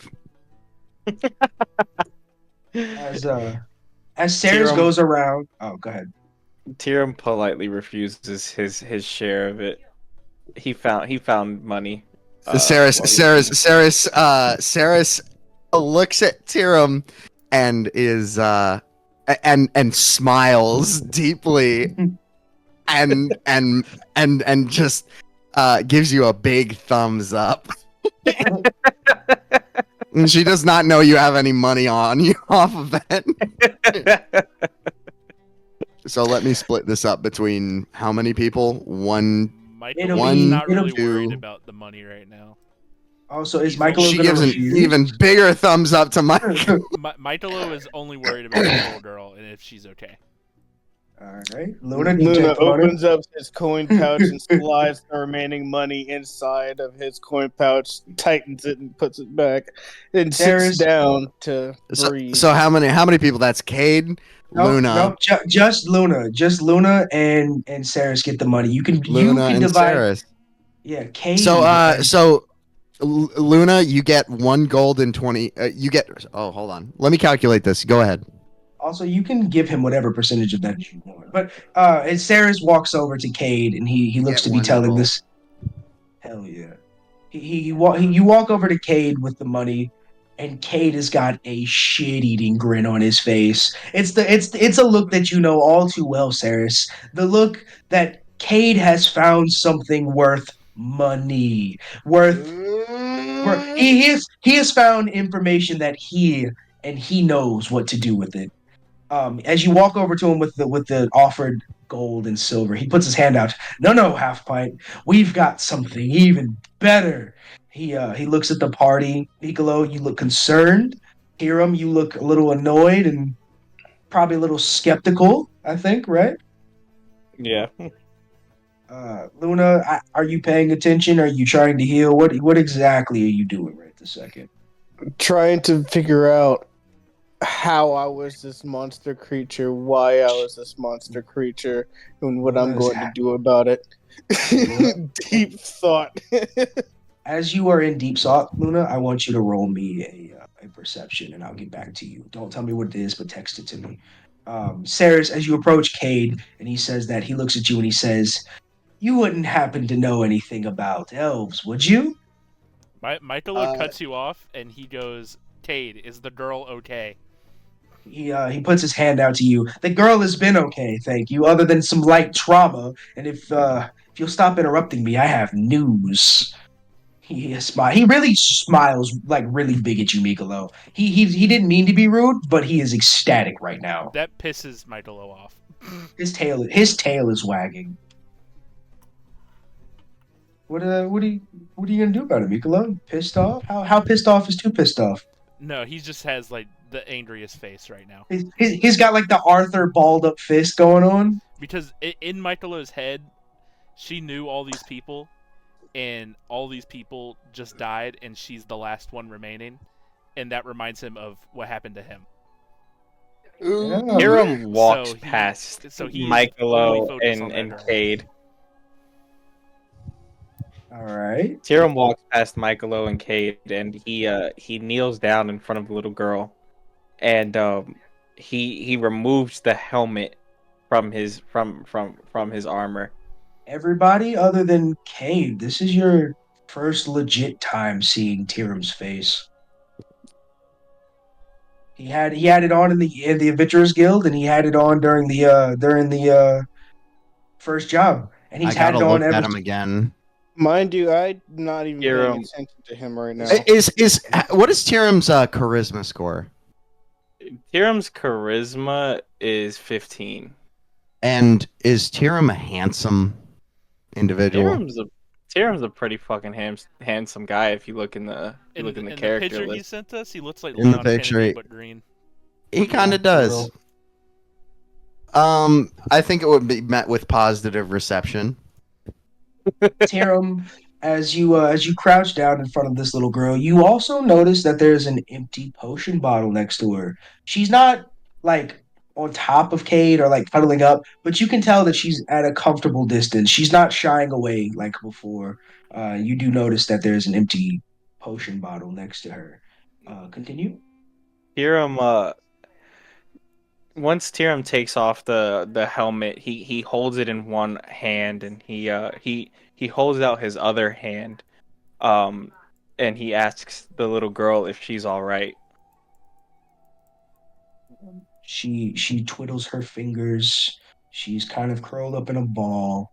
As Ceres Tiram- goes around. Oh, go ahead. Tiram politely refuses his share of it. He found money. Ceres while looks at Tiram and is and smiles deeply and just gives you a big thumbs up. And she does not know you have any money on you off of it. So let me split this up between how many people? Michaelo's not really two. worried about the money right now. Also, is Michael She going to gives an refuse? even bigger thumbs up to Mike. Michaelo is only worried about the little girl and if she's okay. All right, Luna, you Luna take the money. opens up his coin pouch and slides the remaining money inside of his coin pouch, tightens it, and puts it back, and sits down to breathe. So how many people? That's Kade, Luna, No, just Luna. Just Luna and Ceres get the money. You can Luna, and divide. Ceres. Yeah, Kade. So Luna, you get 1 gold and 20. You get. Oh, hold on. Let me calculate this. Go ahead. Also, you can give him whatever percentage of that you want. But and Ceres walks over to Kade, and he looks Get to be 1 telling gold. this. Hell yeah. You walk over to Cade with the money, and Cade has got a shit-eating grin on his face. It's a look that you know all too well, Ceres. The look that Cade has found something worth money, he has found information that he knows what to do with it. As you walk over to him with the offered gold and silver, he puts his hand out. No, half pint. We've got something even better. He looks at the party. Michaelo, you look concerned. Hiram, you look a little annoyed and probably a little skeptical. I think, right? Yeah. Luna, are you paying attention? Are you trying to heal? What exactly are you doing right this second? Trying to figure out how I was this monster creature, why I was this monster creature, and what I'm going to do about it. Deep thought. As you are in deep thought, Luna, I want you to roll me a perception, and I'll get back to you. Don't tell me what it is, but text it to me. Ceres, as you approach Cade, and he says that, he looks at you and he says, "You wouldn't happen to know anything about elves, would you?" Michaelo cuts you off, and he goes, "Cade, is the girl okay?" He puts his hand out to you. The girl has been okay, thank you, other than some light trauma. And if you'll stop interrupting me, I have news. He really smiles like really big at you, Michaelo. He didn't mean to be rude, but he is ecstatic right now. That pisses Michaelo off. His tail is wagging. What are you gonna do about it, Michaelo? Pissed off? How pissed off is too pissed off? No, he just has like the angriest face right now. He's got like the Arthur balled up fist going on. Because in Michaelo's head, she knew all these people, and all these people just died, and she's the last one remaining, and that reminds him of what happened to him. Yeah. Hiram walks So he- past so he is Michaelo only focused on and that girl. Cade. All right. Hiram walks past Michaelo and Cade, and he kneels down in front of the little girl, and he removes the helmet from his from his armor. Everybody other than Cade, this is your first legit time seeing Tiram's face. He had it on in the Adventurers Guild, and he had it on during the first job, and I he's had gotta it on look ever. at him again. Mind you, I'm not even paying Hiram. attention to him right now. Is what is Tiram's charisma score? Hiram's charisma is 15. And is Tiram a handsome individual? Hiram's a pretty fucking handsome guy if you look in the In the character picture he list. sent us, he looks like In the Leon picture, Kennedy, he- but green. He kind of does. I think it would be met with positive reception. Tiram, as you crouch down in front of this little girl, you also notice that there's an empty potion bottle next to her. She's not like on top of Cade or like cuddling up, but you can tell that she's at a comfortable distance. She's not shying away like before. You do notice that there's an empty potion bottle next to her. Continue. Hiram, once Tiram takes off the helmet, he holds it in one hand, and he holds out his other hand, and he asks the little girl if she's all right. She twiddles her fingers. She's kind of curled up in a ball.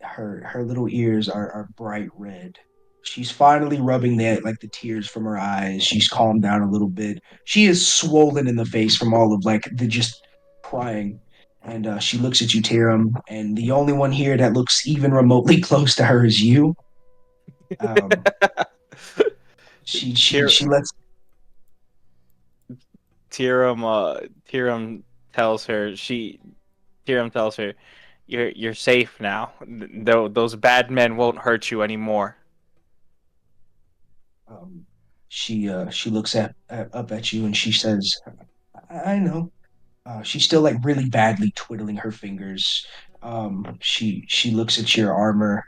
Her little ears are bright red. She's finally rubbing the tears from her eyes. She's calmed down a little bit. She is swollen in the face from all of like the just crying. And she looks at you, Tiram, and the only one here that looks even remotely close to her is you. Um, she lets Tiram tells her, you're safe now. Though those bad men won't hurt you anymore. she looks up at you and she says, I know. She's still like really badly twiddling her fingers. She looks at your armor.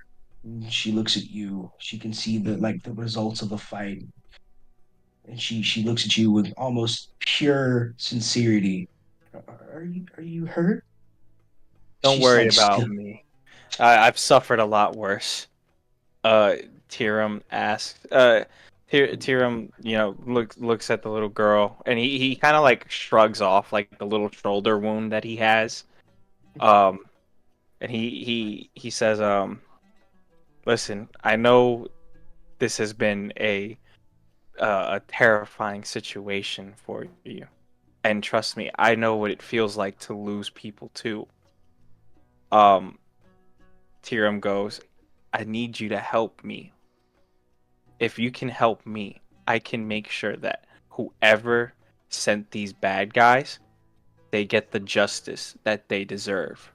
She looks at you. She can see the results of the fight, and she looks at you with almost pure sincerity. Are you hurt? Don't She's worry like about still. me. I've suffered a lot worse. Uh, Tiram asks. Tiram, looks at the little girl, and he kind of like shrugs off like the little shoulder wound that he has. Um, and he says, listen, I know this has been a terrifying situation for you, and trust me, I know what it feels like to lose people too. Um, Tiram goes, I need you to help me. If you can help me, I can make sure that whoever sent these bad guys, they get the justice that they deserve.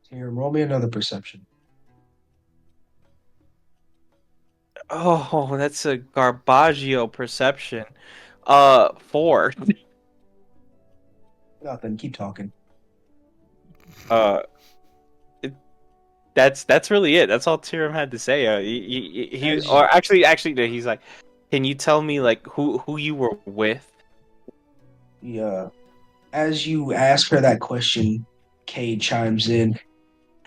Here, roll me another perception. Oh, that's a Garbaggio perception. 4. Nothing. Keep talking. Uh, that's really it. That's all Tiram had to say. Or actually, no, he's like, can you tell me like who you were with? Yeah. As you ask her that question, Cade chimes in.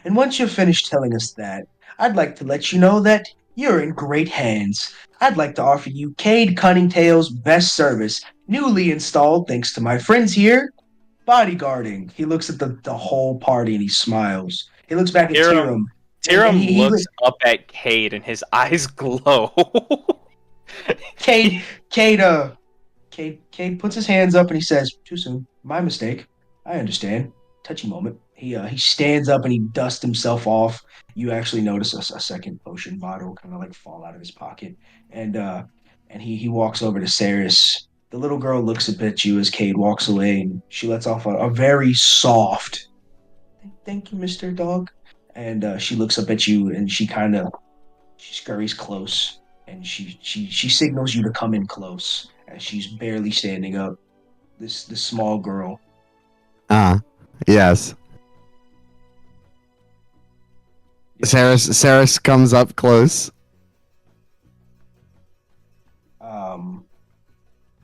And once you're finished telling us that, I'd like to let you know that you're in great hands. I'd like to offer you Kade Kunningtale's best service, newly installed thanks to my friends here, bodyguarding. He looks at the whole party and he smiles. He looks back at Tiram Tiram. And Tiram looks up at Cade and his eyes glow. Cade, Cade, Cade puts his hands up and he says, "Too soon. My mistake. I understand." Touchy moment. He stands up and he dusts himself off. You actually notice a second potion bottle kind of like fall out of his pocket, and he walks over to Ceres. The little girl looks up at you as Cade walks away, and she lets off a very soft, "Thank you, Mister Dog." And she looks up at you and she scurries close and she signals you to come in close as she's barely standing up. This small girl. Yes. Ceres comes up close.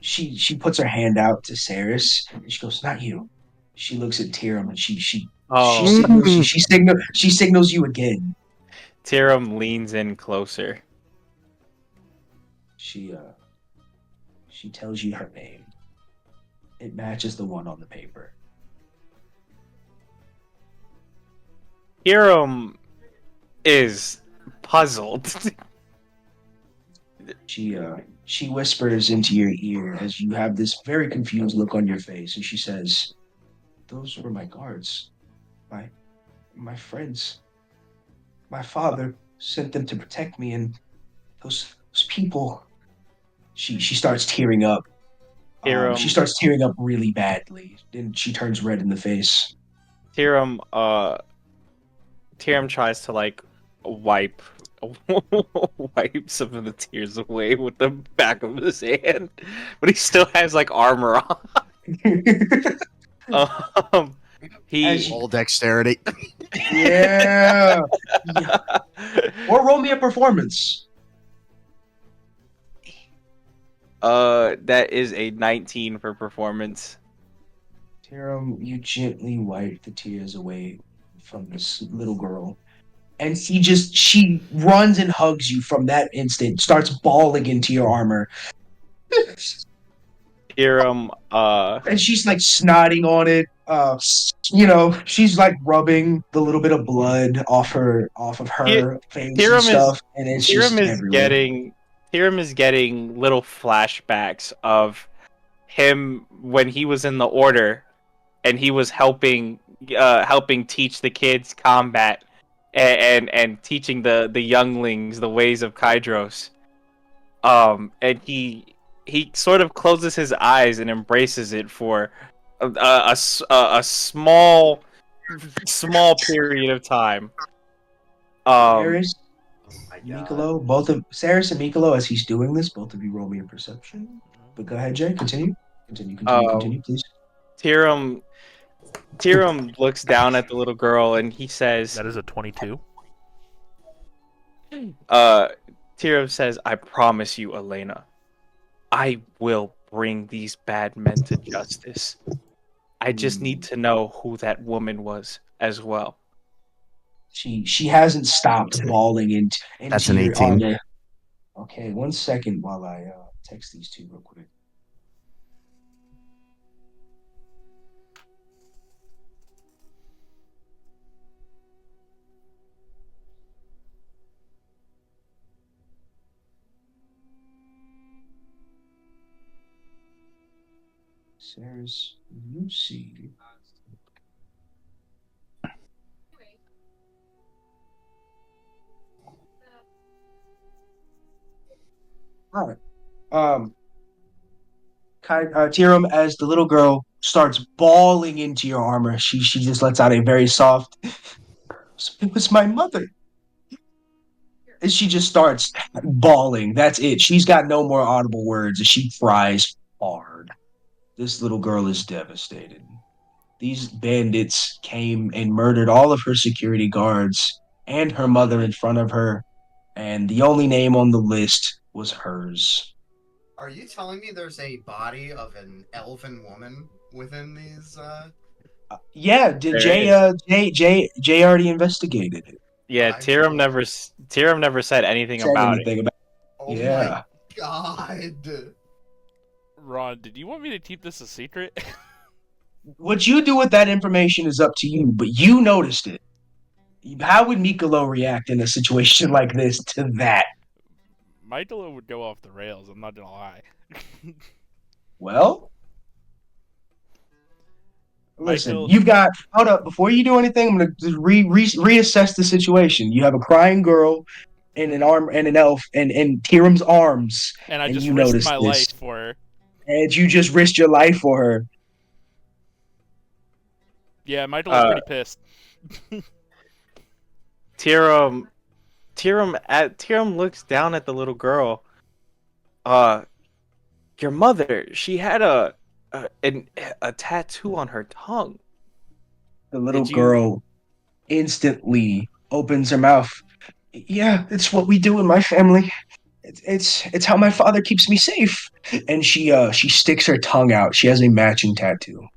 She puts her hand out to Ceres and she goes, "Not you." She looks at Tiram and she signals you again. Tiram leans in closer. She tells you her name. It matches the one on the paper. Tiram is puzzled. She whispers into your ear as you have this very confused look on your face, and she says, "Those were my guards, my friends. My father sent them to protect me, and those people." She starts tearing up. She starts tearing up really badly, and she turns red in the face. Tiram tries to like wipe some of the tears away with the back of his hand, but he still has like armor on. He All dexterity. Yeah. Or roll me a performance. That is a 19 for performance. Tiram, you gently wipe the tears away from this little girl. And she runs and hugs you from that instant, starts bawling into your armor. Tiram, And she's like snotting on it. She's like rubbing the little bit of blood off of her face and stuff, and it's just everywhere. Tiram is getting little flashbacks of him when he was in the order and he was helping teach the kids combat and teaching the younglings the ways of Kydros. And he sort of closes his eyes and embraces it for a small period of time. Ceres, My God. Michaelo, both of Ceres and Michaelo, as he's doing this, both of you roll me a perception. But go ahead, Jay. Continue, please. Tiram looks down at the little girl and he says, That is a 22. Tiram says, "I promise you, Elena, I will bring these bad men to justice. I just need to know who that woman was as well." She hasn't stopped bawling That's into an your 18. armor. Okay, 1 second while I text these two real quick. Ceres, Lucy. All right. Tiram, as the little girl starts bawling into your armor, she just lets out a very soft. It was my mother. And she just starts bawling. That's it. She's got no more audible words. And she cries hard. This little girl is devastated. These bandits came and murdered all of her security guards and her mother in front of her, and the only name on the list was hers. Are you telling me there's a body of an elven woman within these? Yeah, did There Jay, is. Jay already investigated it. Yeah, I- Tiram never said anything Said about it. anything about Oh Yeah. my god! Ron, did you want me to keep this a secret? What you do with that information is up to you, but you noticed it. How would Michaelo react in a situation like this to that? Michaelo would go off the rails. I'm not gonna lie. Well, listen, Michael- you've got. Hold up, before you do anything, I'm gonna just reassess the situation. You have a crying girl and an arm and an elf and Tiram's arms, And I and just you risked notice my this, life for her. and you just risked your life for her. Yeah, Michaelo's pretty pissed. Tiram looks down at the little girl. Your mother, she had a tattoo on her tongue. The little Did you- girl instantly opens her mouth. Yeah, it's what we do in my family. It's how my father keeps me safe. And she sticks her tongue out. She has a matching tattoo.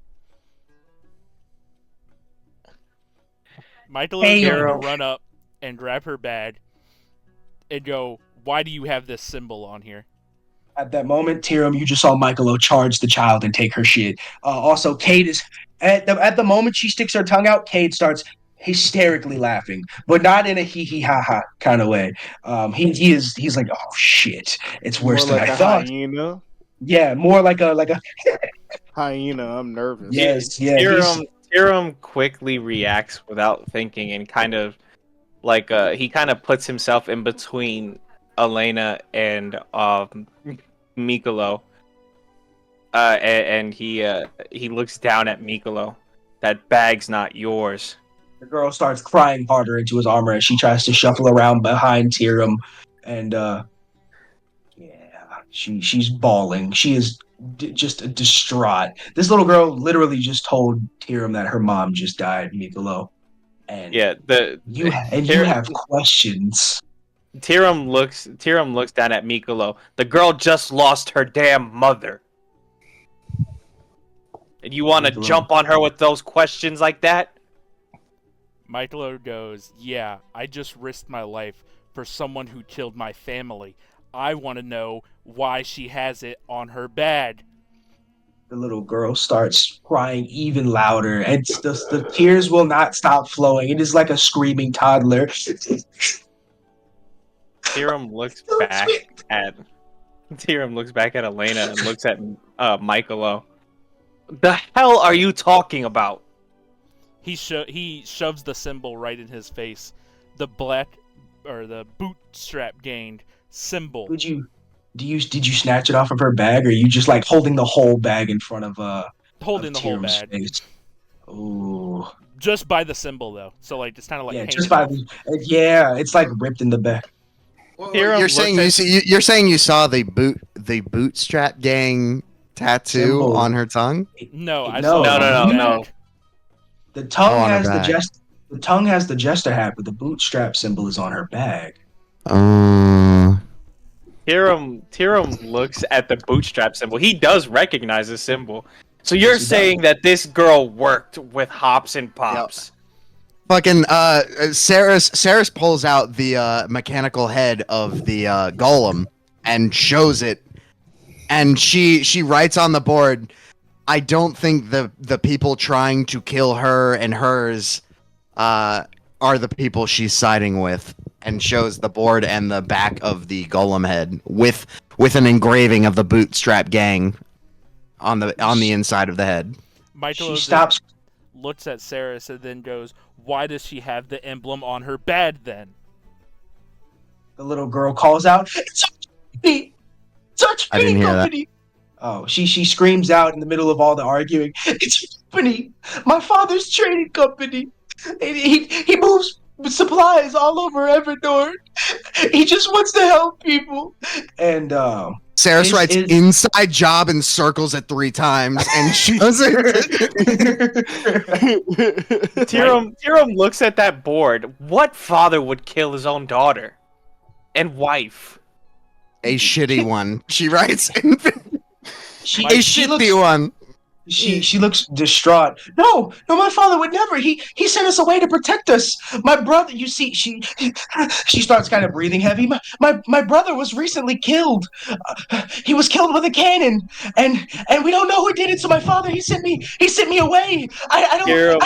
Michaelo's Hey, going to Hero. run up and grab her bag and go, "Why do you have this symbol on here?" At that moment, Tiram, you just saw Michaelo charge the child and take her shit. Also, Kade is at the moment she sticks her tongue out. Kade starts hysterically laughing, but not in a hee hee ha ha kind of way. He's like, oh shit, it's worse More than like I a thought. hyena. Yeah, more like a Hyena, I'm nervous. yes, yeah. he's- Tiram quickly reacts without thinking and kind of like he kind of puts himself in between Elena and Michaelo. And he looks down at Michaelo. That bag's not yours. The girl starts crying harder into his armor as she tries to shuffle around behind Tiram, and yeah, she's bawling. She is just distraught. This little girl literally just told Tiram that her mom just died, Michaelo, and Yeah, you have questions. Tiram looks down at Michaelo. The girl just lost her damn mother. And you want to Michaelo. jump on her with those questions like that? Michaelo goes, "Yeah, I just risked my life for someone who killed my family. I want to know why she has it on her bag." The little girl starts crying even louder, and the tears will not stop flowing. It is like a screaming toddler. Tiram looks back at Elena and looks at Michaelo. The hell are you talking about? He shoves the symbol right in his face. The bootstrap gained symbol. Did you snatch it off of her bag, or are you just like holding the whole bag in front of Holding the whole Tiram's bag. face? Ooh. Just by the symbol though. So like it's kind of like Yeah, hanging just by off. it's like ripped in the back. Well, Tiram You're saying looks at- you're saying you saw the bootstrap gang tattoo Symbol. on her tongue? No, I No, saw it no, on the no. bag. The tongue Oh, on her has bag. the tongue has the jester hat, but the bootstrap symbol is on her bag. Tiram looks at the bootstrap symbol. He does recognize the symbol. So you're Yes, he saying that this girl worked with Hops and Pops? Fucking Ceres pulls out the mechanical head of the golem and shows it, and she writes on the board, "I don't think the people trying to kill her and hers are the people she's siding with," and shows the board and the back of the golem head with an engraving of the Bootstrap Gang on the inside of the head. Michaelo She stops. looks at Ceres and then goes, "Why does she have the emblem on her bed then?" The little girl calls out, "It's me! It's I didn't me hear that. company!" Oh, she screams out in the middle of all the arguing, "It's a company! My father's trading company! He moves supplies all over Everdor. He just wants to help people." And Ceres writes inside job and circles it 3 times and shows it. Tiram looks at that board. What father would kill his own daughter and wife? A shitty one. She writes a she shitty one. She looks distraught. No, my father would never. He sent us away to protect us. My brother, you see, she starts kind of breathing heavy. My brother was recently killed. He was killed with a cannon, and we don't know who did it. So my father, he sent me away. I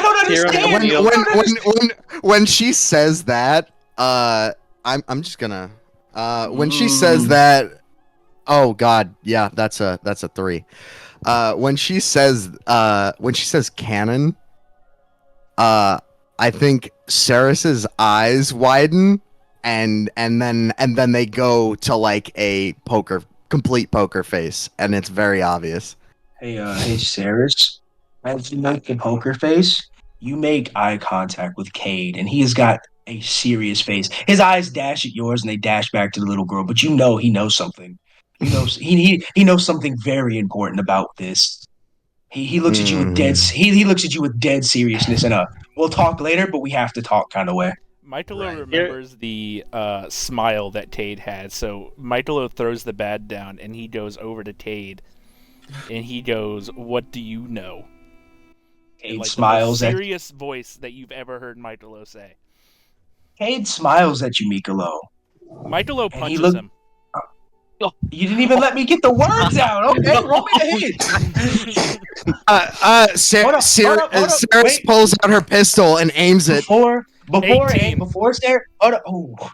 don't understand. When she says that, I'm just gonna when she says that, oh god, yeah, that's a 3. When she says cannon, I think Ceres's eyes widen and then they go to like a complete poker face, and it's very obvious. Hey, Ceres. As you make the poker face, you make eye contact with Kade, and he has got a serious face. His eyes dash at yours, and they dash back to the little girl. But you know he knows something. He knows something very important about this. He looks at you with he looks at you with dead seriousness and we'll talk later, but we have to talk kind of way. Michaelo remembers the smile that Tade had, so Michaelo throws the bad down and he goes over to Tade and he goes, "What do you know?" Cade like smiles the most serious voice that you've ever heard Michaelo say. Cade smiles at you, Michaelo. Michaelo punches him. You didn't even let me get the words out. Okay, roll me the hit. Ceres pulls out her pistol and aims it. Before Ceres. Hold on. Oh. All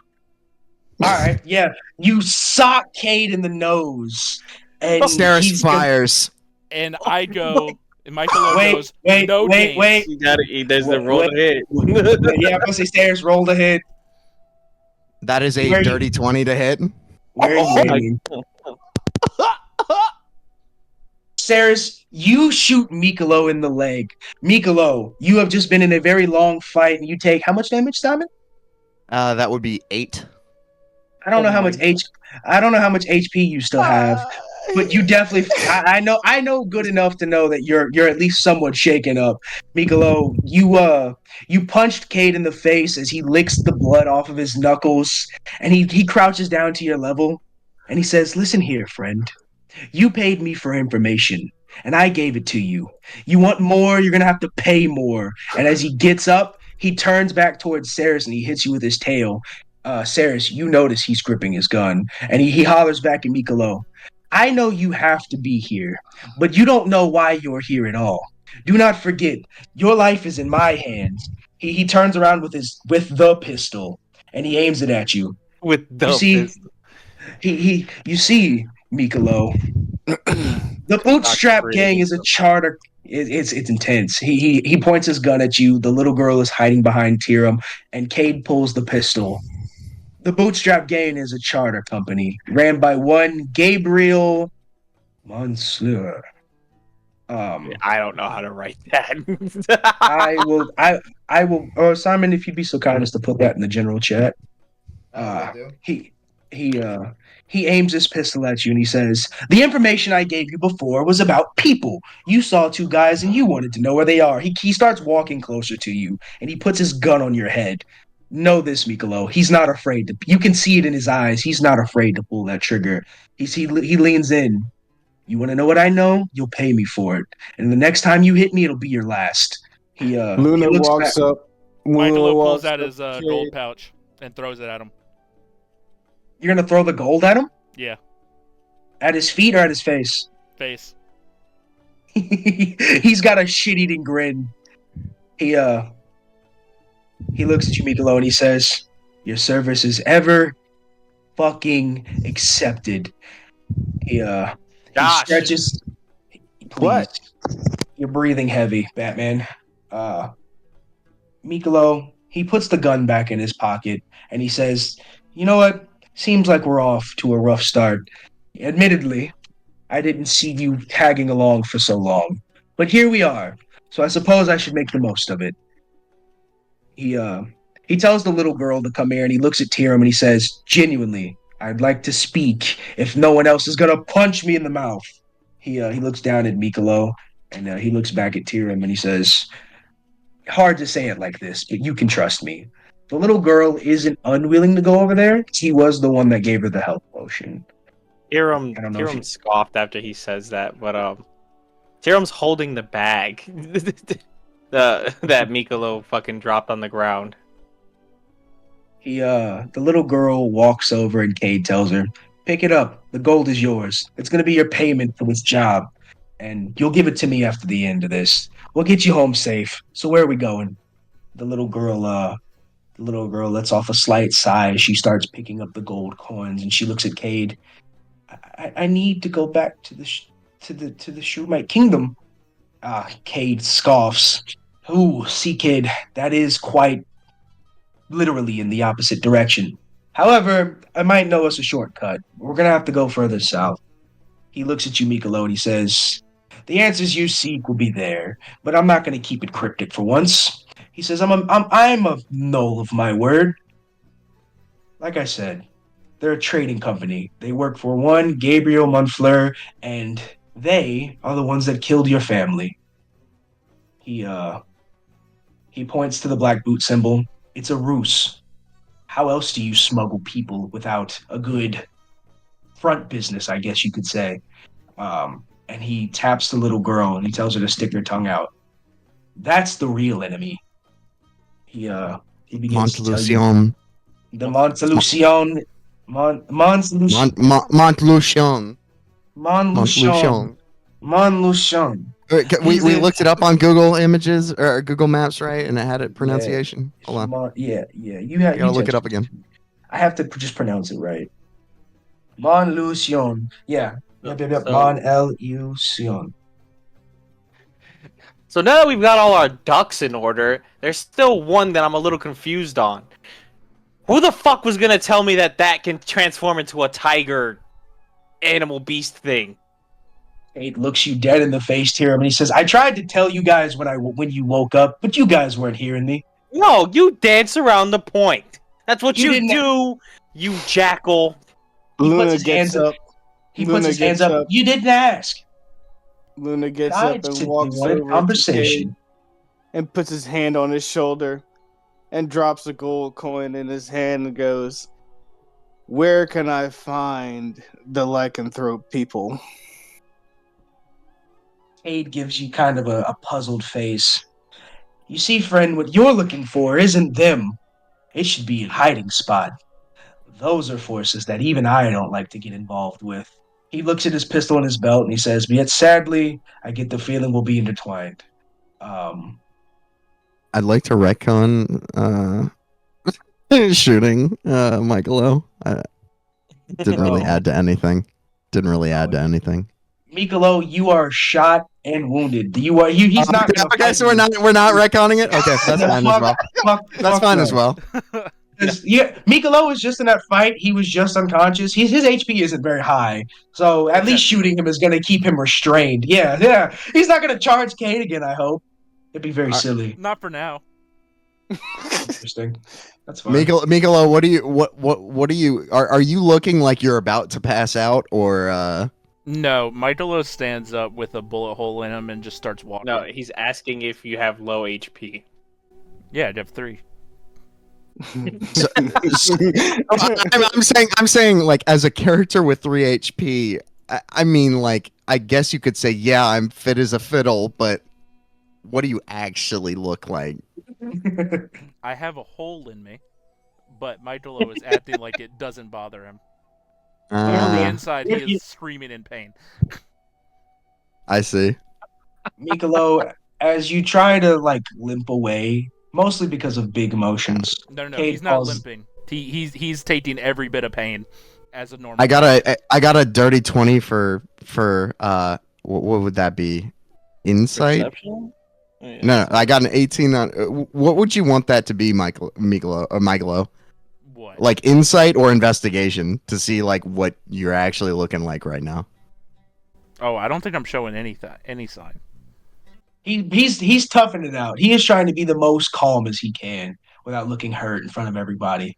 right, yeah. You sock Cade in the nose, and Ceres fires. And I go. And Michaelo goes. Wait. You gotta eat. There's the roll the hit. Yeah, I'm gonna say Ceres roll the hit. That is a dirty 20 to hit. Where are you? Ceres, you shoot Michaelo in the leg. Michaelo, you have just been in a very long fight, and you take how much damage, Simon? That would be 8. I don't know how much HP you still have, but you definitely. I know good enough to know that you're at least somewhat shaken up. Michaelo, you punched Cade in the face as he licks the blood off of his knuckles, and he crouches down to your level, and he says, "Listen here, friend. You paid me for information, and I gave it to you. You want more, you're going to have to pay more." And as he gets up, he turns back towards Ceres, and he hits you with his tail. Ceres, you notice he's gripping his gun, and he hollers back at Michaelo, "I know you have to be here, but you don't know why you're here at all. Do not forget, your life is in my hands." He turns around with the pistol, and he aims it at you. With the pistol. You see, Michaelo, the Bootstrap Gang is a charter. It's intense. He points his gun at you. The little girl is hiding behind Tiram, and Cade pulls the pistol. The Bootstrap Gang is a charter company ran by one Gabriel Monsieur. I don't know how to write that. I will. Oh, Simon, if you'd be so kind as to put that in the general chat. He aims his pistol at you and he says, "The information I gave you before was about people. You saw 2 guys and you wanted to know where they are." He starts walking closer to you and he puts his gun on your head. Know this, Michaelo. He's not afraid to. You can see it in his eyes. He's not afraid to pull that trigger. He leans in. "You want to know what I know? You'll pay me for it. And the next time you hit me, it'll be your last." Luna walks up Michaelo pulls walks out up his to gold Cade. pouch and throws it at him. You're gonna throw the gold at him? Yeah, At his feet or at his face? face. He's got a shit-eating grin. He looks at you, Michaelo, and he says, "Your service is ever fucking accepted." He Josh. stretches. Please, What? you're breathing heavy, Batman. Michaelo, he puts the gun back in his pocket and he says, "You know what? Seems like we're off to a rough start. Admittedly, I didn't see you tagging along for so long, but here we are. So I suppose I should make the most of it." He uh he tells the little girl to come here and he looks at Tiram and he says, "Genuinely, I'd like to speak if no one else is gonna punch me in the mouth." He looks down at Michaelo and he looks back at Tiram and he says, "Hard to say it like this, but you can trust me. The little girl isn't unwilling to go over there. He was the one that gave her the health potion." I don't know if Tiram scoffed after he says that, but Tiram's holding the bag that Michaelo fucking dropped on the ground. the little girl walks over and Cade tells her, "Pick it up. The gold is yours. It's gonna be your payment for this job. And you'll give it to me after the end of this. We'll get you home safe. So where are we going?" The little girl lets off a slight sigh as she starts picking up the gold coins and she looks at Cade. I need to go back to the Shumite Kingdom." Cade scoffs. "Ooh, see, kid, that is quite literally in the opposite direction. However, I might know us a shortcut. We're gonna have to go further south." He looks at you, Michaelo, and he says, "The answers you seek will be there, but I'm not gonna keep it cryptic for once." He says, I'm a null of my word. Like I said, they're a trading company. They work for one Gabriel Monfleur, and they are the ones that killed your family." He points to the black boot symbol. "It's a ruse. How else do you smuggle people without a good front business, I guess you could say?" And he taps the little girl and he tells her to stick her tongue out. "That's the real enemy." He begins to tell you Montlucion. the Montlucion, Montlucion, Montlucion. Montlucion, Montlucion. We looked it up on Google Images or Google Maps, right? And it had it pronunciation. Hold on. Yeah. You Gotta look it up touched again. I have to just pronounce it right. Montlucion. Yeah. Yep. So- Montlucion. So now that we've got all our ducks in order, there's still one that I'm a little confused on. Who the fuck was gonna tell me that can transform into a tiger animal beast thing? Kate looks you dead in the face, Tyram, and he says, "I tried to tell you guys when you woke up, but you guys weren't hearing me." No, you dance around the point. That's what You you didn't- do, you jackal. He puts Luna his gets hands up. He Luna puts his hands gets up. "You didn't ask." Luna gets I up and simply walks wanted over conversation. to Cade and puts his hand on his shoulder and drops a gold coin in his hand and goes, "Where can I find the lycanthrope people?" Cade gives you kind of a puzzled face. "You see, friend, what you're looking for isn't them. It should be a hiding spot. Those are forces that even I don't like to get involved with." He looks at his pistol in his belt and he says, "But yet sadly, I get the feeling we'll be intertwined." I'd like to retcon shooting Michaelo. Didn't really add to anything. Michaelo, you are shot and wounded. He's not gonna Okay, fight so you. we're not retconning it. Okay, that's fine as well. That's fine as well. Yeah, Michaelo was just in that fight. He was just unconscious. His HP isn't very high, so at least shooting him is going to keep him restrained. Yeah. He's not going to charge Kate again. I hope. It'd be very silly. Not for now. Interesting. That's fine. Michaelo, what do you are you looking like you're about to pass out or No, Michaelo stands up with a bullet hole in him and just starts walking. No, he's asking if you have low HP. Yeah, I'd have 3. I'm saying like as a character with 3 HP, I mean like I guess you could say yeah, I'm fit as a fiddle, but what do you actually look like? I have a hole in me, but Michaelo is acting like it doesn't bother him. On the Uh, inside, he is screaming in pain. I see. Michaelo, as you try to like limp away, mostly because of big emotions, No, Cade he's not calls. limping. He's taking every bit of pain as a normal. I got a dirty 20 for what would that be? Insight? Perception? Oh, yeah. No, I got an 18 on. What would you want that to be, Michaelo? What? Like insight or investigation to see like what you're actually looking like right now. Oh, I don't think I'm showing any sign. He's toughing it out. He is trying to be the most calm as he can without looking hurt in front of everybody.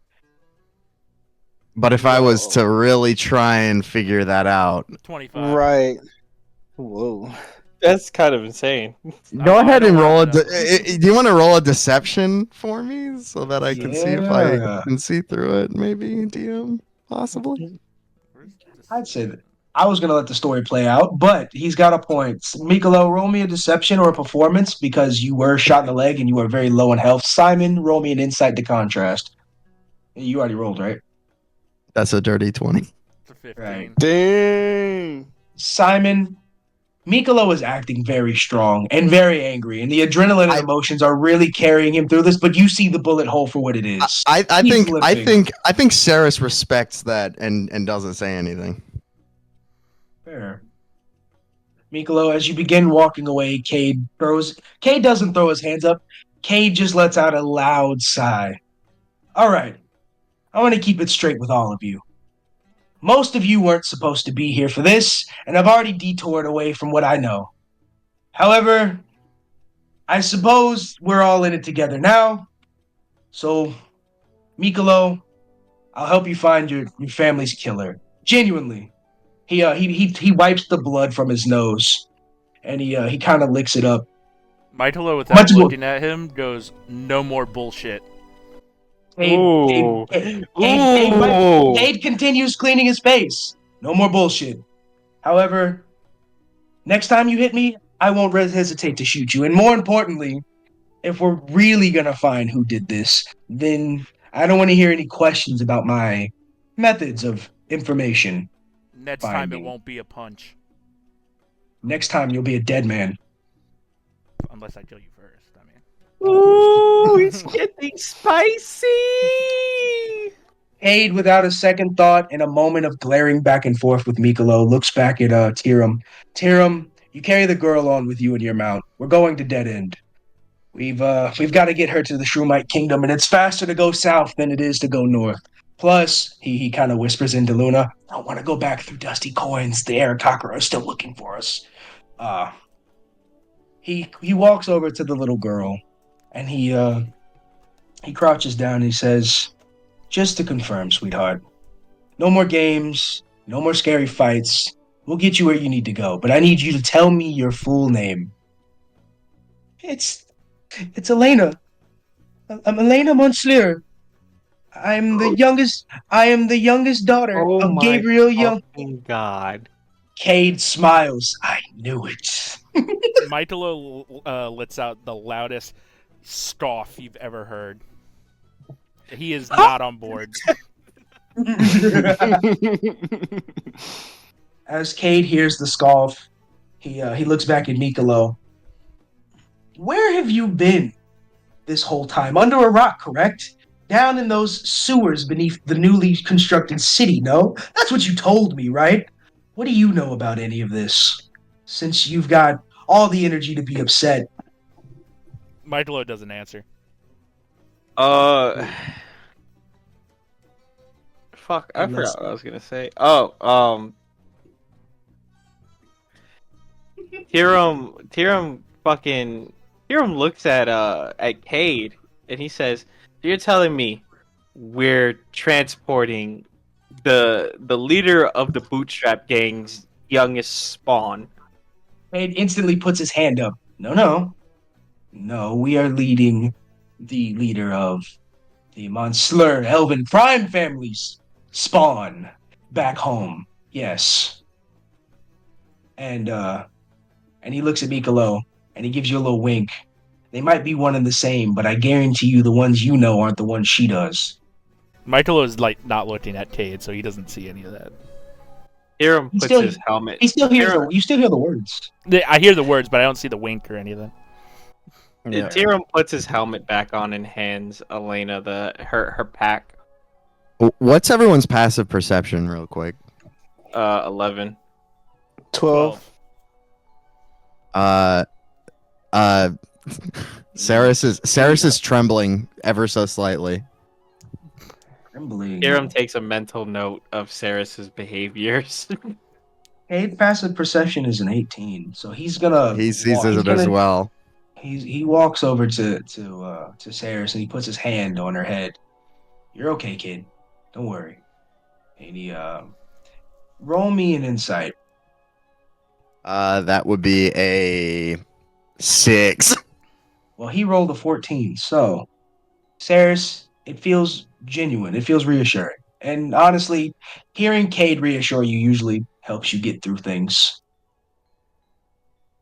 But if I was to really try and figure that out, 25. Right. Whoa. That's kind of insane. go I ahead don't and roll have do you want to roll a deception for me so that I can see if I Yeah. can see through it? Maybe DM, possibly. I'd say that. I was gonna let the story play out, but he's got a point. Michaelo, roll me a deception or a performance because you were shot in the leg and you are very low in health. Simon, roll me an insight to contrast. You already rolled, right? That's a dirty 20. It's a 15. Right. Dang. Simon, Michaelo is acting very strong and very angry, and the adrenaline and emotions are really carrying him through this. But you see the bullet hole for what it is. I He's think Ceres respects that and doesn't say anything. Fair. Michaelo, as you begin walking away, Cade doesn't throw his hands up. Cade just lets out a loud sigh. All right, I want to keep it straight with all of you. Most of you weren't supposed to be here for this, and I've already detoured away from what I know. However, I suppose we're all in it together now. So, Michaelo, I'll help you find your family's killer. Genuinely. He wipes the blood from his nose and he kind of licks it up. Michaelo, without looking at him, goes, "No more bullshit." Ooh. Cade continues cleaning his face. No more bullshit. However, next time you hit me, I won't hesitate to shoot you. And more importantly, if we're really gonna find who did this, then I don't want to hear any questions about my methods of information. Next time it won't be a punch. Next time you'll be a dead man. Unless I kill you first. I mean. Ooh, it's getting spicy. Cade, without a second thought, in a moment of glaring back and forth with Michaelo, looks back at Tiram. Tiram, you carry the girl on with you in your mount. We're going to Dead End. We've got to get her to the Shroomite Kingdom, and it's faster to go south than it is to go north. Plus, he kind of whispers into Luna, I don't want to go back through Dusty Coins. The Arakakra are still looking for us. He walks over to the little girl, and he crouches down and he says, just to confirm, sweetheart, no more games, no more scary fights. We'll get you where you need to go, but I need you to tell me your full name. It's Elena. I'm Elena Monsieur. I am the youngest daughter of Gabriel Young. Oh God. Cade smiles. I knew it. Michaelo lets out the loudest scoff you've ever heard. He is not on board. As Cade hears the scoff, he looks back at Michaelo. Where have you been this whole time? Under a rock, correct? Down in those sewers beneath the newly constructed city, no? That's what you told me, right? What do you know about any of this? Since you've got all the energy to be upset. Michaelo doesn't answer. Fuck, I forgot what I was gonna say. Hiram looks at Cade and he says, so you're telling me we're transporting the leader of the Bootstrap Gang's youngest spawn? Cade instantly puts his hand up. No, we are leading the leader of the Monslur Elven Prime family's spawn back home. Yes. And he looks at Michaelo and he gives you a little wink. They might be one and the same, but I guarantee you the ones you know aren't the ones she does. Michaelo is like not looking at Cade, so he doesn't see any of that. Hiram He puts still his helmet. he still hears Hiram, you still hear the words. I hear the words, but I don't see the wink or anything. Yeah. Hiram puts his helmet back on and hands Elena her pack. What's everyone's passive perception, real quick? 11. 12. Uh, uh, Ceres is trembling ever so slightly. Trembling. Hiram takes a mental note of Ceres's behaviors. Cade passive perception is an 18, so he's gonna He sees it as well. he walks over to Ceres and he puts his hand on her head. You're okay, kid. Don't worry. And he roll me an insight. That would be a 6. Well, he rolled a 14, so Ceres, it feels genuine. It feels reassuring. And honestly, hearing Cade reassure you usually helps you get through things.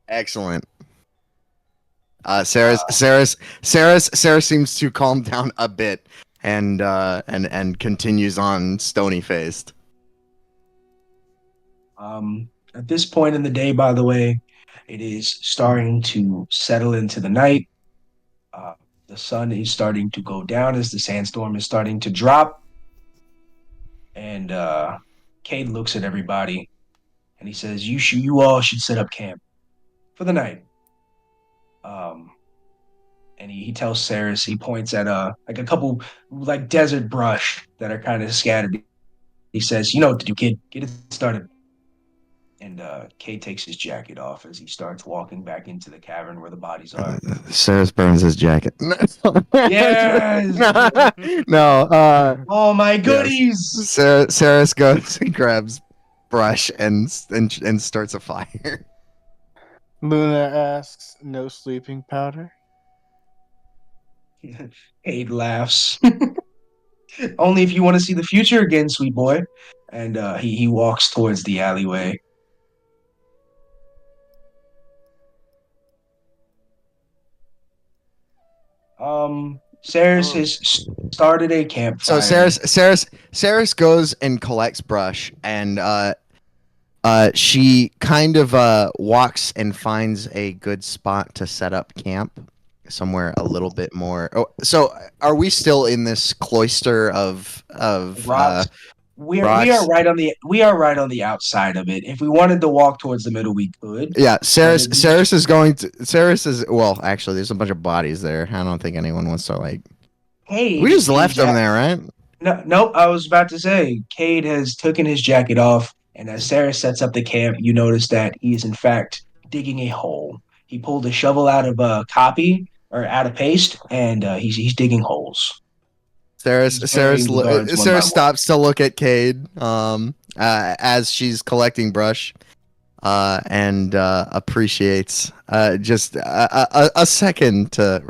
Excellent. Ceres seems to calm down a bit and continues on stony faced. At this point in the day, by the way, it is starting to settle into the night. Uh, the sun is starting to go down as the sandstorm is starting to drop. And Cade looks at everybody and he says, you all should set up camp for the night." Um, and he tells Ceres, he points at like a couple like desert brush that are kind of scattered. He says, "You know what to do, kid. Get it started." And Cade takes his jacket off as he starts walking back into the cavern where the bodies are. Ceres burns his jacket. Yes! No. Oh my Yes. goodies! Ceres goes and grabs brush and starts a fire. Luna asks, "No sleeping powder?" Cade laughs. "Only if you want to see the future again, sweet boy." And he walks towards the alleyway. Ceres has started a campfire. So Ceres goes and collects brush, and she kind of walks and finds a good spot to set up camp somewhere a little bit more. Oh, so are we still in this cloister of Rocks. We rocks? are right on the outside of it. If we wanted to walk towards the middle, we could. Yeah, Ceres is well, actually, there's a bunch of bodies there. I don't think anyone wants to like. Cade, We just left them there, right? No, I was about to say, Cade has taken his jacket off, and as Sarah sets up the camp, you notice that he is in fact digging a hole. He pulled a shovel out of copy or out of paste, and he's digging holes. He's burying the guards one by one. Stops to look at Cade as she's collecting brush and appreciates just a second to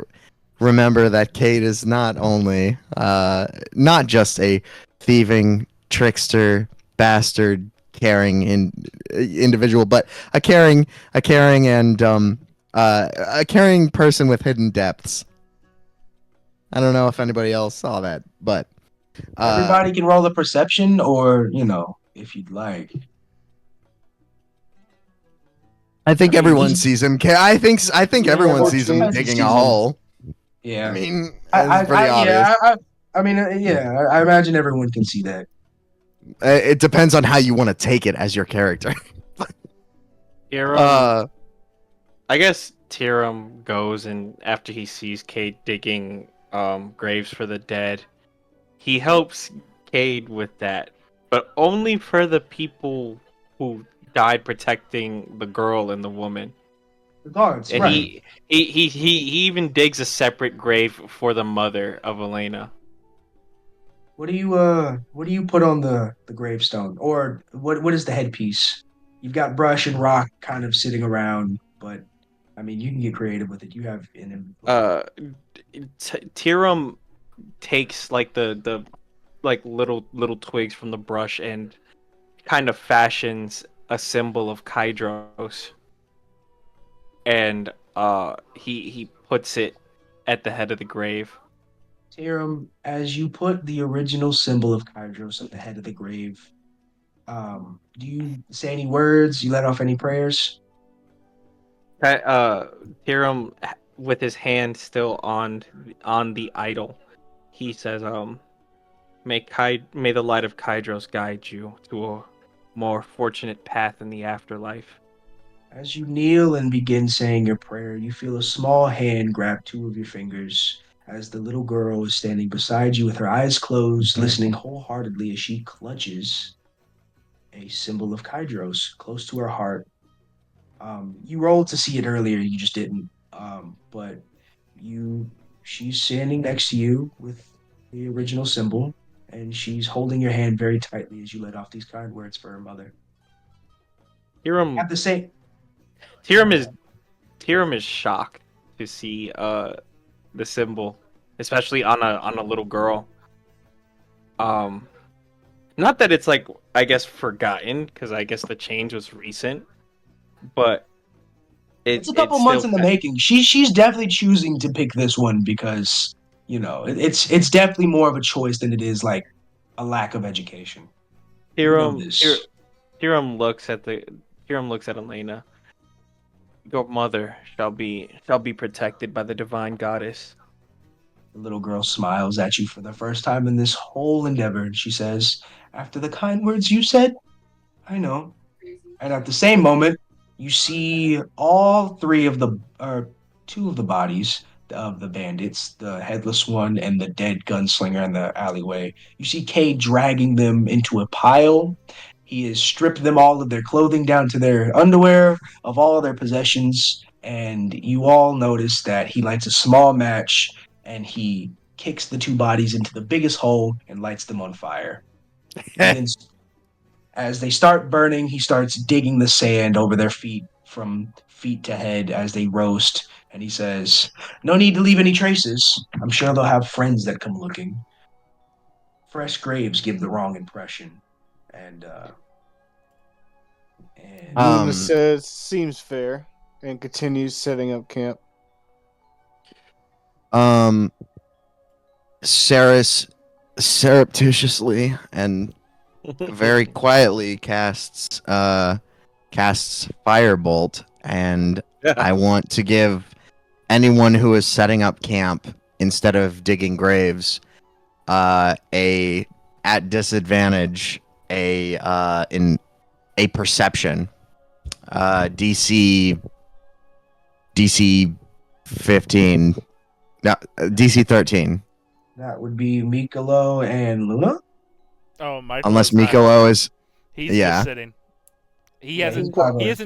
remember that Cade is not only not just a thieving trickster bastard caring individual, but a caring and a caring person with hidden depths. I don't know if anybody else saw that, but everybody can roll a perception, or if you'd like. I think everyone sees him. I think everyone sees him digging a hole. Yeah, I mean, it's pretty obvious. Yeah, I imagine everyone can see that. It depends on how you want to take it as your character. Hiram, I guess Tiram goes, and after he sees Cade digging graves for the dead, he helps Cade with that, but only for the people who died protecting the girl and the woman. The guards, And right? he even digs a separate grave for the mother of Elena. What do you put on the gravestone, or what is the headpiece? You've got brush and rock kind of sitting around, but I mean you can get creative with it. You have an Tiram takes like the like little twigs from the brush and kind of fashions a symbol of Kydros. And he puts it at the head of the grave. Tarum, as you put the original symbol of Kydros at the head of the grave, do you say any words? You let off any prayers? Hiram, with his hand still on the idol, he says, may the light of Kydros guide you to a more fortunate path in the afterlife." As you kneel and begin saying your prayer, you feel a small hand grab two of your fingers as the little girl is standing beside you with her eyes closed, listening wholeheartedly as she clutches a symbol of Kydros close to her heart. You rolled to see it earlier, you just didn't. But she's standing next to you with the original symbol, and she's holding your hand very tightly as you let off these kind words for her mother. Hiram, At the same, Hiram is shocked to see the symbol, especially on a little girl. Not that it's like, I guess, forgotten, because I guess the change was recent, but it's a couple months in the making. She's definitely choosing to pick this one because it's definitely more of a choice than it is like a lack of education. Hiram looks at Elena. "Your mother shall be protected by the divine goddess." The little girl smiles at you for the first time in this whole endeavor, and she says, "After the kind words you said, I know." And at the same moment, you see all three of the, or two of the bodies of the bandits, the headless one and the dead gunslinger in the alleyway. You see Kade dragging them into a pile. He has stripped them all of their clothing down to their underwear, of all their possessions. And you all notice that he lights a small match and he kicks the two bodies into the biggest hole and lights them on fire. And then as they start burning, he starts digging the sand over their feet from feet to head as they roast. And he says, "No need to leave any traces. I'm sure they'll have friends that come looking. Fresh graves give the wrong impression." And Luna says, "Seems fair," and continues setting up camp. Ceres surreptitiously and very quietly casts firebolt, and I want to give anyone who is setting up camp instead of digging graves a at disadvantage in a perception DC 15, no, DC 13. that would be Michaelo and Luna. Oh, Michael. Unless Michaelo is, he's just sitting. He hasn't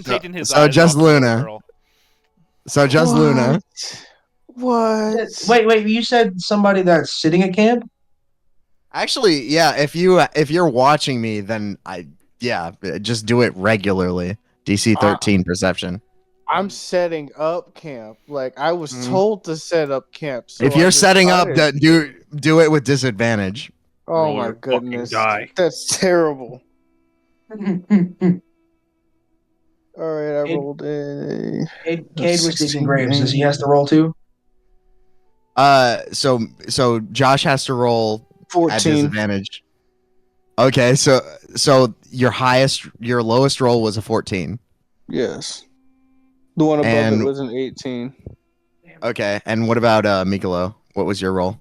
taken his eyes just off the little Luna. girl. So just Luna. What? Wait, you said somebody that's sitting at camp? Actually, yeah, if you're watching me, then just do it regularly. DC 13 perception. I'm setting up camp. Like I was told to set up camp. So if you're setting up, do it with disadvantage. Oh my goodness, that's terrible. All right, I rolled a. Kade was digging graves. Does he has to roll too? So Josh has to roll 14 at disadvantage. Okay, so your lowest roll was a 14. Yes. The one above it was an 18. Okay, and what about Michaelo? What was your roll?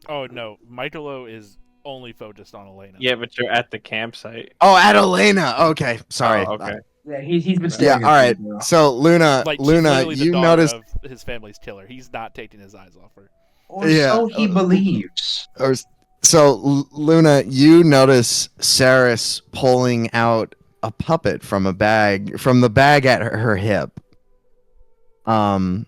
Oh no, Michaelo is only focused on Elena. Yeah, but you're at the campsite. Oh, at Elena. Okay, sorry. Oh, okay. Yeah, he's been staring. Yeah, all right. So Luna, you noticed of his family's killer. He's not taking his eyes off her. Or so he believes. So Luna, you notice Ceres pulling out a puppet from the bag at her hip. And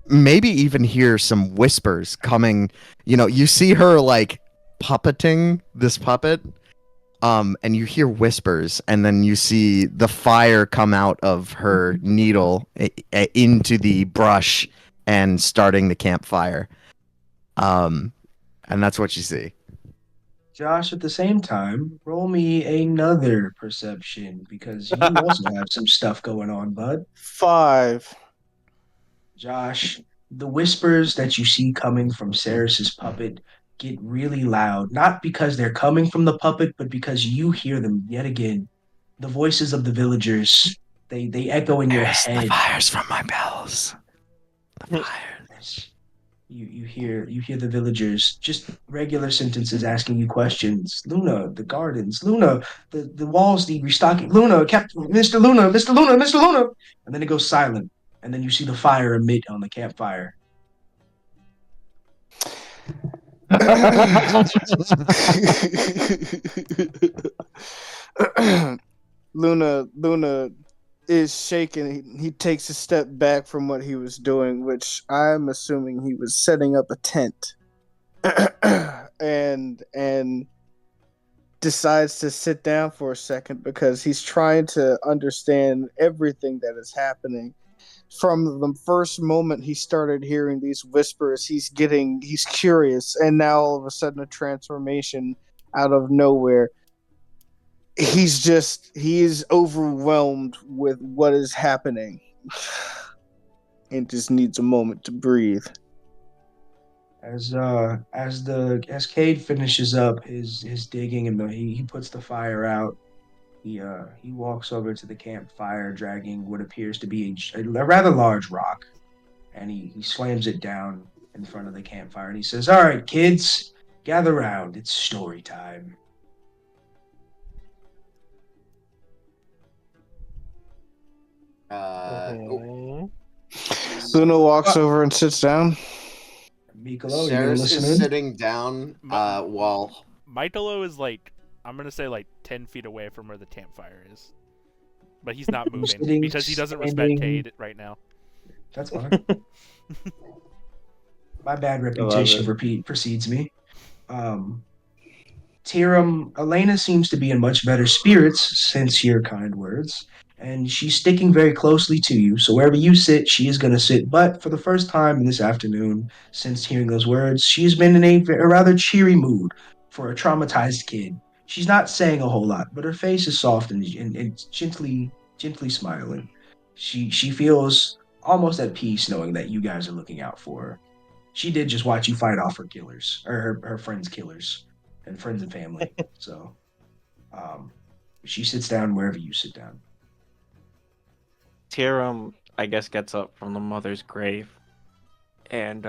maybe even hear some whispers coming. You see her like puppeting this puppet. And you hear whispers, and then you see the fire come out of her needle into the brush and starting the campfire. And that's what you see. Josh, at the same time, roll me another perception because you also have some stuff going on, bud. 5. Josh, the whispers that you see coming from Ceres's puppet get really loud, not because they're coming from the puppet, but because you hear them yet again. The voices of the villagers, they echo in your head. fires from my bells. The fire. Yes. You hear the villagers just regular sentences asking you questions. Luna, the gardens. Luna, the walls need restocking. Luna, Captain, Mr. Luna, Mr. Luna, Mr. Luna. And then it goes silent. And then you see the fire emit on the campfire. Luna is shaken. He takes a step back from what he was doing, which I'm assuming he was setting up a tent. and decides to sit down for a second because he's trying to understand everything that is happening. From the first moment he started hearing these whispers, he's curious, and now all of a sudden a transformation out of nowhere. He is overwhelmed with what is happening and just needs a moment to breathe. As Cade finishes up his digging and he puts the fire out. He walks over to the campfire, dragging what appears to be a rather large rock, and he slams it down in front of the campfire, and he says, "All right, kids, gather round. It's story time." Mhm. Luna walks over and sits down. Michaelo, you gonna Ceres listen is in? sitting down while Michaelo is like, I'm gonna say like 10 feet away from where the campfire is, but he's not moving Sitting, because he doesn't respect standing. Cade right now. That's fine. My bad I love reputation it. precedes me. Um, Tiram, Elena seems to be in much better spirits since your kind words, and she's sticking very closely to you. So wherever you sit, she is going to sit. But for the first time this afternoon, since hearing those words, she's been in a rather cheery mood for a traumatized kid. She's not saying a whole lot, but her face is soft and gently smiling. She feels almost at peace knowing that you guys are looking out for her. She did just watch you fight off her killers, or her friends' killers and friends and family. So um, she sits down wherever you sit down. Tiram, I guess, gets up from the mother's grave and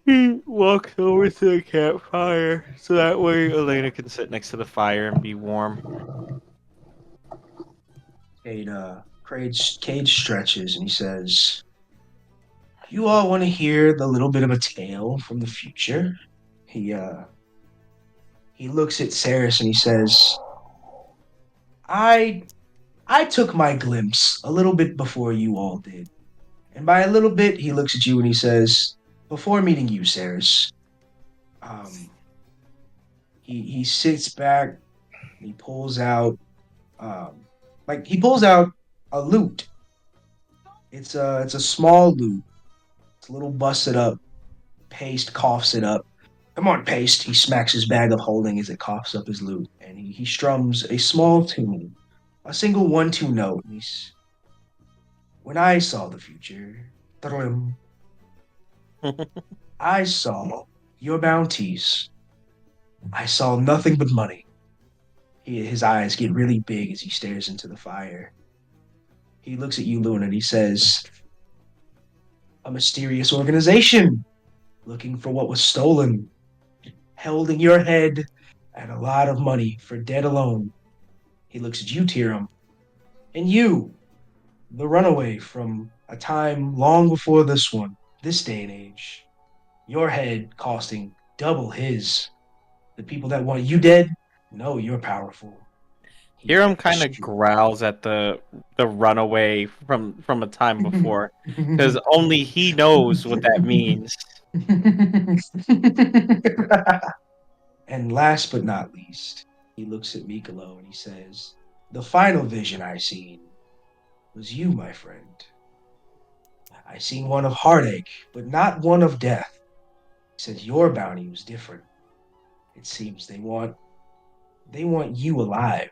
he walks over to the campfire so that way Elena can sit next to the fire and be warm. Cade stretches and he says, "You all want to hear the little bit of a tale from the future?" He uh, he looks at Ceres and he says, "I I took my glimpse a little bit before you all did." And by a little bit, he looks at you and he says, "Before meeting you, Ceres, um, he sits back and he pulls out he pulls out a lute. It's a small lute. It's a little busted up. Paste coughs it up. Come on, Paste. He smacks his bag of holding as it coughs up his lute, and he strums a small tune, a single 1-2 note. And he's when I saw the future, thrum, I saw your bounties. I saw nothing but money. His eyes get really big as he stares into the fire. He looks at you, Luna, and he says, "A mysterious organization looking for what was stolen, held in your head, and a lot of money for dead alone." He looks at you, Tiram, and you, the runaway from a time long before this one, this day and age. Your head costing double his. The people that want you dead know you're powerful. He Tiram kind of growls at the runaway from a time before because only he knows what that means. And last but not least, he looks at Michaelo and he says, "The final vision I seen was you, my friend. I seen one of heartache, but not one of death. He said your bounty was different. It seems they want you alive.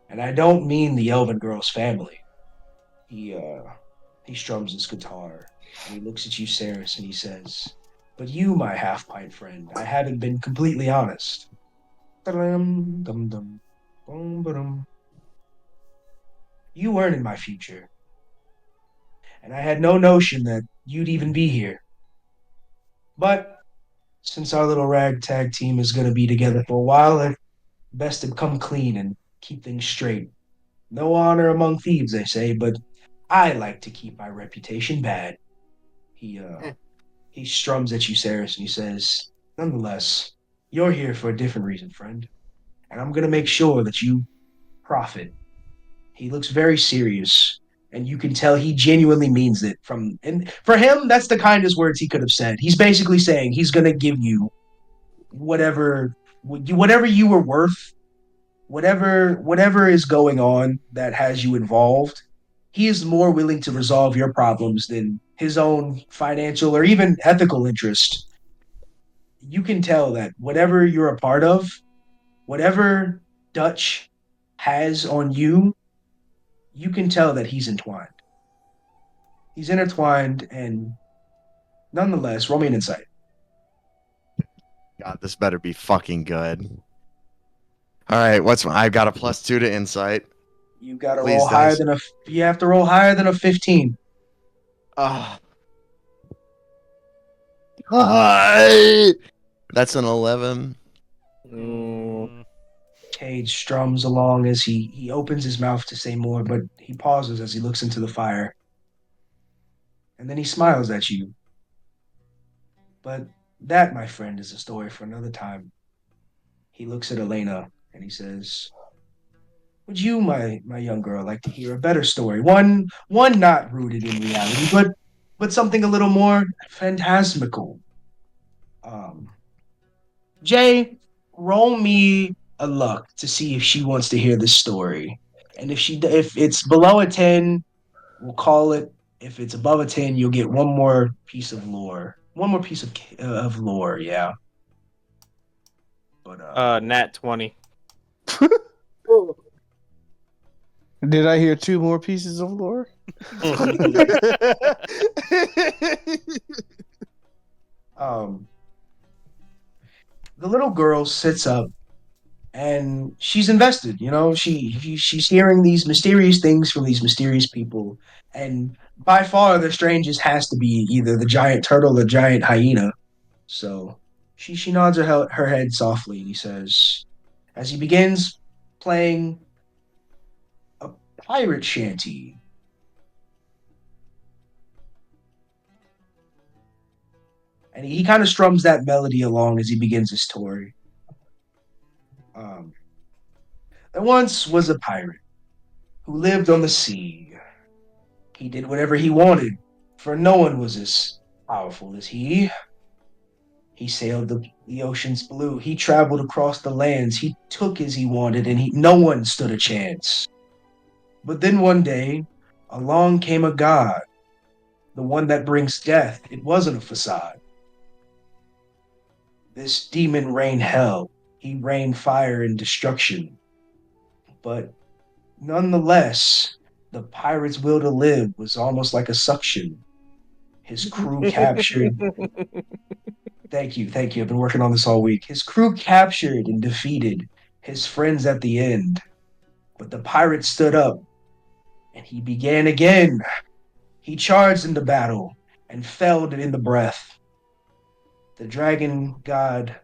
And I don't mean the Elven girl's family." He He strums his guitar, and he looks at you, Ceres, and he says, "But you, my half-pint friend, I haven't been completely honest. Dum dum dum, boom ba-dum. You weren't in my future, and I had no notion that you'd even be here. But since our little ragtag team is going to be together for a while, I best to come clean and keep things straight. No honor among thieves, they say, but I like to keep my reputation bad." He strums at you, Ceres, and he says, "Nonetheless, you're here for a different reason, friend, and I'm gonna make sure that you profit." He looks very serious, and you can tell he genuinely means it. And for him, that's the kindest words he could have said. He's basically saying he's gonna give you whatever whatever you were worth, whatever is going on that has you involved. He is more willing to resolve your problems than his own financial or even ethical interest. You can tell that whatever you're a part of, whatever Dutch has on you, you can tell that he's entwined. He's intertwined, and nonetheless, roll me an insight. God, this better be fucking good. All right, I've got a +2 to insight. You got to Please, roll higher dice. than you have to roll higher than a 15. Ah. That's an 11. Cade strums along as he opens his mouth to say more, but he pauses as he looks into the fire. And then he smiles at you. But that, my friend, is a story for another time. He looks at Elena and he says, "Would you, my young girl, like to hear a better story? One not rooted in reality, but something a little more phantasmical." Jay, roll me a luck to see if she wants to hear this story. And if it's below a 10, we'll call it. If it's above a 10, you'll get one more piece of lore. One more piece of lore, yeah. But Nat 20. Did I hear 2 more pieces of lore? The little girl sits up and she's invested. She's hearing these mysterious things from these mysterious people, and by far the strangest has to be either the giant turtle or giant hyena. So she nods her head softly, and he says, as he begins playing a pirate shanty. And he kind of strums that melody along as he begins his story. There once was a pirate who lived on the sea. He did whatever he wanted, for no one was as powerful as he. He sailed the ocean's blue. He traveled across the lands. He took as he wanted, and no one stood a chance. But then one day, along came a god, the one that brings death. It wasn't a facade. This demon rained hell. He rained fire and destruction. But nonetheless, the pirate's will to live was almost like a suction. His crew captured. Thank you. I've been working on this all week. His crew captured and defeated his friends at the end. But the pirate stood up and he began again. He charged into battle and felled in the breath. The dragon god,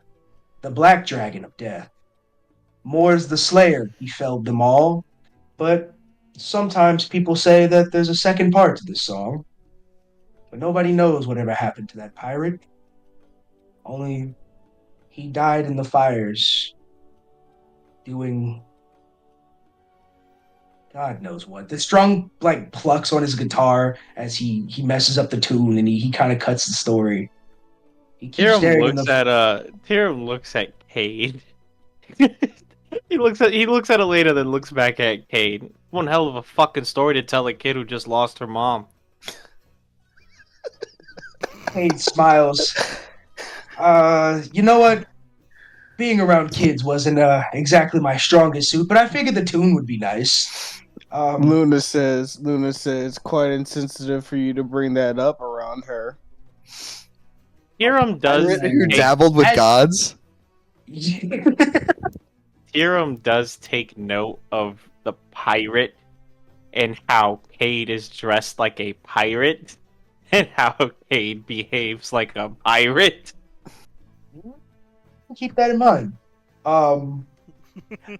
the black dragon of death. Mor's the slayer, he felled them all. But sometimes people say that there's a second part to this song. But nobody knows whatever happened to that pirate. Only he died in the fires doing God knows what. The strung plucks on his guitar as he messes up the tune, and he kind of cuts the story. He keeps Tyrion staring looks at Kade. he looks at Elena, then looks back at Kade. One hell of a fucking story to tell a kid who just lost her mom. Kade smiles. You know what? Being around kids wasn't exactly my strongest suit, but I figured the tune would be nice. Luna says, quite insensitive for you to bring that up around her. Hiram does Who take, dabbled with gods? Hiram does take note of the pirate and how Kade is dressed like a pirate and how Kade behaves like a pirate. Keep that in mind.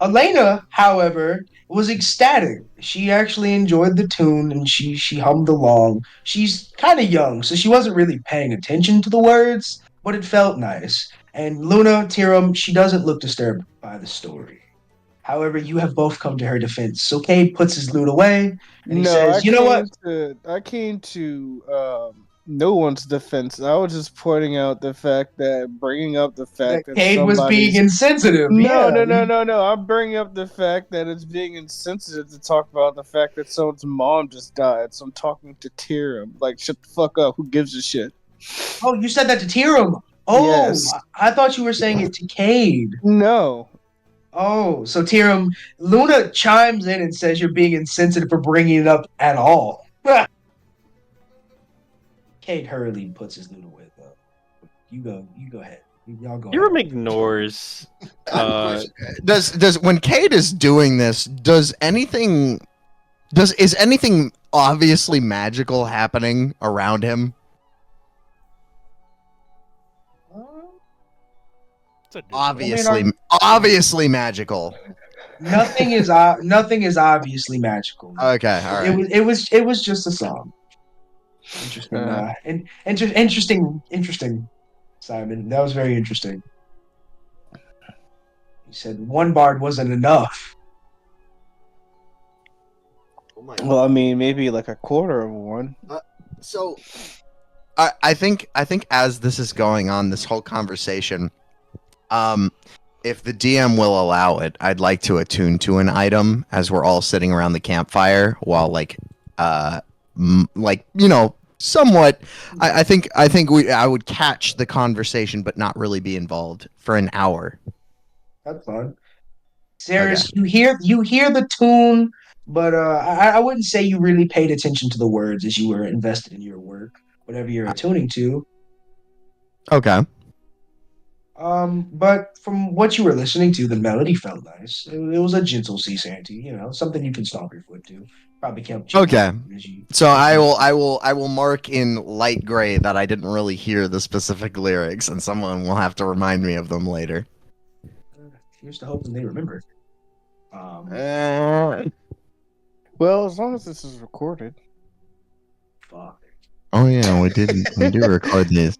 Elena, however, was ecstatic. She actually enjoyed the tune and she hummed along. She's kind of young, so she wasn't really paying attention to the words, but it felt nice. And Luna, Tiram, she doesn't look disturbed by the story. However, you have both come to her defense. So Cade puts his loot away and he No, says, "You know what? I came to no one's defense. I was just pointing out the fact that bringing up the That fact that Cade was being somebody's insensitive." no, Yeah. no. I'm bringing up the fact that it's being insensitive to talk about the fact that someone's mom just died. So I'm talking to Tyrion. Like, shut the fuck up. Who gives a shit? Oh, you said that to Tiram. Oh, Yes. I thought you were saying it to Cade. No. Oh, so Tiram, Luna chimes in and says you're being insensitive for bringing it up at all. Cade hurriedly puts his loot away, though. You go ahead. Y'all go Hiram ahead. ignores. Does when Cade is doing this, is anything obviously magical happening around him? Obviously magical. Nothing is obviously magical. Okay, all right. It was just a song. Interesting. Interesting, Simon. That was very interesting. He said one bard wasn't enough. Well, I mean, maybe like a quarter of one. So, I think as this is going on, this whole conversation, if the DM will allow it, I'd like to attune to an item as we're all sitting around the campfire while somewhat. I think I would catch the conversation, but not really be involved for an hour. That's fun. Ceres, okay. You hear the tune, but I wouldn't say you really paid attention to the words as you were invested in your work, whatever you're attuning to. Okay. But from what you were listening to, the melody felt nice. It was a gentle sea shanty, something you can stomp your foot to. Probably kept. Okay. So I will mark in light gray that I didn't really hear the specific lyrics, and someone will have to remind me of them later. Here's to hoping they remember. Well, as long as this is recorded. Fuck. Oh yeah, we do record these.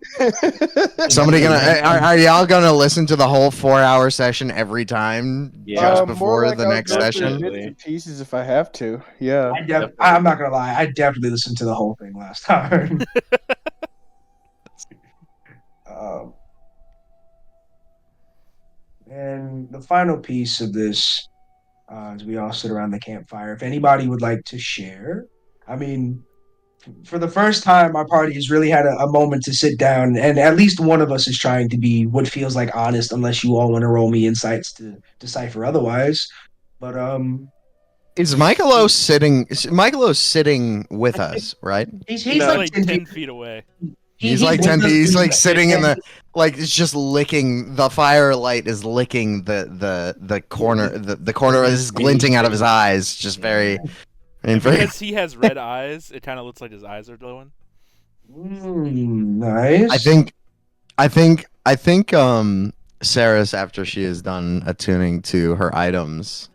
Somebody are y'all gonna listen to the whole 4-hour session every time just before the next session? Bits and pieces if I have to. Yeah. I'm not gonna lie. I definitely listened to the whole thing last time. And the final piece of this, as we all sit around the campfire, if anybody would like to share, I mean, for the first time, our party has really had a moment to sit down, and at least one of us is trying to be what feels like honest, unless you all want to roll me insights to decipher otherwise. But is Michaelo sitting? Michaelo's sitting with us, right? He's like 10 feet away. He's like 10 feet. He's like sitting in the it's just licking the firelight is licking the corner the corner is glinting out of his eyes. Just very. Because he has red eyes, it kind of looks like his eyes are glowing. Nice. I think Ceres, after she is done attuning to her items,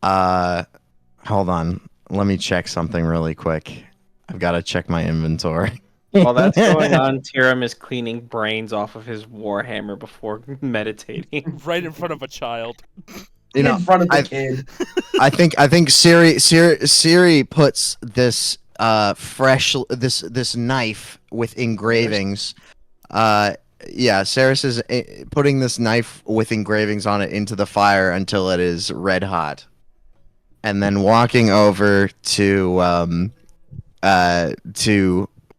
hold on, let me check something really quick. I've got to check my inventory. While that's going on, Tiram is cleaning brains off of his warhammer before meditating. Right in front of a child. In front of the kid. I think Siri puts this fresh this knife with engravings. Ceres is putting this knife with engravings on it into the fire until it is red hot, and then walking over to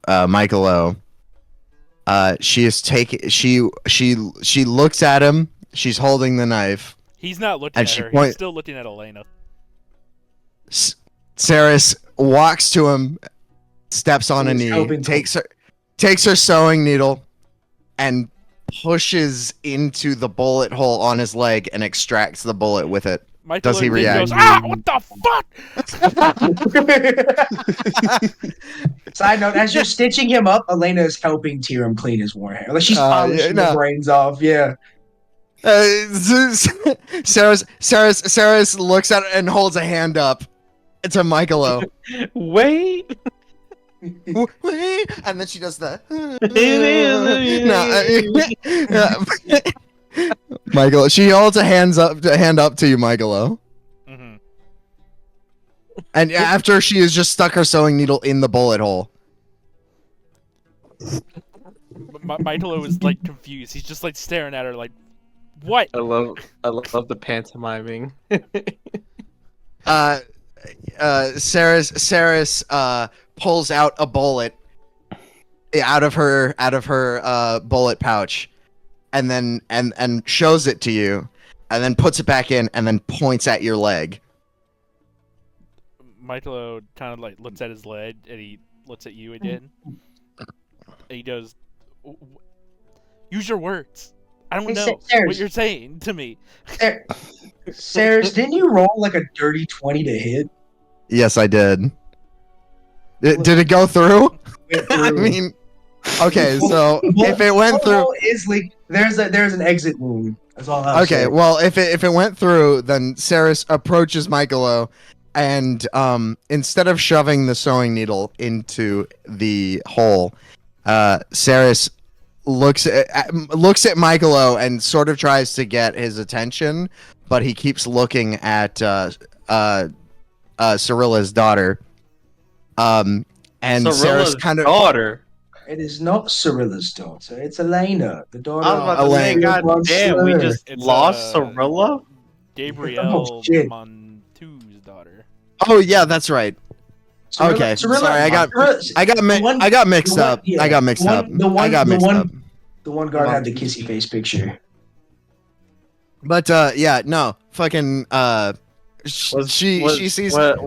Michaelo. She looks at him. She's holding the knife. He's not looking at her. He's still looking at Elena. Ceres walks to him, steps on a He's knee, helping takes her sewing needle, and pushes into the bullet hole on his leg and extracts the bullet with it. Michaelo Does he then react? goes, what the fuck? Side note: as you're stitching him up, Elena is helping Tyrion clean his warhair. Like she's polishing the brains off. Yeah. Ceres looks at it and holds a hand up to Michaelo. Wait. Wait, and then she does that. Michaelo, she holds a hand up to you, Michaelo. Mm-hmm. And after she has just stuck her sewing needle in the bullet hole. Michaelo is like confused. He's just like staring at her like, what? I love the pantomiming. Ceres pulls out a bullet out of her bullet pouch, and then and shows it to you, and then puts it back in, and then points at your leg. Michaelo kind of like looks at his leg, and he looks at you again, and he goes, "Use your words. I don't know what you're saying to me." Ceres, didn't you roll like a dirty 20 to hit? Yes, I did. Did it go through? I mean, okay, so if it went through, is like there's an exit wound. That's all. I'll say. Well, if it went through, then Ceres approaches Michaelo, and instead of shoving the sewing needle into the hole, Ceres looks at Michaelo and sort of tries to get his attention, but he keeps looking at Cirilla's daughter. And Cirilla's Ceres kind of daughter. It is not Cirilla's daughter. It's Elena, the daughter. I was about to say, God damn, we just lost Cirilla. Gabrielle Montu's daughter. Oh yeah, that's right. Okay, Cirilla, sorry, I got mixed up. I got mixed up. The one guard had the kissy face picture. But yeah, no, fucking she sees that.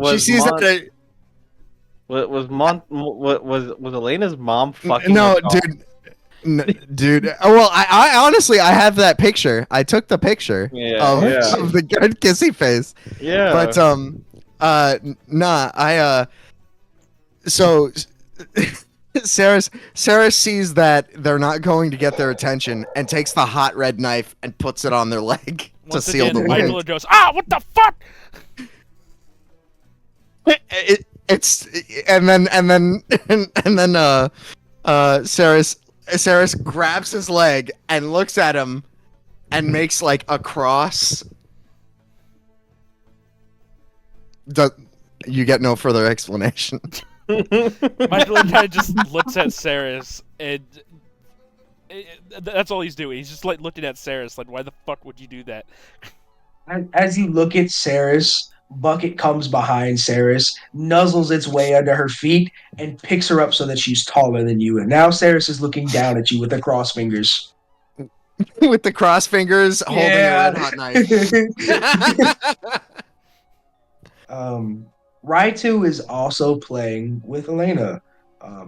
Was Elena's mom fucking? No, dude. Well, I honestly I have that picture. I took the picture of the good kissy face. Yeah. But so Ceres sees that they're not going to get their attention and takes the hot red knife and puts it on their leg to seal the wound. Michaelo goes, what the fuck? Ceres grabs his leg and looks at him and makes like a cross. You get no further explanation. Michaelo kind of just looks at Ceres, and that's all he's doing. He's just like looking at Ceres, like, why the fuck would you do that? As you look at Ceres, Bucket comes behind Ceres, nuzzles its way under her feet, and picks her up so that she's taller than you. And now Ceres is looking down at you with the cross fingers. With the cross fingers, holding a red hot knife. Raitu is also playing with Elena.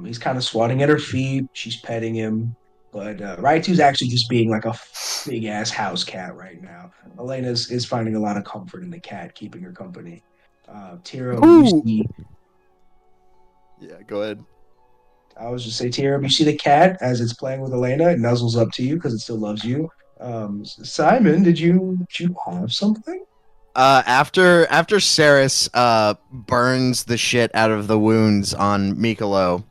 He's kind of swatting at her feet. She's petting him. But Raitu's actually just being like a big ass house cat right now. Elena is finding a lot of comfort in the cat, keeping her company. Tiro, you see. Yeah, go ahead. I was just say, Tiro, you see the cat as it's playing with Elena. It nuzzles up to you because it still loves you. Simon, did you have something? After Ceres burns the shit out of the wounds on Michaelo,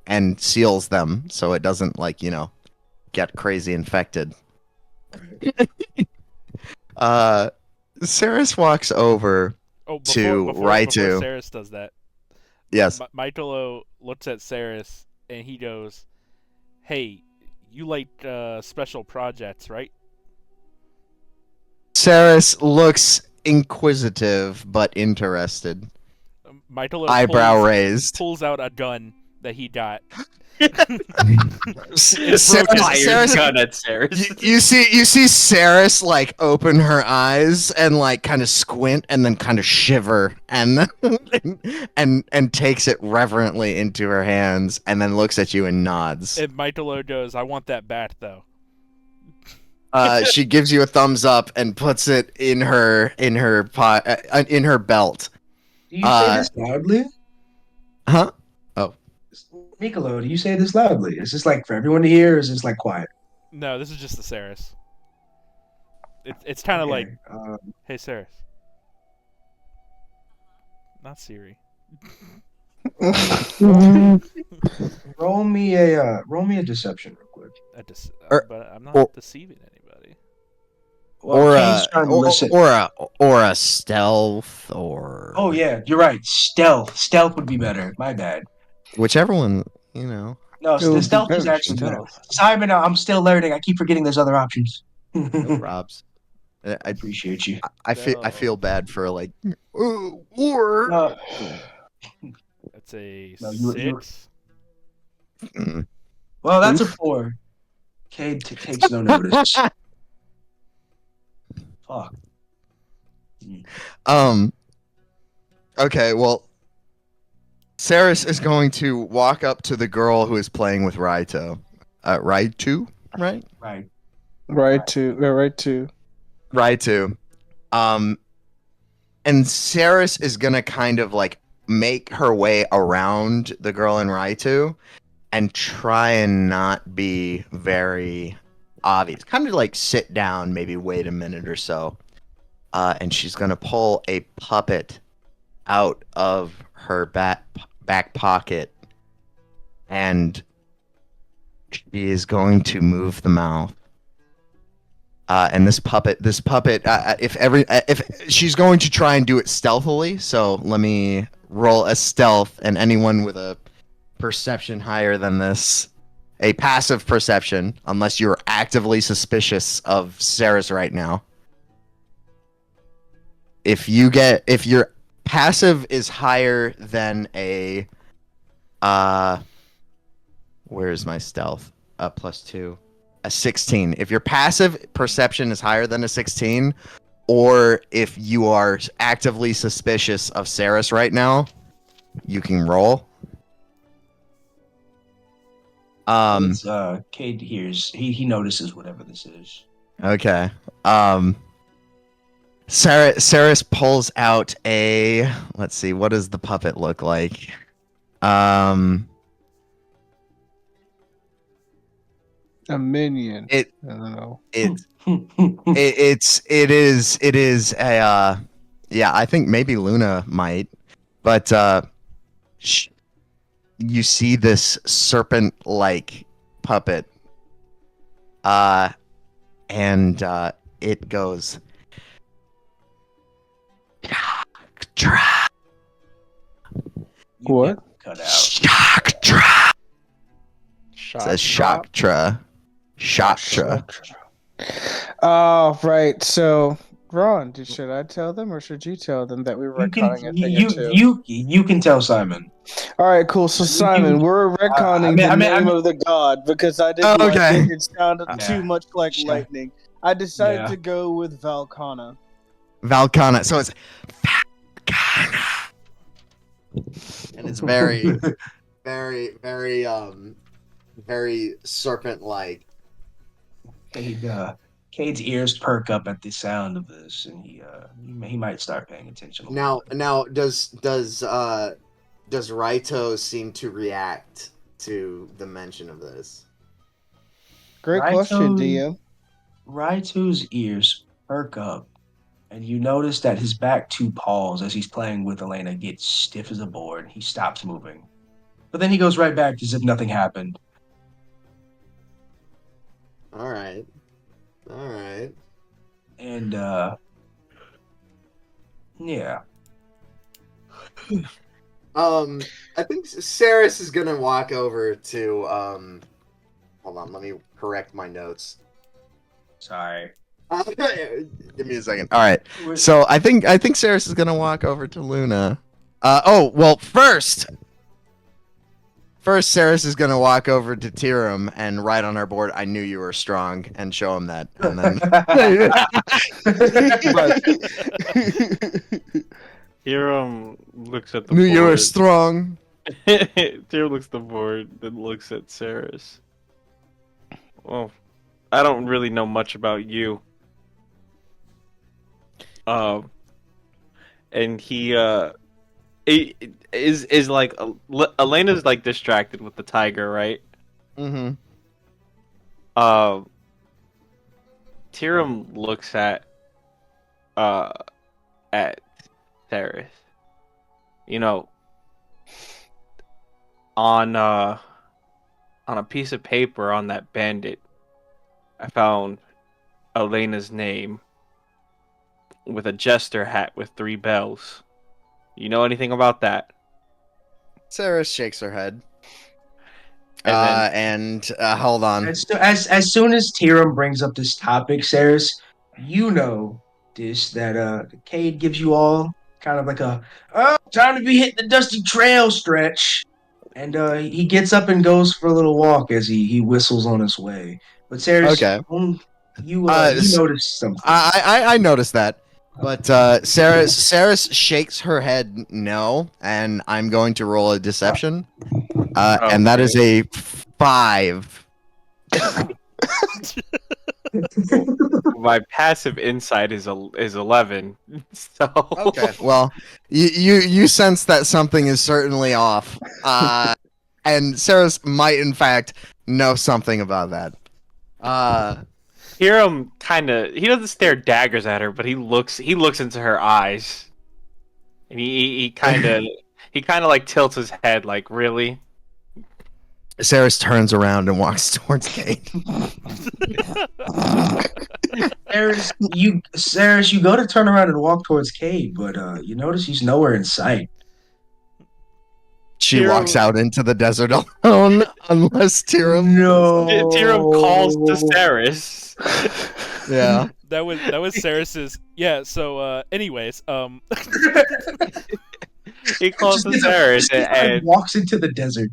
and seals them so it doesn't get crazy infected. Ceres walks over to Raitu. Before Ceres does that. Yes. Michaelo looks at Ceres and he goes, "Hey, you like special projects, right?" Ceres looks inquisitive but interested. Michaelo eyebrow raised. Pulls out a gun that he got. Fires gun at Ceres. You see Ceres like open her eyes and like kind of squint and then kind of shiver and and takes it reverently into her hands and then looks at you and nods. And Michaelo goes, "I want that bat, though." She gives you a thumbs up and puts it in her in her belt. Do you say this loudly? Huh? Michaelo, do you say this loudly? Is this like for everyone to hear, or is this like quiet? No, this is just the Ceres. It's kind of like, hey, Ceres. Not Siri. roll me a deception real quick. Or- But I'm or- not deceiving anybody. Well, Kane's trying to listen. or a stealth or Oh yeah, you're right. Stealth would be better. My bad. whichever one, you know. No, the stealth is actually better. Simon, I'm still learning. I keep forgetting there's other options. No probs. I appreciate you. I feel bad for like or That's a you're- 6. Well, that's a 4. Kade takes no notice. Fuck. Okay, well, Ceres is going to walk up to the girl who is playing with Raito. Raitu, right? Right. Right to. Raitu. And Ceres is gonna kind of like make her way around the girl in Raitu and try and not be very obvious. Kind of like sit down, maybe wait a minute or so. And she's gonna pull a puppet out of her back pocket, and she is going to move the mouth. And this puppet, if she's going to try and do it stealthily, so let me roll a stealth, and anyone with a perception higher than this, a passive perception, unless you're actively suspicious of Ceres right now. If your passive is higher than a, where's my stealth? +2. A 16. If your passive perception is higher than a 16, or if you are actively suspicious of Ceres right now, you can roll. Kade hears. He notices whatever this is. Okay. Ceres pulls out a. Let's see. What does the puppet look like? A minion. I don't know. It is a yeah, I think maybe Luna might, but you see this serpent like puppet, and it goes What? Cut out. Shaktra. It says Shaktra. Oh, right. So, Ron, should I tell them or should you tell them that we were retconning a thing or two? You can tell Simon. All right, cool. So, Simon, we're retconning the name of the god because I didn't like it. It sounded too much like lightning. I decided to go with Valkana. Valkana. So it's Valkana. And it's very, very, very, very serpent-like. Cade's ears perk up at the sound of this, and he might start paying attention. Now, does Raito seem to react to the mention of this? Great question, DM. Raito's ears perk up, and you notice that his back two paws, as he's playing with Elena, get stiff as a board. He stops moving, but then he goes right back as if nothing happened. All right. And yeah. I think Ceres is gonna walk over to hold on, let me correct my notes. Sorry. Give me a second. All right. So I think Ceres is gonna walk over to Luna. Oh well, first First, Ceres is gonna walk over to Tiram and write on our board, "I knew you were strong," and show him that, and then. Hiram looks at the Knew board. you were strong. Hiram looks at the board, then looks at Ceres. Well, I don't really know much about you. And he is like Elena's like distracted with the tiger, right? Mm-hmm. Tiram looks at Ceres. You know, on a piece of paper on that bandit, I found Elena's name with a jester hat with 3 bells. You know anything about that? Ceres shakes her head. And Hold on. As soon as Tiram brings up this topic, Ceres, you know that Kade gives you all kind of like a time to be hitting the dusty trail stretch. And he gets up and goes for a little walk as he whistles on his way. But Ceres, Okay. you s- notice something. I noticed that, but Ceres shakes her head no, and I'm going to roll a deception, and that is a 5. my passive insight is 11. So Okay. Well, you sense that something is certainly off, and Ceres might in fact know something about that. Hiram he doesn't stare daggers at her, but he looks into her eyes, and he kind of like tilts his head, like, really. Ceres turns around and walks towards Kate. Ceres, you go to turn around and walk towards Kade, but you notice he's nowhere in sight. She walks out into the desert alone, unless Tiram. No. Tiram calls to Ceres. Yeah. That was Ceres's. Yeah. So, anyways, He calls to Ceres and walks into the desert.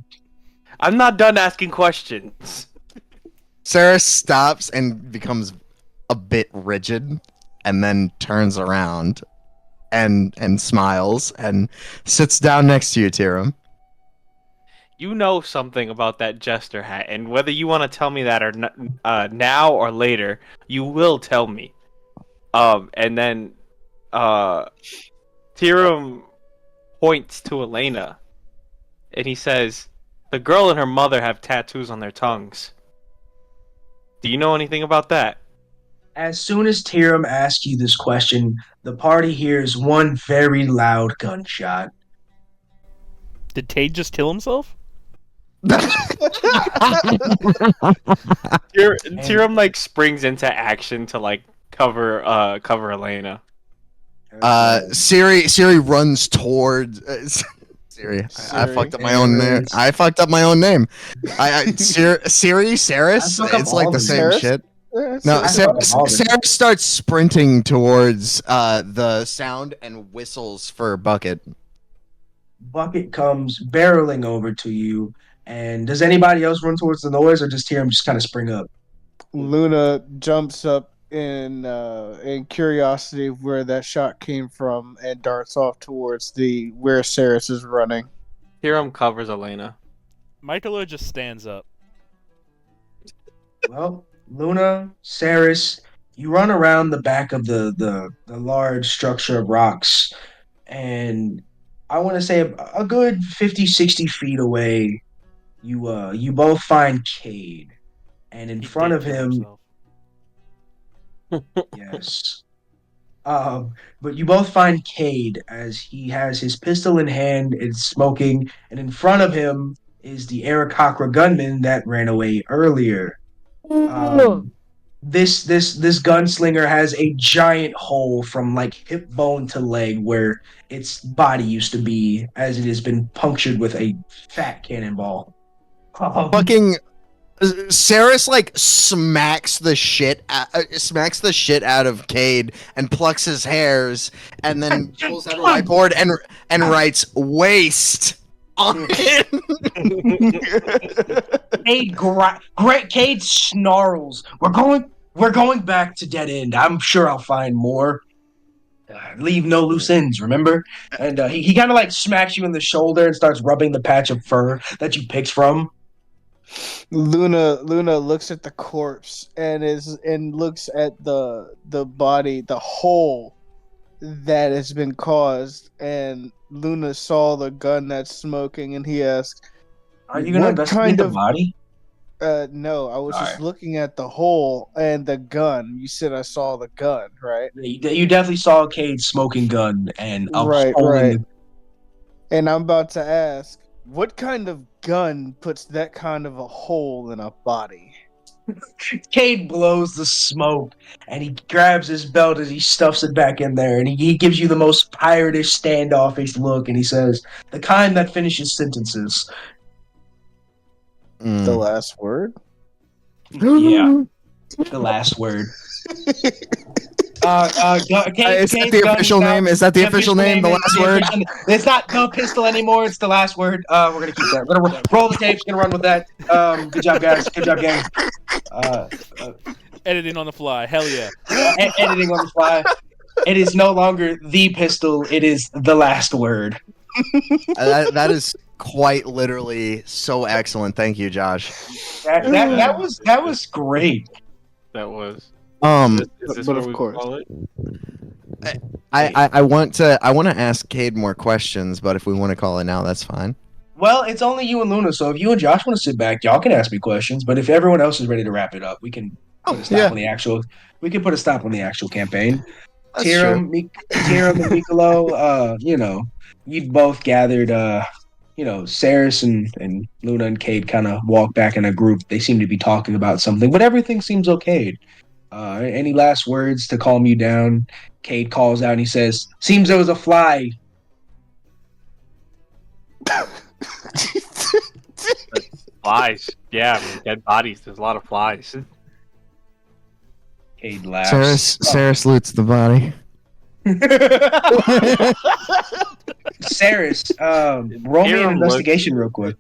I'm not done asking questions. Ceres stops and becomes a bit rigid, and then turns around and smiles and sits down next to you, Tiram. You know something about that jester hat, and whether you want to tell me that or not, now or later, you will tell me. And then Tiram points to Elena, and he says, "The girl and her mother have tattoos on their tongues. Do you know anything about that?" As soon as Tiram asks you this question, the party hears one very loud gunshot. did Cade just kill himself? Tiram like springs into action to like cover Elena. Siri runs towards. Siri, I fucked up my own name. I fucked up my own name. Siri, Ceres. It's like the same shit. No, Ceres starts sprinting towards the sound and whistles for Bucket. Bucket comes barreling over to you. And does anybody else run towards the noise, or does Tiram just kind of spring up? Luna jumps up in curiosity of where that shot came from and darts off towards where Ceres is running. Tiram covers Elena. Michaelo just stands up. Well, Luna, Ceres, you run around the back of the large structure of rocks, and I want to say a good 50, 60 feet away, you both find Kade, and in front of him, yes. But you both find Kade as he has his pistol in hand and smoking, and in front of him is the Aarakocra gunman that ran away earlier. This gunslinger has a giant hole from like hip bone to leg where its body used to be, as it has been punctured with a fat cannonball. Fucking Ceres like smacks the shit out of Kade and plucks his hairs and then pulls out a whiteboard and writes "waste" on it. Cade snarls. We're going back to dead end. I'm sure I'll find more. Leave no loose ends, remember? And he kind of like smacks you in the shoulder and starts rubbing the patch of fur that you picked from. Luna looks at the corpse and looks at the body, the hole that has been caused, and Luna saw the gun that's smoking, and he asks, Are you gonna "What investigate kind the of body?" No, I was just Alright. looking at the hole and the gun. You said I saw the gun, right? You definitely saw Cade smoking gun and a Right, hole in right. the. And I'm about to ask, what kind of gun puts that kind of a hole in a body? Cade blows the smoke and he grabs his belt as he stuffs it back in there, and he gives you the most piratish, standoffish look, and he says, "The kind that finishes sentences." The last word? Yeah, the last word. Is that the official name? Is that the official name? The last word? It's not the pistol anymore. It's the last word. We're gonna keep that. We're gonna roll the tapes. Gonna run with that. Good job, guys. Good job, gang. Editing on the fly. Hell yeah. Editing on the fly. It is no longer the pistol. It is the last word. That is quite literally so excellent. Thank you, Josh. That was great. That was. Is this but what of we course. call it? I want to ask Cade more questions, but if we want to call it now, that's fine. Well, it's only you and Luna, so if you and Josh want to sit back, y'all can ask me questions. But if everyone else is ready to wrap it up, we can put a stop on the actual. We can put a stop on the actual campaign. That's Tiram and Michaelo, you've both gathered. Ceras and Luna and Cade kind of walk back in a group. They seem to be talking about something, but everything seems okay. Any last words to calm you down? Cade calls out and he says, "Seems there was a fly." Flies. Yeah, I mean, dead bodies. There's a lot of flies. Cade laughs. Ceres loots the body. Ceres, roll me an investigation real quick.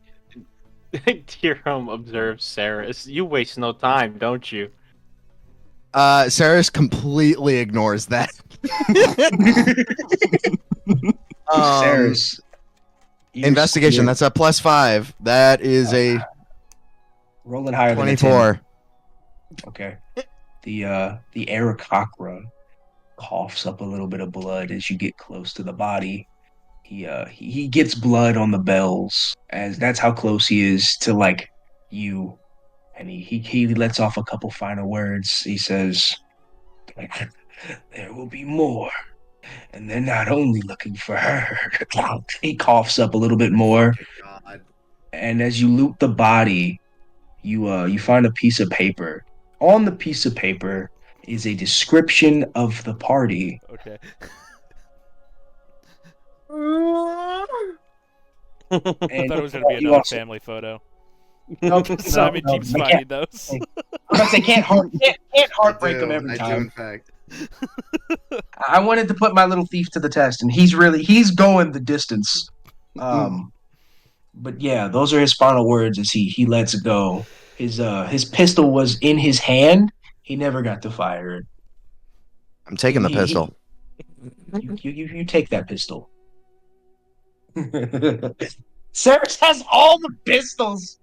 Tiram observes Ceres. You waste no time, don't you? Ceres completely ignores that. Ceres. Investigation. That's a +5. That is a rolling higher 24. Than okay. The Aarakocra coughs up a little bit of blood as you get close to the body. He gets blood on the bells, as that's how close he is to like you. And he lets off a couple final words. He says, "There will be more, and they're not only looking for her." He coughs up a little bit more, God. and as you loot the body, you find a piece of paper. On the piece of paper is a description of the party. Okay. I thought it was going to be another family photo. Simon keeps finding those. They can't heartbreak him every time. in fact. I wanted to put my little thief to the test, and he's going the distance. But yeah, those are his final words as he lets go. His pistol was in his hand. He never got to fire it. I'm taking the pistol. You take that pistol. Ceres has all the pistols.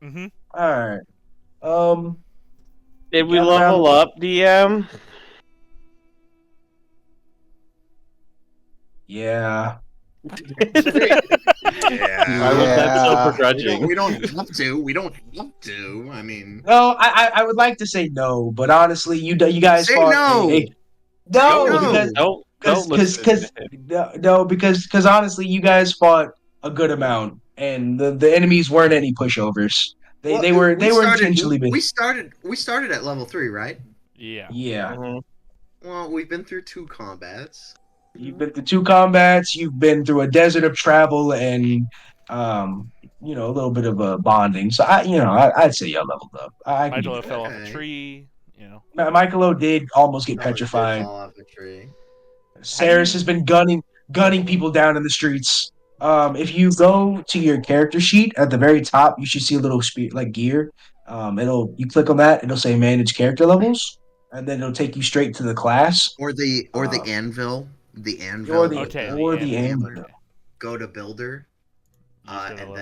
Mm-hmm. All right. Did we level up, DM? Yeah. Why was that so begrudging? We don't have to. We don't have to. I mean, No, I would like to say no, but honestly, you guys say fought no. No, because honestly, you guys fought a good amount, and the enemies weren't any pushovers. They were intentionally big. We started at level 3, right? Yeah. Yeah. Mm-hmm. Well, we've been through 2 combats. You've been through 2 combats. You've been through a desert of travel, and a little bit of a bonding. So I'd say y'all leveled up. I can give Michaelo you that. fell off a tree. Michaelo did almost get petrified. Fall off a tree. Ceres has been gunning people down in the streets. If you go to your character sheet at the very top, you should see a little like gear. You click on that, it'll say manage character levels, and then it'll take you straight to the class. Or the Um, anvil. The or anvil with the Okay, the or the anvil. anvil. Okay. go to builder, You just go to and level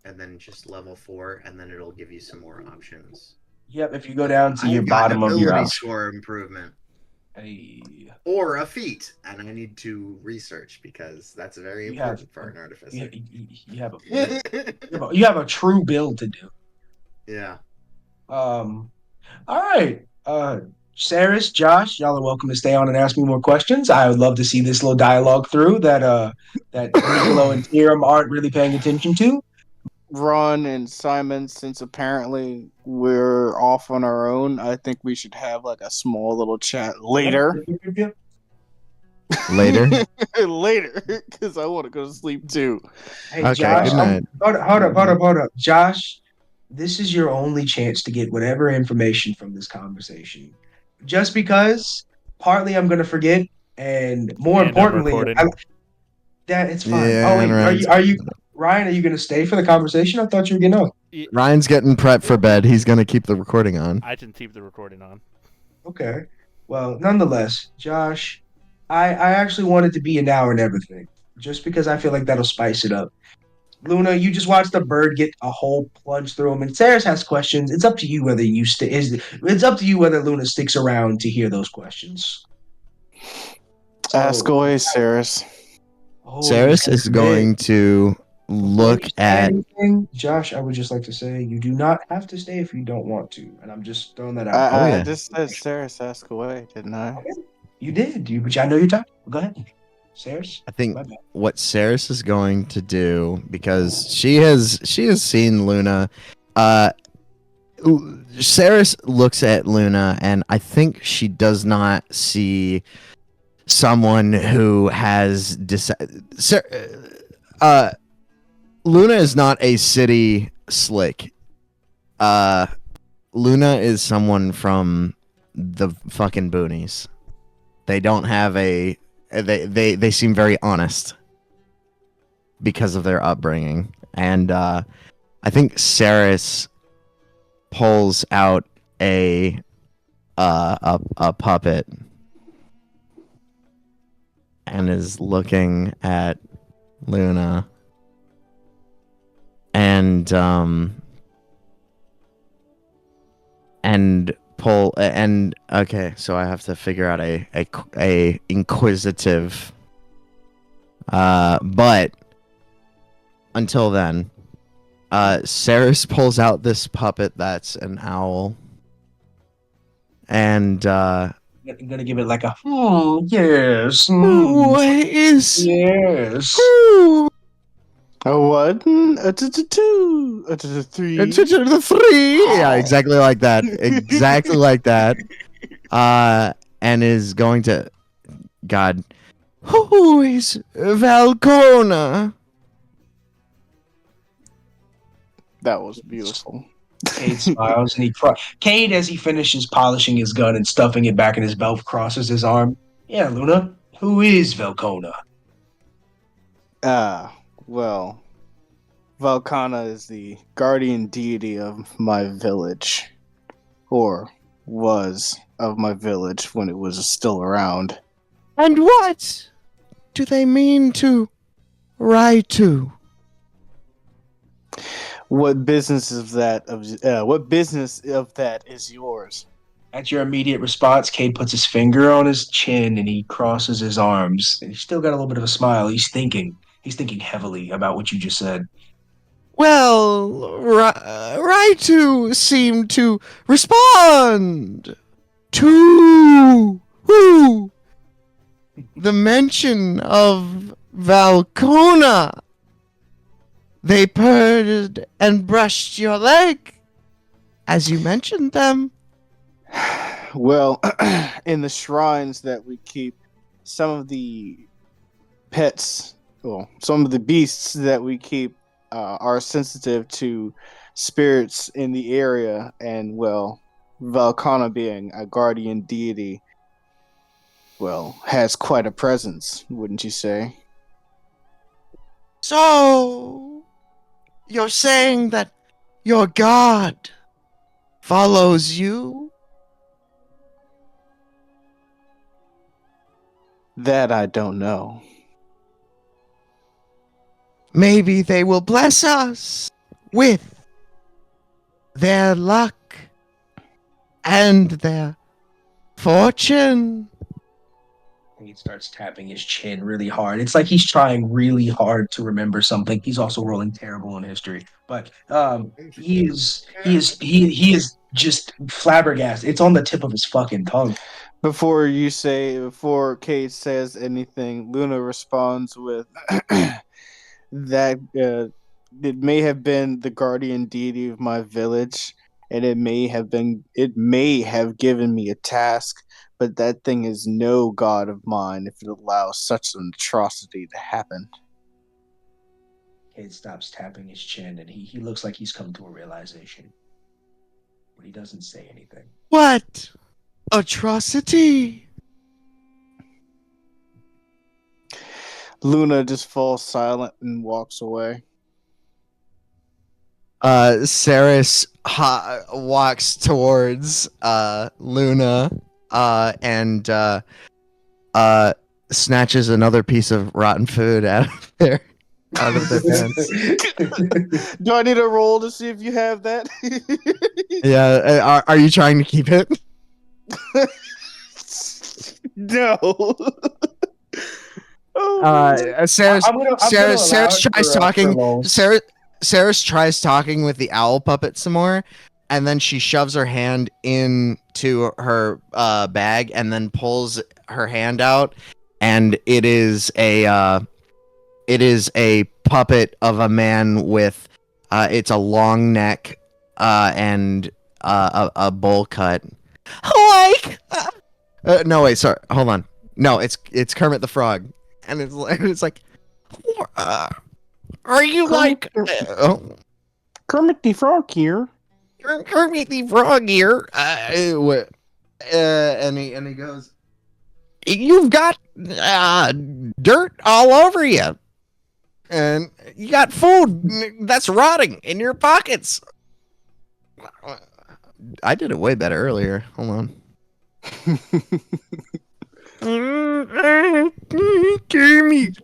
then 4. just level 4, and then it'll give you some more options. Yep, if you go down to your I've got an bottom of your ability option. score improvement Hey, or a feat, and I need to research because that's very you have important for an artificer. you have a true build to do. Yeah. All right. Saris, Josh, y'all are welcome to stay on and ask me more questions. I would love to see this little dialogue through that Michaelo and Tiram aren't really paying attention to. Ron and Simon, since apparently we're off on our own, I think we should have like a small little chat later. Later. Later, because I want to go to sleep too. Hey, Okay, Josh, good night. hold up. Josh, this is your only chance to get whatever information from this conversation. Just because, partly I'm going to forget, and more And I'm importantly, recording. that it's fine. Yeah, Oh wait, Ryan's, are you Ryan? Are you going to stay for the conversation? I thought you were getting off. Ryan's getting prepped for bed. He's gonna keep the recording on. I can keep the recording on. Okay. Well, nonetheless, Josh, I actually want it to be an hour and everything, just because I feel like that'll spice it up. Luna, you just watched the bird get a hole plunged through him, and Saris has questions. It's up to you whether It's up to you whether Luna sticks around to hear those questions. Ask So, away, Saris. Saris is going to look at. anything, Josh, I would just like to say you do not have to stay if you don't want to, and I'm just throwing that out. I yeah. just said Saris, ask away, didn't I? You did, but I know you're talking. Go ahead, Saris. I think My bad. what Saris is going to do, because she has seen Luna. Saris looks at Luna, and I think she does not see someone who has Luna is not a city slick. Luna is someone from the fucking boonies. They don't have a they seem very honest because of their upbringing. And I think Saris pulls out a puppet and is looking at Luna and pull and okay, so I have to figure out a inquisitive but until then Saris pulls out this puppet that's an owl and I'm gonna give it like a yes, yes. A one, a two, a three. the three. Yeah, exactly like that. Exactly like that. And is going to God. Who is Valcona? That was beautiful. Cade smiles and Cade, as he finishes polishing his gun and stuffing it back in his belt, crosses his arm. Yeah, Luna, who is Velcona? Well, Valkana is the guardian deity of my village, or was of my village when it was still around. And what do they mean to ride to? What business of that is yours? At your immediate response, Cade puts his finger on his chin and he crosses his arms. And he's still got a little bit of a smile. He's thinking. He's thinking heavily about what you just said. Well, Raitu seemed to respond to the mention of Valcona. They purred and brushed your leg as you mentioned them. Well, in the shrines that we keep, some of the beasts that we keep are sensitive to spirits in the area, and well, Valkana being a guardian deity, well, has quite a presence, wouldn't you say? So, you're saying that your god follows you? That I don't know. Maybe they will bless us with their luck and their fortune. He starts tapping his chin really hard. It's like he's trying really hard to remember something. He's also rolling terrible in history, but he is just flabbergasted. It's on the tip of his fucking tongue. Before Kate says anything, Luna responds with that it may have been the guardian deity of my village, and it may have given me a task, but that thing is no god of mine if it allows such an atrocity to happen. Cade stops tapping his chin, and he looks like he's come to a realization, but he doesn't say anything. What atrocity? Luna just falls silent and walks away. Ceres walks towards Luna and snatches another piece of rotten food out of their pants. Do I need a roll to see if you have that? Yeah, are you trying to keep it? No. Ceres tries talking. Ceres, Ceres tries talking with the owl puppet some more, and then she shoves her hand into her bag and then pulls her hand out, and it is a puppet of a man with it's a long neck and a bowl cut. Like no, wait, sorry, hold on. No, it's Kermit the Frog, and it's like are you like Kermit the Frog here? Kermit the Frog here? And he goes, you've got dirt all over you, and you got food that's rotting in your pockets. I did it way better earlier. Hold on. Kermit,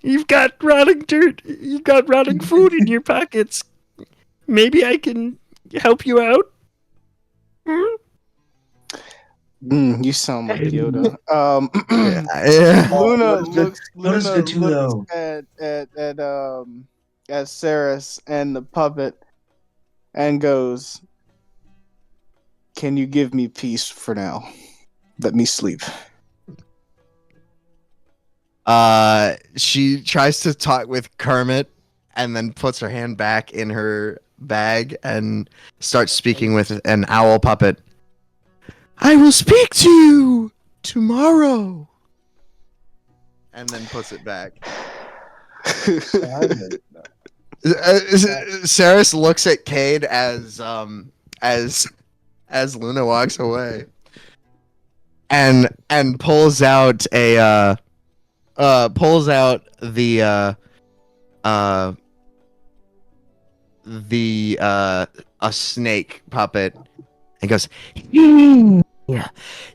you've got rotting dirt. You've got rotting food in your pockets. Maybe I can help you out. You sound like Yoda. Yeah. Luna's good too, though. At Ceres and the puppet and goes, "Can you give me peace for now? Let me sleep." She tries to talk with Kermit and then puts her hand back in her bag and starts speaking with an owl puppet. I will speak to you tomorrow. And then puts it back. Ceres looks at Kade as Luna walks away, and pulls out a a snake puppet and goes, you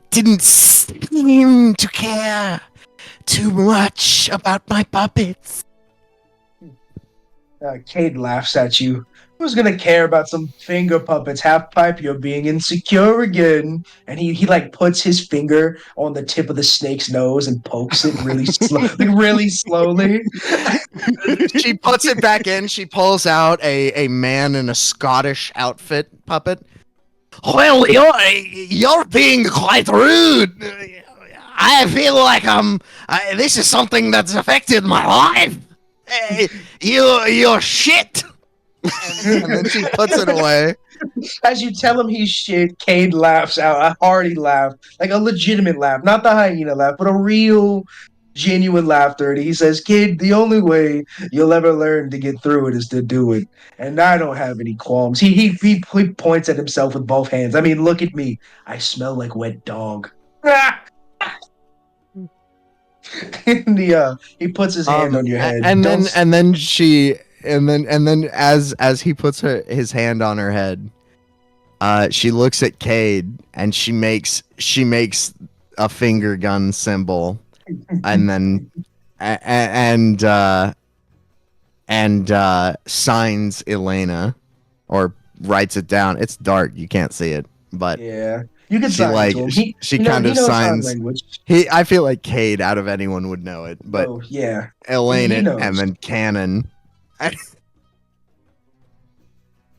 didn't seem to care too much about my puppets. Cade laughs at you. Who's gonna care about some finger puppets? Half pipe, you're being insecure again. And he like puts his finger on the tip of the snake's nose and pokes it really really slowly. She puts it back in. She pulls out a man in a Scottish outfit puppet. Well, you're being quite rude. I feel like this is something that's affected my life. You're shit. And then she puts it away. As you tell him he's shit, Cade laughs out a hearty laugh, like a legitimate laugh, not the hyena laugh, but a real, genuine laughter. And he says, "Kid, the only way you'll ever learn to get through it is to do it." And I don't have any qualms. He points at himself with both hands. I mean, look at me. I smell like wet dog. He puts his hand on your head. and Don't. then she and then as he puts his hand on her head, she looks at Cade and she makes a finger gun symbol, and then and signs Elena, or writes it down. It's dark, you can't see it, but Yeah, you can she sign it like to him. she kind He of knows sign signs. language. I feel like Cade out of anyone would know it, but Oh yeah, Elaine he it, and knows. then Cannon.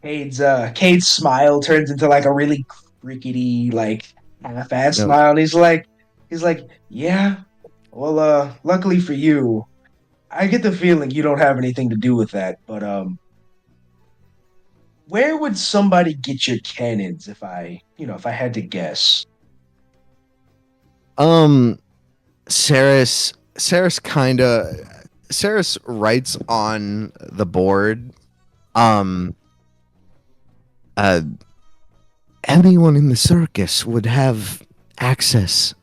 Cade's smile turns into like a really crickety, like half-ass No, smile. And he's like, yeah. Well, luckily for you, I get the feeling you don't have anything to do with that. But where would somebody get your cannons if I had to guess? um, Saris writes on the board. Um, uh, anyone in the circus would have access.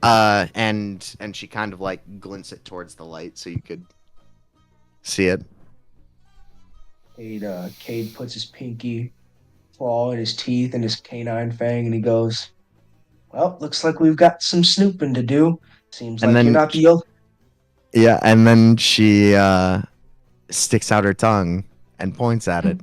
And she kind of like glints it towards the light so you could see it. Cade puts his pinky claw in his teeth and his canine fang, and he goes, "Well, looks like we've got some snooping to do. Seems And like you're then not the only." yeah, and then she sticks out her tongue and points at it.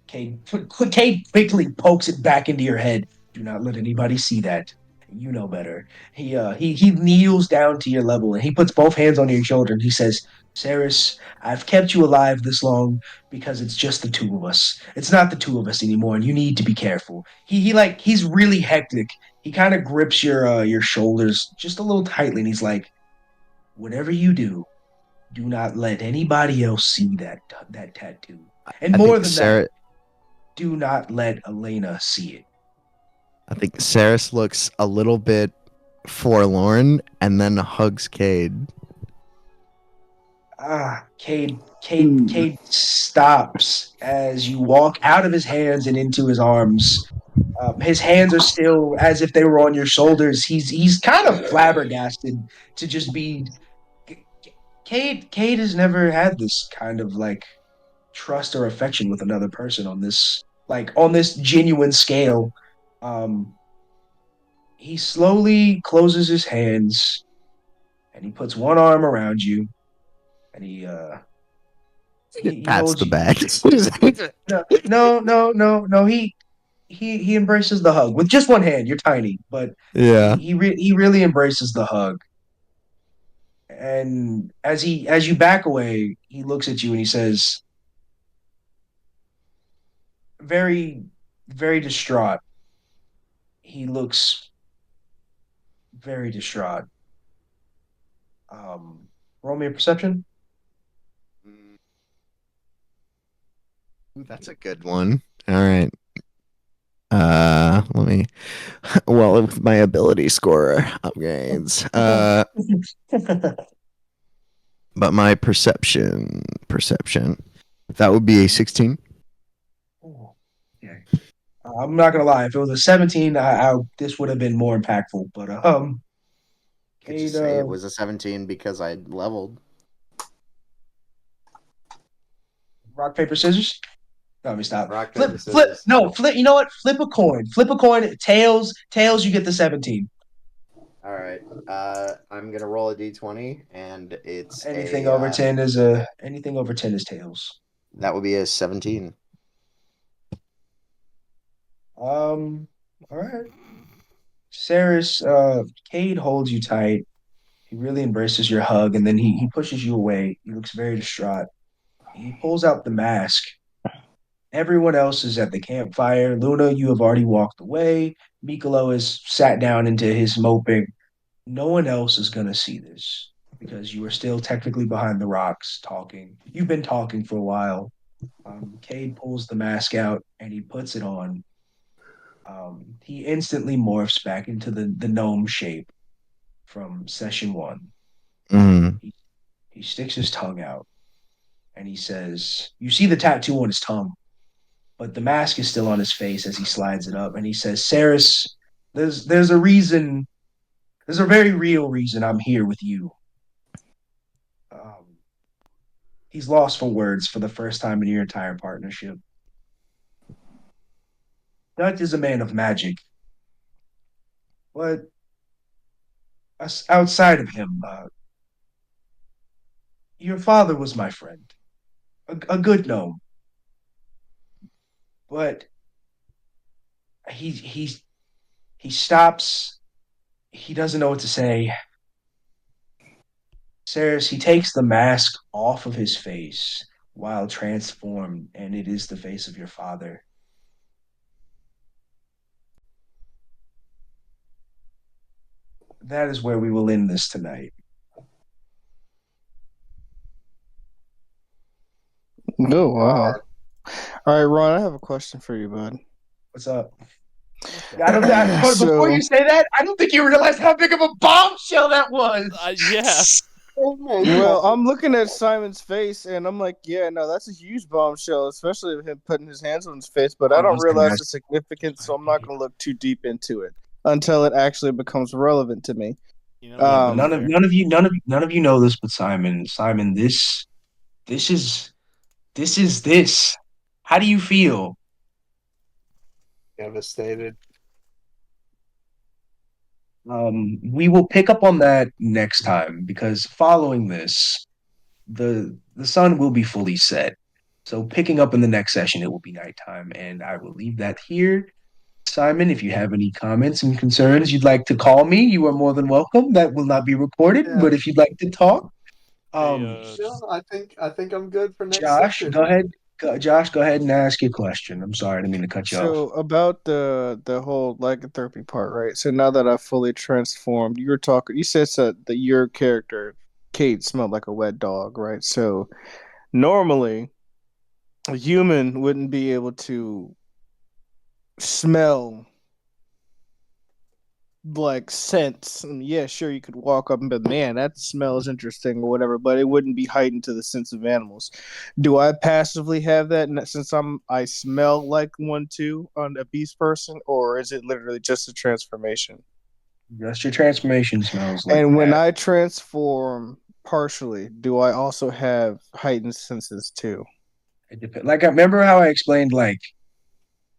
Cade quickly pokes it back into your head. Do not let anybody see that. You know better. He kneels down to your level and he puts both hands on your shoulder and he says, Ceres, I've kept you alive this long because it's just the two of us. It's not the two of us anymore, and you need to be careful. He's really hectic. He kind of grips your shoulders just a little tightly, and he's like, whatever you do not let anybody else see that tattoo. And I more think than that, Sarah do not let Elena see it. I think Saris looks a little bit forlorn and then hugs Cade. Cade stops as you walk out of his hands and into his arms. His hands are still as if they were on your shoulders. He's kind of flabbergasted to just be. Cade has never had this kind of like trust or affection with another person on this genuine scale. Um, he slowly closes his hands and he puts one arm around you and he Pats holds the you. back. No. He embraces the hug with just one hand. You're tiny, but Yeah. he really embraces the hug. And as you back away, he looks at you and he says, very very distraught. He looks very distraught. Um, Roll me a perception. That's a good one. All right. Let me. Well, with my ability score upgrades. But my perception. That would be a 16. Yeah. I'm not gonna lie. If it was a 17, this would have been more impactful. But Could just say it was a 17 because I leveled. rock paper scissors. No, let me stop. Rock, Flip, paper, flip. scissors. No, flip. You know what? Flip a coin. Flip a coin. Tails. Tails. You get the 17. All right. I'm gonna roll a d20, and it's Anything a over 10 is a. Anything over 10 is tails. That would be a 17. All right. Ceres, Cade holds you tight. He really embraces your hug, and then he pushes you away. He looks very distraught. He pulls out the mask. Everyone else is at the campfire. Luna, you have already walked away. Michaelo has sat down into his moping. No one else is going to see this because you are still technically behind the rocks talking. You've been talking for a while. Cade pulls the mask out and he puts it on. He instantly morphs back into the gnome shape from session one. Mm. He sticks his tongue out and he says, you see the tattoo on his tongue, but the mask is still on his face as he slides it up. And he says, Ceres, there's a reason There's a very real reason I'm here with you. He's lost for words for the first time in your entire partnership. Dutch is a man of magic, but outside of him, your father was my friend, a good gnome, but he he he stops. He doesn't know what to say. Ceres, he takes the mask off of his face while transformed, and it is the face of your father. That is where we will end this tonight. Oh wow! All right, Ron, I have a question for you, bud. What's up? But before So- you say that, I don't think you realize how big of a bombshell that was. Yeah. Well, I'm looking at Simon's face, and I'm like, yeah, no, that's a huge bombshell, especially with him putting his hands on his face. But I don't realize the significance, so I'm not going to look too deep into it until it actually becomes relevant to me. You know what? None of you know this, but Simon, this is this. How do you feel? Devastated. We will pick up on that next time because following this, the sun will be fully set. So picking up in the next session, it will be nighttime, and I will leave that here. Simon, if you have any comments and concerns you'd like to call me, you are more than welcome. That will not be recorded, Yeah. but if you'd like to talk, No, I think I'm good for next Josh, session. go ahead. Josh, go ahead and ask your question. I'm sorry, I didn't mean to cut you off. So about the whole lycanthropy part, right? So now that I've fully transformed, you were talking. You said that your character, Kate, smelled like a wet dog, right? So normally, a human wouldn't be able to smell like scents. And yeah, sure, you could walk up and be, man, that smells interesting or whatever, but it wouldn't be heightened to the sense of animals. Do I passively have that since I smell like one too on a beast person, or is it literally just a transformation? Just your transformation smells like And when that. I transform partially, do I also have heightened senses too? It depends. Like I remember how I explained like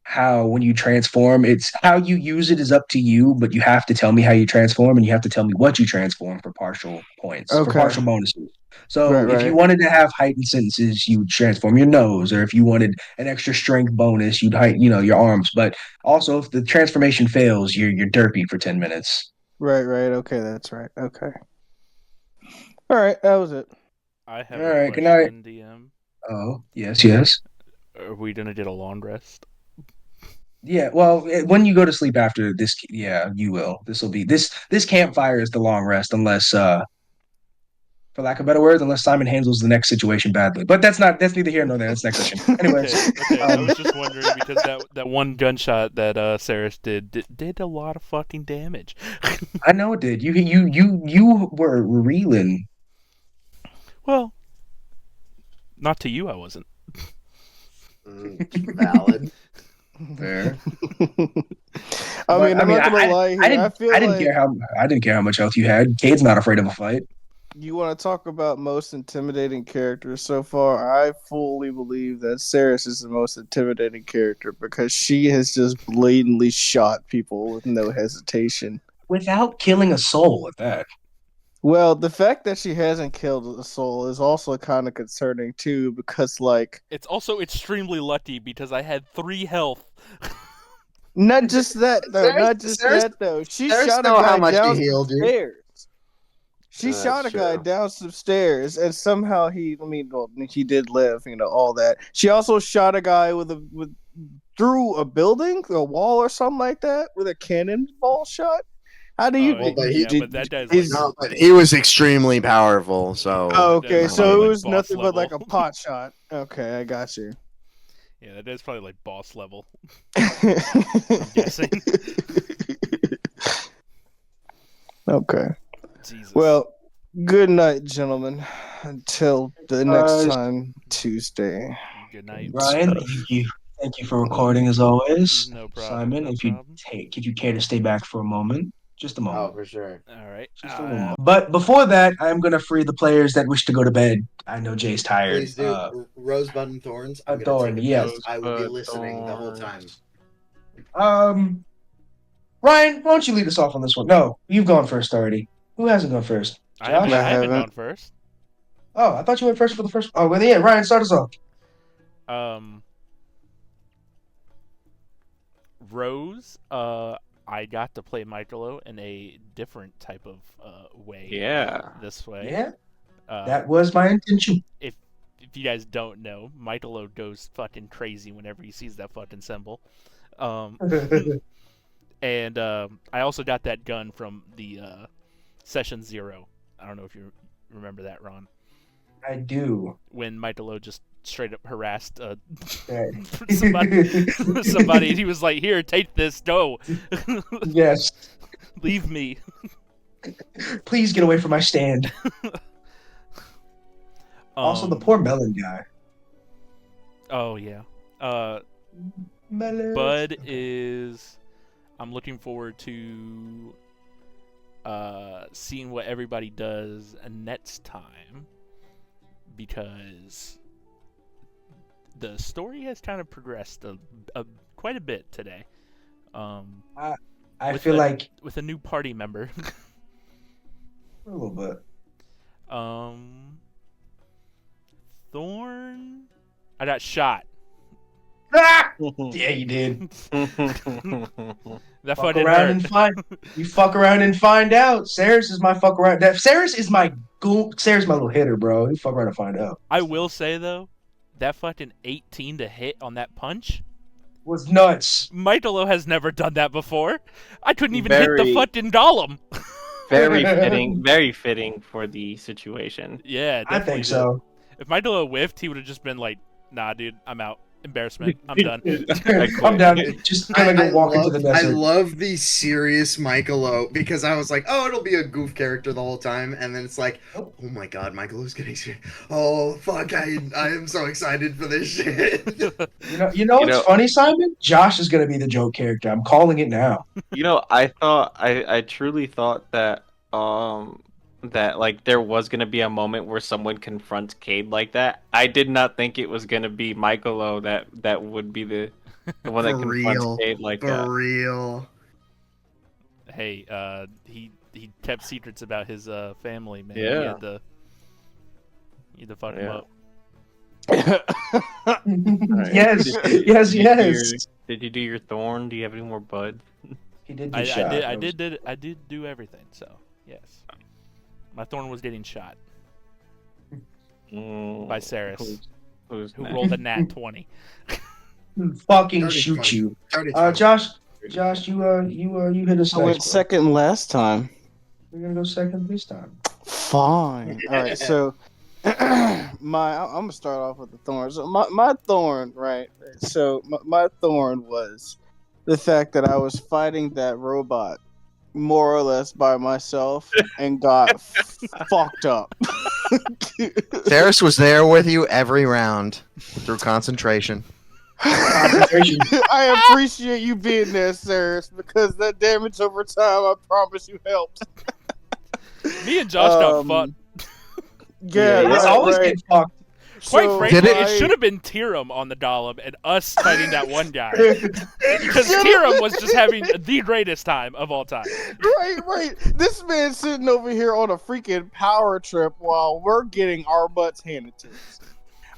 how when you transform, it's how you use it is up to you, but you have to tell me how you transform and you have to tell me what you transform for partial points, for Okay. partial bonuses. So if you Right. wanted to have heightened sentences, you would transform your nose, or if you wanted an extra strength bonus, you'd heighten, your arms. But also if the transformation fails, you're derpy for 10 minutes. Right. Okay, that's right. Okay. All right, that was it. I have All a right, good night. question, DM. Oh, yes. Are we gonna get a long rest? Yeah, well, when you go to sleep after this, yeah, you will. This will be this campfire is the long rest, unless for lack of better words, unless Simon handles the next situation badly. But that's neither here nor there. That's next session. Anyways, Okay. I was just wondering because that one gunshot that Ceres did a lot of fucking damage. I know it did. You were reeling. Well, not to you, I wasn't. Valid. Fair. I mean, I'm not gonna lie here. I didn't care how much health you had. Cade's not afraid of a fight. You want to talk about most intimidating characters so far? I fully believe that Ceres is the most intimidating character because she has just blatantly shot people with no hesitation. Without killing a soul at that. Well, the fact that she hasn't killed a soul is also kind of concerning too, because like it's also extremely lucky because I had 3 health. Not just that though. She shot a guy down some stairs. She shot a guy down some stairs, and somehow he did live, all that. She also shot a guy through a building, a wall or something like that, with a cannonball shot. How do you? but he was extremely powerful. So okay, so it was nothing but like a pot shot. Okay, I got you. Yeah, that is probably like boss level. I'm guessing. Okay. Jesus. Well, good night, gentlemen. Until the next time, Tuesday. Good night, Ryan. Thank you for recording as always. No problem. Simon, if you care to stay back for a moment, Just a Oh, moment. for sure. All right. Just a moment. But before that, I'm gonna free the players that wish to go to bed. I know Jay's tired. Please do. Rosebud and Thorns. I'm gonna Thorn, take a yes. note. I will be Rosebud, listening the whole time. Ryan, why don't you lead us off on this one? No, you've gone first already. Who hasn't gone first? Josh? I haven't haven't. gone first. Oh, I thought you went first for the first. Oh, well, yeah. Ryan, start us off. Rose. I got to play Michaelo in a different type of way. Yeah. This way. Yeah, Uh, that was my intention. if you guys don't know, Michaelo goes fucking crazy whenever he sees that fucking symbol. And I also got that gun from the Session 0. I don't know if you remember that, Ron. I do. When Michaelo just straight up harassed Somebody. somebody. He was like, "Here, take this. Go. Yes. Leave me." Please get away from my stand. Also, the poor melon guy. Oh yeah. Melon. Bud is. I'm looking forward to seeing what everybody does next time, because the story has kind of progressed quite a bit today. I feel like with a new party member. a little bit. Thorn. I got shot. Ah! Yeah, you did. That Fuck fucking around hurt. and find. You fuck around and find out. Ceres is my fuck around. Ceres is my Ceres my little hitter, bro. You fuck around and find out. I will say though, that fucking 18 to hit on that punch Was nuts. Michaelo has never done that before. I couldn't even hit the Very- fucking golem. Very fitting for the situation. Yeah, I definitely think did. so. If Michaelo whiffed, he would have just been like, "Nah, dude, I'm out. Embarrassment. I'm done." I'm down. Just gonna go walk into the I desert. love the serious Michaelo because I was like, oh, it'll be a goof character the whole time, and then it's like, oh my god, Michaelo's getting serious. Oh fuck, I am so excited for this shit. You know what's funny, Simon? Josh is gonna be the joke character. I'm calling it now. I truly thought that that like there was gonna be a moment where someone confronts Kade like that. I did not think it was gonna be Michaelo that would be the one that For confronts real. Kade like For that. real. Hey, he kept secrets about his family, man. Yeah. He had to fuck him up. Right. Yes, yes. Did you do your Thorn? Do you have any more Bud? He did. I did do everything. So yes, my Thorn was getting shot by Ceres, who rolled a nat 20. Fucking Dirty shoot fun. you, Dirty fun. Josh, you hit us I went next, bro. second last time. We're gonna go second this time. Fine. All right. So, I'm gonna start off with the thorn. So my thorn, right? So my thorn was the fact that I was fighting that robot more or less by myself and got fucked up. Ceres was there with you every round through concentration. Concentration. I appreciate you being there, Ceres, because that damage over time, I promise you, helped. Me and Josh got fucked. Yeah, It's always right. getting fucked. Quite So, frankly, I- it should have been Tiram on the Golem and us fighting that one guy. Because Tiram was just having the greatest time of all time. Right. This man's sitting over here on a freaking power trip while we're getting our butts handed to us.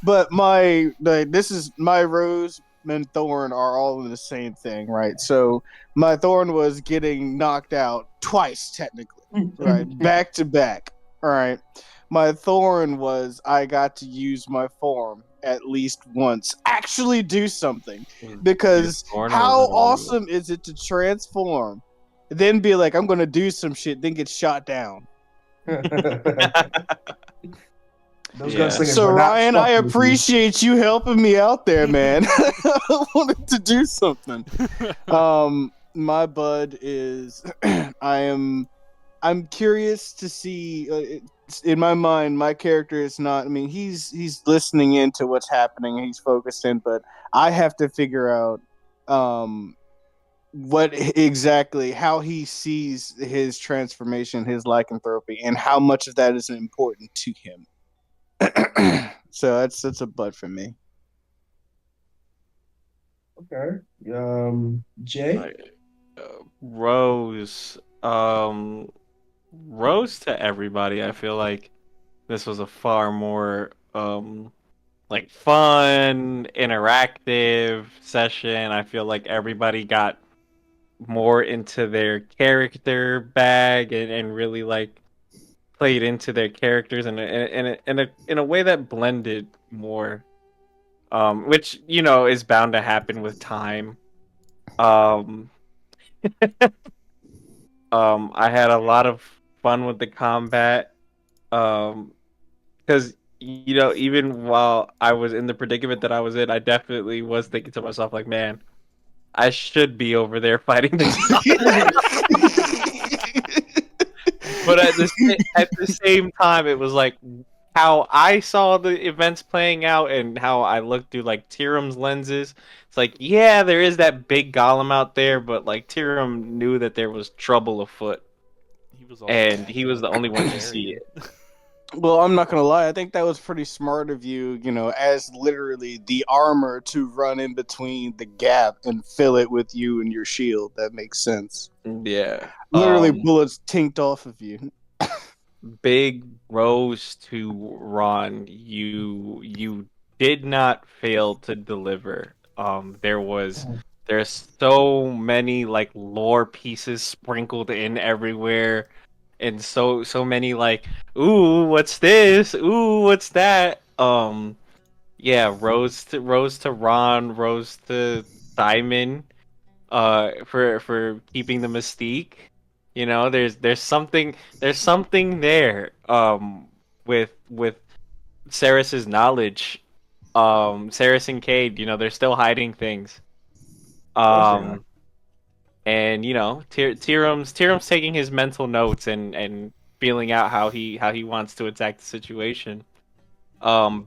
But this is my Rose and Thorn are all in the same thing, right? So my Thorn was getting knocked out twice, technically, right? Back to back. All right. My Thorn was I got to use my form at least once, actually do something. Because how awesome is it to transform, then be like, I'm going to do some shit, then get shot down? Those Yeah. gunslingers So were not Ryan, I fucking with me. appreciate you helping me out there, man. I wanted to do something. My bud is I'm curious to see in my mind, my character is not, I mean, he's listening into what's happening and he's focused in, but I have to figure out what exactly how he sees his transformation, his lycanthropy, and how much of that is important to him. So that's a butt for me. Okay. Jay. Like, Rose. Rose to everybody. I feel like this was a far more like fun, interactive session. I feel like everybody got more into their character bag and really like played into their characters in a way that blended more. Which is bound to happen with time. Um, I had a lot of fun with the combat. Because even while I was in the predicament that I was in, I definitely was thinking to myself, like, man, I should be over there fighting the But at the same time, it was like how I saw the events playing out and how I looked through like Tirum's lenses. It's like, yeah, there is that big golem out there, but like Tirum knew that there was trouble afoot, He was also and he was acting the like only a one to see barbarian. it. Well, I'm not gonna lie. I think that was pretty smart of you, as literally the armor to run in between the gap and fill it with you and your shield. That makes sense. Yeah. Literally, bullets tinked off of you. Big rose to Ron. You did not fail to deliver. There's so many like lore pieces sprinkled in everywhere, and so many like, ooh, what's this? Ooh, what's that? Yeah, rose to Ron, rose to Simon, for keeping the mystique. There's something there with Ceres's knowledge. Ceres and Kade, they're still hiding things. Of course they are. Um and Tirum's taking his mental notes and feeling out how he wants to attack the situation.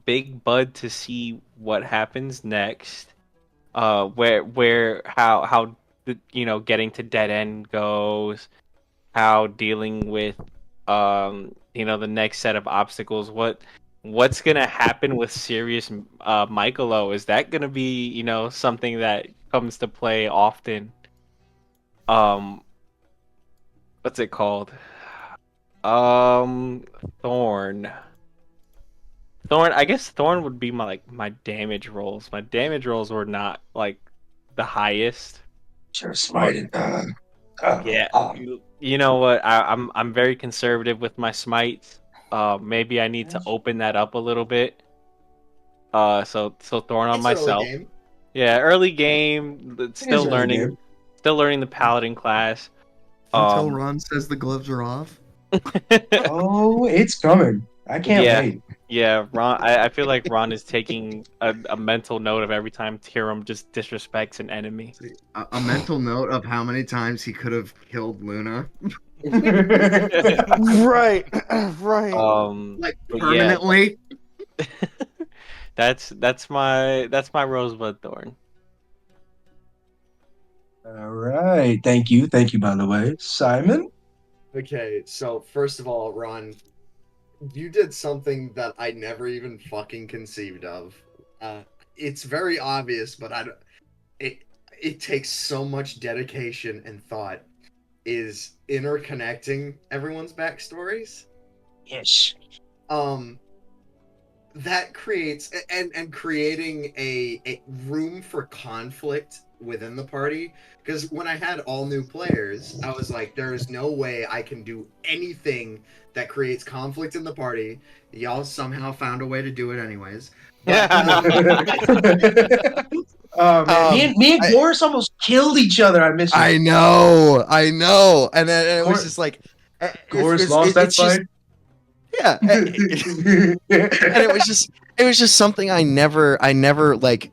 Big Bud to see what happens next. Where how the getting to dead end goes, how dealing with the next set of obstacles, what's gonna happen with serious Michaelo. Is that gonna be something that comes to play often? um what's it called? um Thorn. I guess Thorn would be my damage rolls. My damage rolls were not like the highest. Sure, But smited. yeah, you know what? I'm very conservative with my smites. Maybe I need to open that up a little bit. So Thorn on It's early myself. game. Yeah, early game. It is Still early learning. game. Still learning the paladin class. Until Ron says the gloves are off. Oh, it's coming. I can't Yeah, wait. yeah. Ron, I feel like Ron is taking a mental note of every time Tyrum just disrespects an enemy. A mental note of how many times he could have killed Luna. Right, right. Like But yeah, permanently. that's my Rosebud Thorn. All right. Thank you. Thank you, by the way. Simon? Okay, so first of all, Ron, you did something that I never even fucking conceived of. It's very obvious, but it it takes so much dedication and thought. Is interconnecting everyone's backstories. Yes. That creates and creating a room for conflict within the party, because when I had all new players, I was like, there is no way I can do anything that creates conflict in the party. Y'all somehow found a way to do it anyways. But Oh man, me and Boris almost killed each other. I miss you. I know, and then it was just like, Boris lost that fight. Yeah, and it was just something I never like,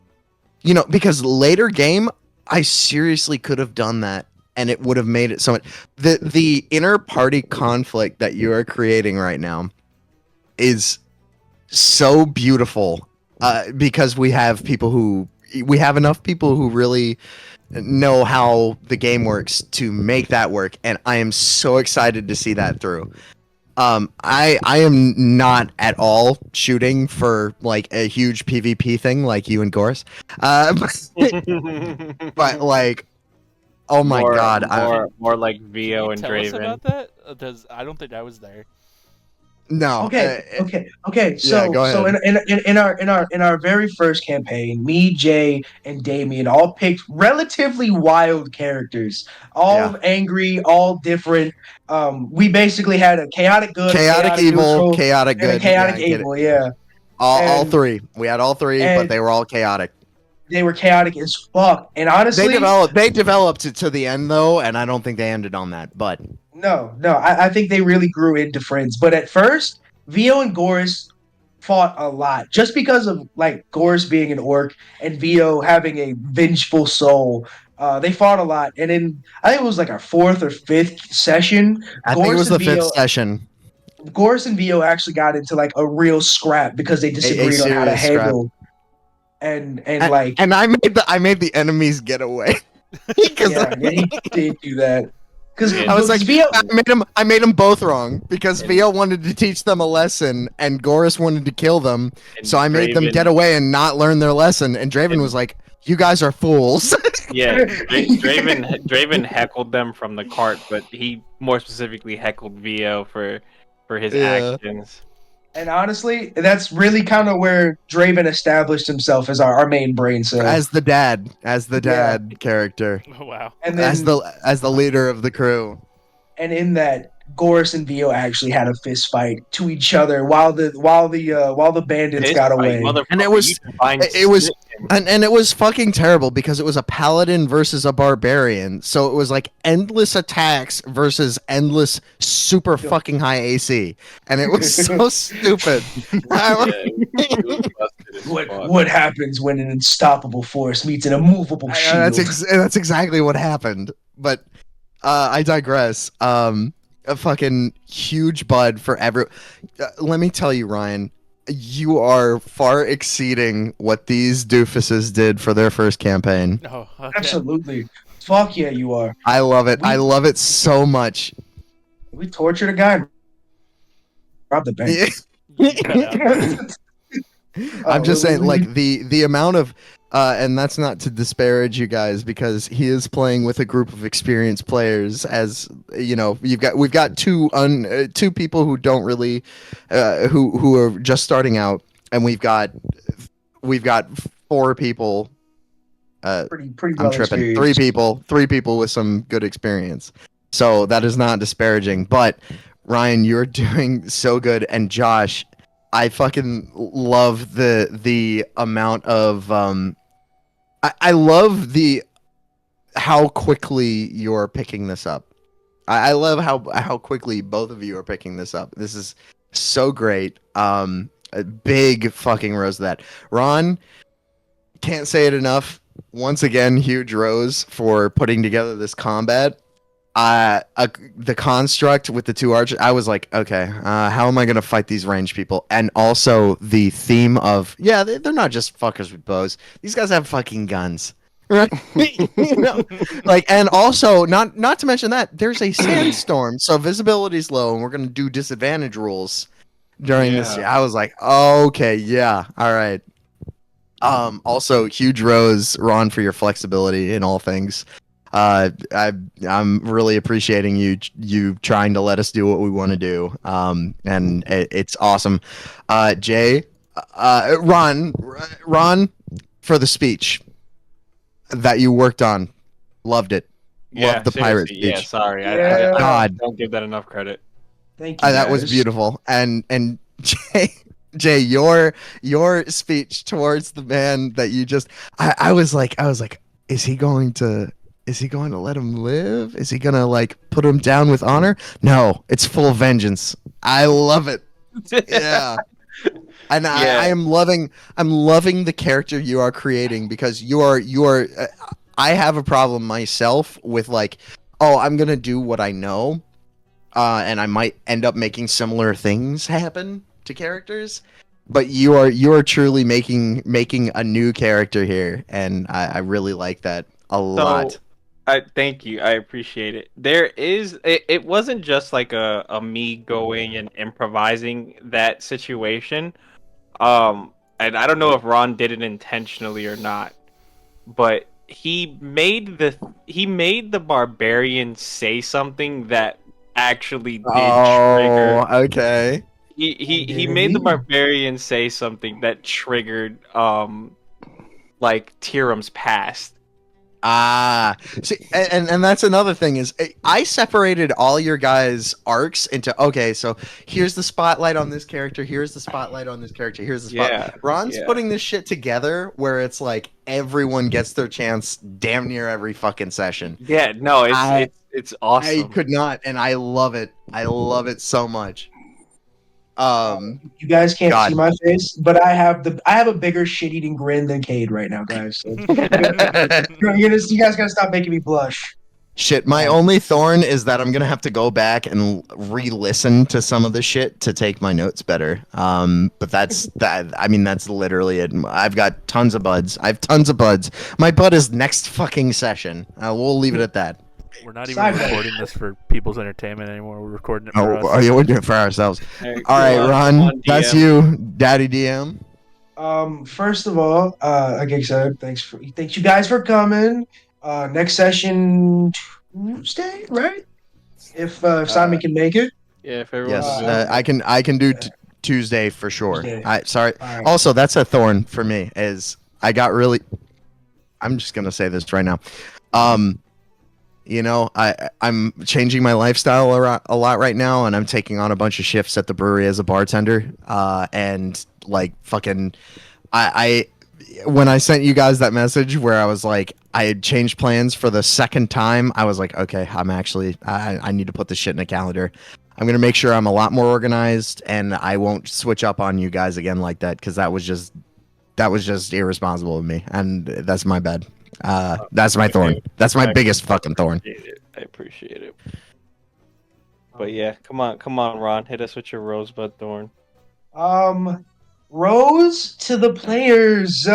because later game I seriously could have done that and it would have made it so much. The inner party conflict that you are creating right now is so beautiful, because we have people who we have enough people who really know how the game works to make that work, and I am so excited to see that through. I am not at all shooting for like a huge PvP thing like you and Gorse. But like, oh my god, more like Can Vio you and tell us Draven. about that? Because I don't think I was there. no. Okay. Yeah, go So ahead. in our very first campaign, me, Jay, and Damien all picked relatively wild characters, all Yeah. angry, all different. We basically had a chaotic good, a Chaotic chaotic evil, neutral, chaotic and a good. Yeah, chaotic I get it. evil. Yeah, All and three. We had all three, but and they were all chaotic. they were chaotic as fuck. And They honestly, developed it to the end though, and I don't think they ended on that. But no, I think they really grew into friends. But at first, Vio and Goris fought a lot just because of like Goris being an orc and Vio having a vengeful soul. They fought a lot, and in I think it was like our fourth or fifth session, I think it Goris was and the fifth Vio, session. Goris and Vio actually got into like a real scrap because they A disagreed on how to serious scrap. handle and like And I made the enemies get away. Because yeah, he did do that because Yeah. I was like, Vio. I made them both wrong because Vio wanted to teach them a lesson and Goris wanted to kill them. And So I made them Draven- get away and not learn their lesson. And Draven was like, "You guys are fools." Yeah, Draven heckled them from the cart, but he more specifically heckled Vio for his Yeah. actions. And honestly, that's really kind of where Draven established himself as our main brain cell. as the dad character, Oh, wow. And then as the leader of the crew. and in that, Goris and Vio actually had a fist fight to each other while the bandits Fist got fight, away. And it motherfucker, was- you combined it was- spit. And it was fucking terrible because it was a paladin versus a barbarian. So it was like endless attacks versus endless super fucking high AC. And it was so stupid. It was busted as fuck. What happens when an unstoppable force meets an immovable shield? That's exactly what happened. But I digress. A fucking huge bud for every. Let me tell you, Ryan, you are far exceeding what these doofuses did for their first campaign. Oh, okay. Absolutely. Fuck yeah, you are. I love it. We- I love it so much. We tortured a guy and robbed the bank. I'm just saying, we- like the amount of, and that's not to disparage you guys because he is playing with a group of experienced players. As you know, we've got two people who don't really, who are just starting out, and we've got 4 people. pretty I'm well tripping. experienced. Three people with some good experience. So that is not disparaging, but Ryan, you're doing so good, and Josh, I fucking love the amount of I love the how quickly you're picking this up. I love how quickly both of you are picking this up. This is so great. A big fucking rose to that. Ron, can't say it enough. Once again, huge rose for putting together this combat. The construct with the 2 archers, I was like, okay, how am I gonna fight these range people? And also the theme of, yeah, they're not just fuckers with bows. These guys have fucking guns, right? You know? Like, and also not to mention that there's a sandstorm, so visibility's low, and we're gonna do disadvantage rules during this. I was like, okay, yeah, all right. Also, huge rose, Ron, for your flexibility in all things. I'm really appreciating you trying to let us do what we want to do. And it's awesome. Jay, Ron, for the speech that you worked on, loved it. Loved the pirate seriously, speech. Yeah, sorry. Yeah. I don't give that enough credit. Thank you. That was guys. beautiful. And Jay, your speech towards the man that you just, I was like, is he going to let him live? Is he gonna like put him down with honor? No, it's full vengeance. I love it. Yeah. And I'm loving the character you are creating because you are I have a problem myself with like, oh, I'm gonna do what I know, and I might end up making similar things happen to characters. but you are truly making a new character here, and I really like that a lot. So, I thank you. I appreciate it. It wasn't just like a me going and improvising that situation. And I don't know if Ron did it intentionally or not, but he made the barbarian say something that actually did trigger. Oh, okay. He Did made the he? barbarian say something that triggered like Tirum's past. Ah, see, and that's another thing is I separated all your guys' arcs into okay, so here's the spotlight on this character, here's the spotlight on this character, here's the spot. Yeah, Ron's yeah. putting this shit together where it's like everyone gets their chance damn near every fucking session. Yeah, no, it's I it's it's I awesome. could not, and I love it. I love it so much. Uh, Um, you guys can't see God. my face, but I have a bigger shit eating grin than Cade right now, guys. So you guys gotta stop making me blush. Shit, my only thorn is that I'm gonna have to go back and re-listen to some of the shit to take my notes better. But that's that. I mean, that's literally it. I've got tons of buds. I have tons of buds. My bud is next fucking session. We'll leave it at that. We're not even Sideways. recording this for people's entertainment anymore. We're recording it for us. Oh, yeah, we're doing it for ourselves. Hey, All right, come Ron, on, that's DM. you, Daddy DM. First of all, like I said, thanks you guys for coming. Next session Tuesday, right? If Simon can make it. Yeah, if everyone's Yes, available. I can do Tuesday for sure. Tuesday. Sorry. All right. Also, that's a thorn for me. Is I got really. I'm just gonna say this right now. I'm changing my lifestyle a lot right now, and I'm taking on a bunch of shifts at the brewery as a bartender. And like fucking, I when I sent you guys that message where I was like, I had changed plans for the second time, I was like, okay, I need to put this shit in a calendar. I'm gonna make sure I'm a lot more organized, and I won't switch up on you guys again like that because that was just irresponsible of me, and that's my bad. That's my thorn. That's my biggest fucking thorn. I appreciate it. But yeah, come on, Ron, hit us with your rosebud thorn. Rose to the players.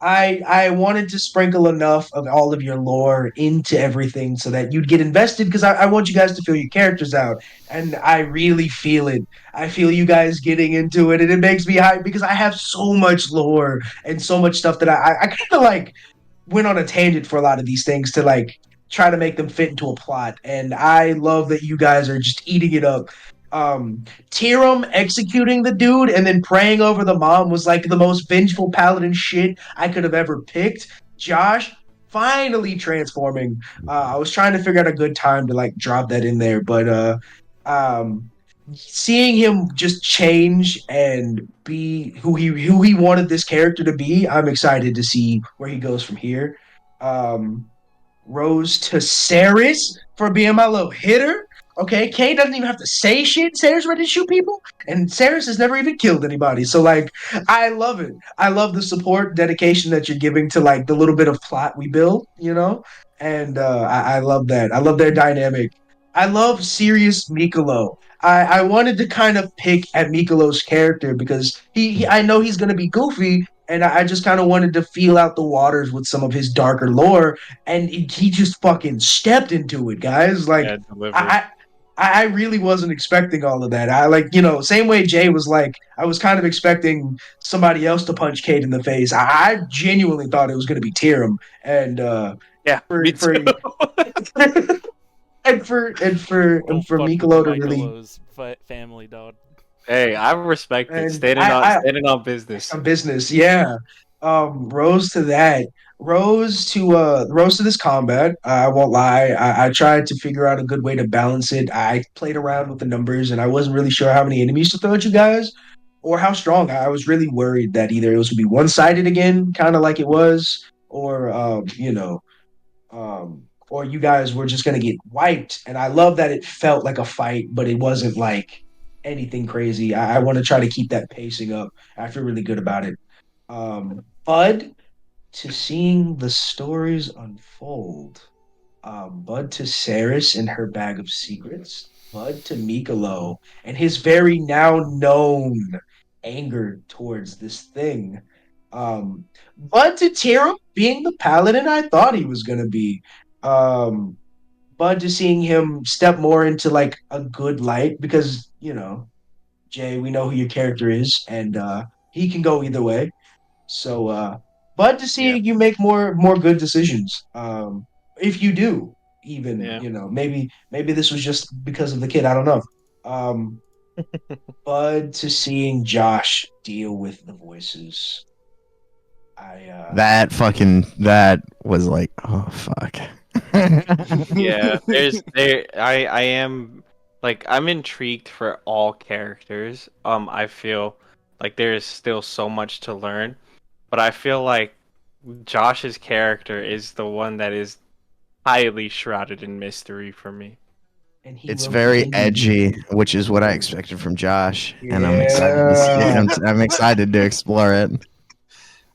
I wanted to sprinkle enough of all of your lore into everything so that you'd get invested because I want you guys to feel your characters out, and I really feel it. I feel you guys getting into it, and it makes me hype because I have so much lore and so much stuff that I kind of like went on a tangent for a lot of these things to like try to make them fit into a plot. And I love that you guys are just eating it up. Tiram executing the dude and then praying over the mom was like the most vengeful paladin shit I could have ever picked. Josh finally transforming. I was trying to figure out a good time to like drop that in there, but um seeing him just change and be who he wanted this character to be, I'm excited to see where he goes from here. Um, Rose to Ceres for being my little hitter. Okay, Kay doesn't even have to say shit. Ceres ready to shoot people, and Ceres has never even killed anybody. So like, I love it. I love the support, dedication that you're giving to like the little bit of plot we build. And I love that. I love their dynamic. I love serious Michealo. I wanted to kind of pick at Michelo's character because I know he's gonna be goofy, and I just kind of wanted to feel out the waters with some of his darker lore, and he just fucking stepped into it, guys. Like Yeah, delivered. I really wasn't expecting all of that. I like, same way Jay was like, I was kind of expecting somebody else to punch Cade in the face. I genuinely thought it was going to be Tyrim, and Yeah, for me for too. and for Don't for fuck with Michealo the to really Michelo's family, dog. Hey, I respect it. and Standing on business. some business, yeah. Rose to that. Rose to this combat. I won't lie. I tried to figure out a good way to balance it. I played around with the numbers and I wasn't really sure how many enemies to throw at you guys or how strong. I was really worried that either it was gonna be one-sided again, kind of like it was, or or you guys were just gonna get wiped. And I love that it felt like a fight, but it wasn't like anything crazy. I want to try to keep that pacing up. I feel really good about it. Bud to seeing the stories unfold. Bud to Ceres and her bag of secrets. Bud to Michealo and his very now known anger towards this thing. But to Tira being the paladin I thought he was gonna be. Um, but to seeing him step more into like a good light because Jay, we know who your character is, and he can go either way. So, but to Yeah. see you make more good decisions, if you do, even Yeah. maybe this was just because of the kid. I don't know. Um, but to seeing Josh deal with the voices, That was like, oh fuck. Yeah, I am like I'm intrigued for all characters. I feel like there is still so much to learn, but I feel like Josh's character is the one that is highly shrouded in mystery for me. and he It's wrote the very ending. edgy, which is what I expected from Josh, and I'm excited to see it. Yeah. I'm excited to explore it.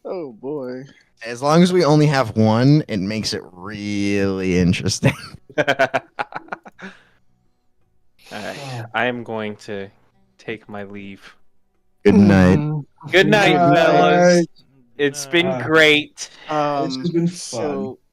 Oh boy. As long as we only have one, it makes it really interesting. Alright, I am going to take my leave. Good night. Good night, Night. fellas. It's been great. This has been fun. So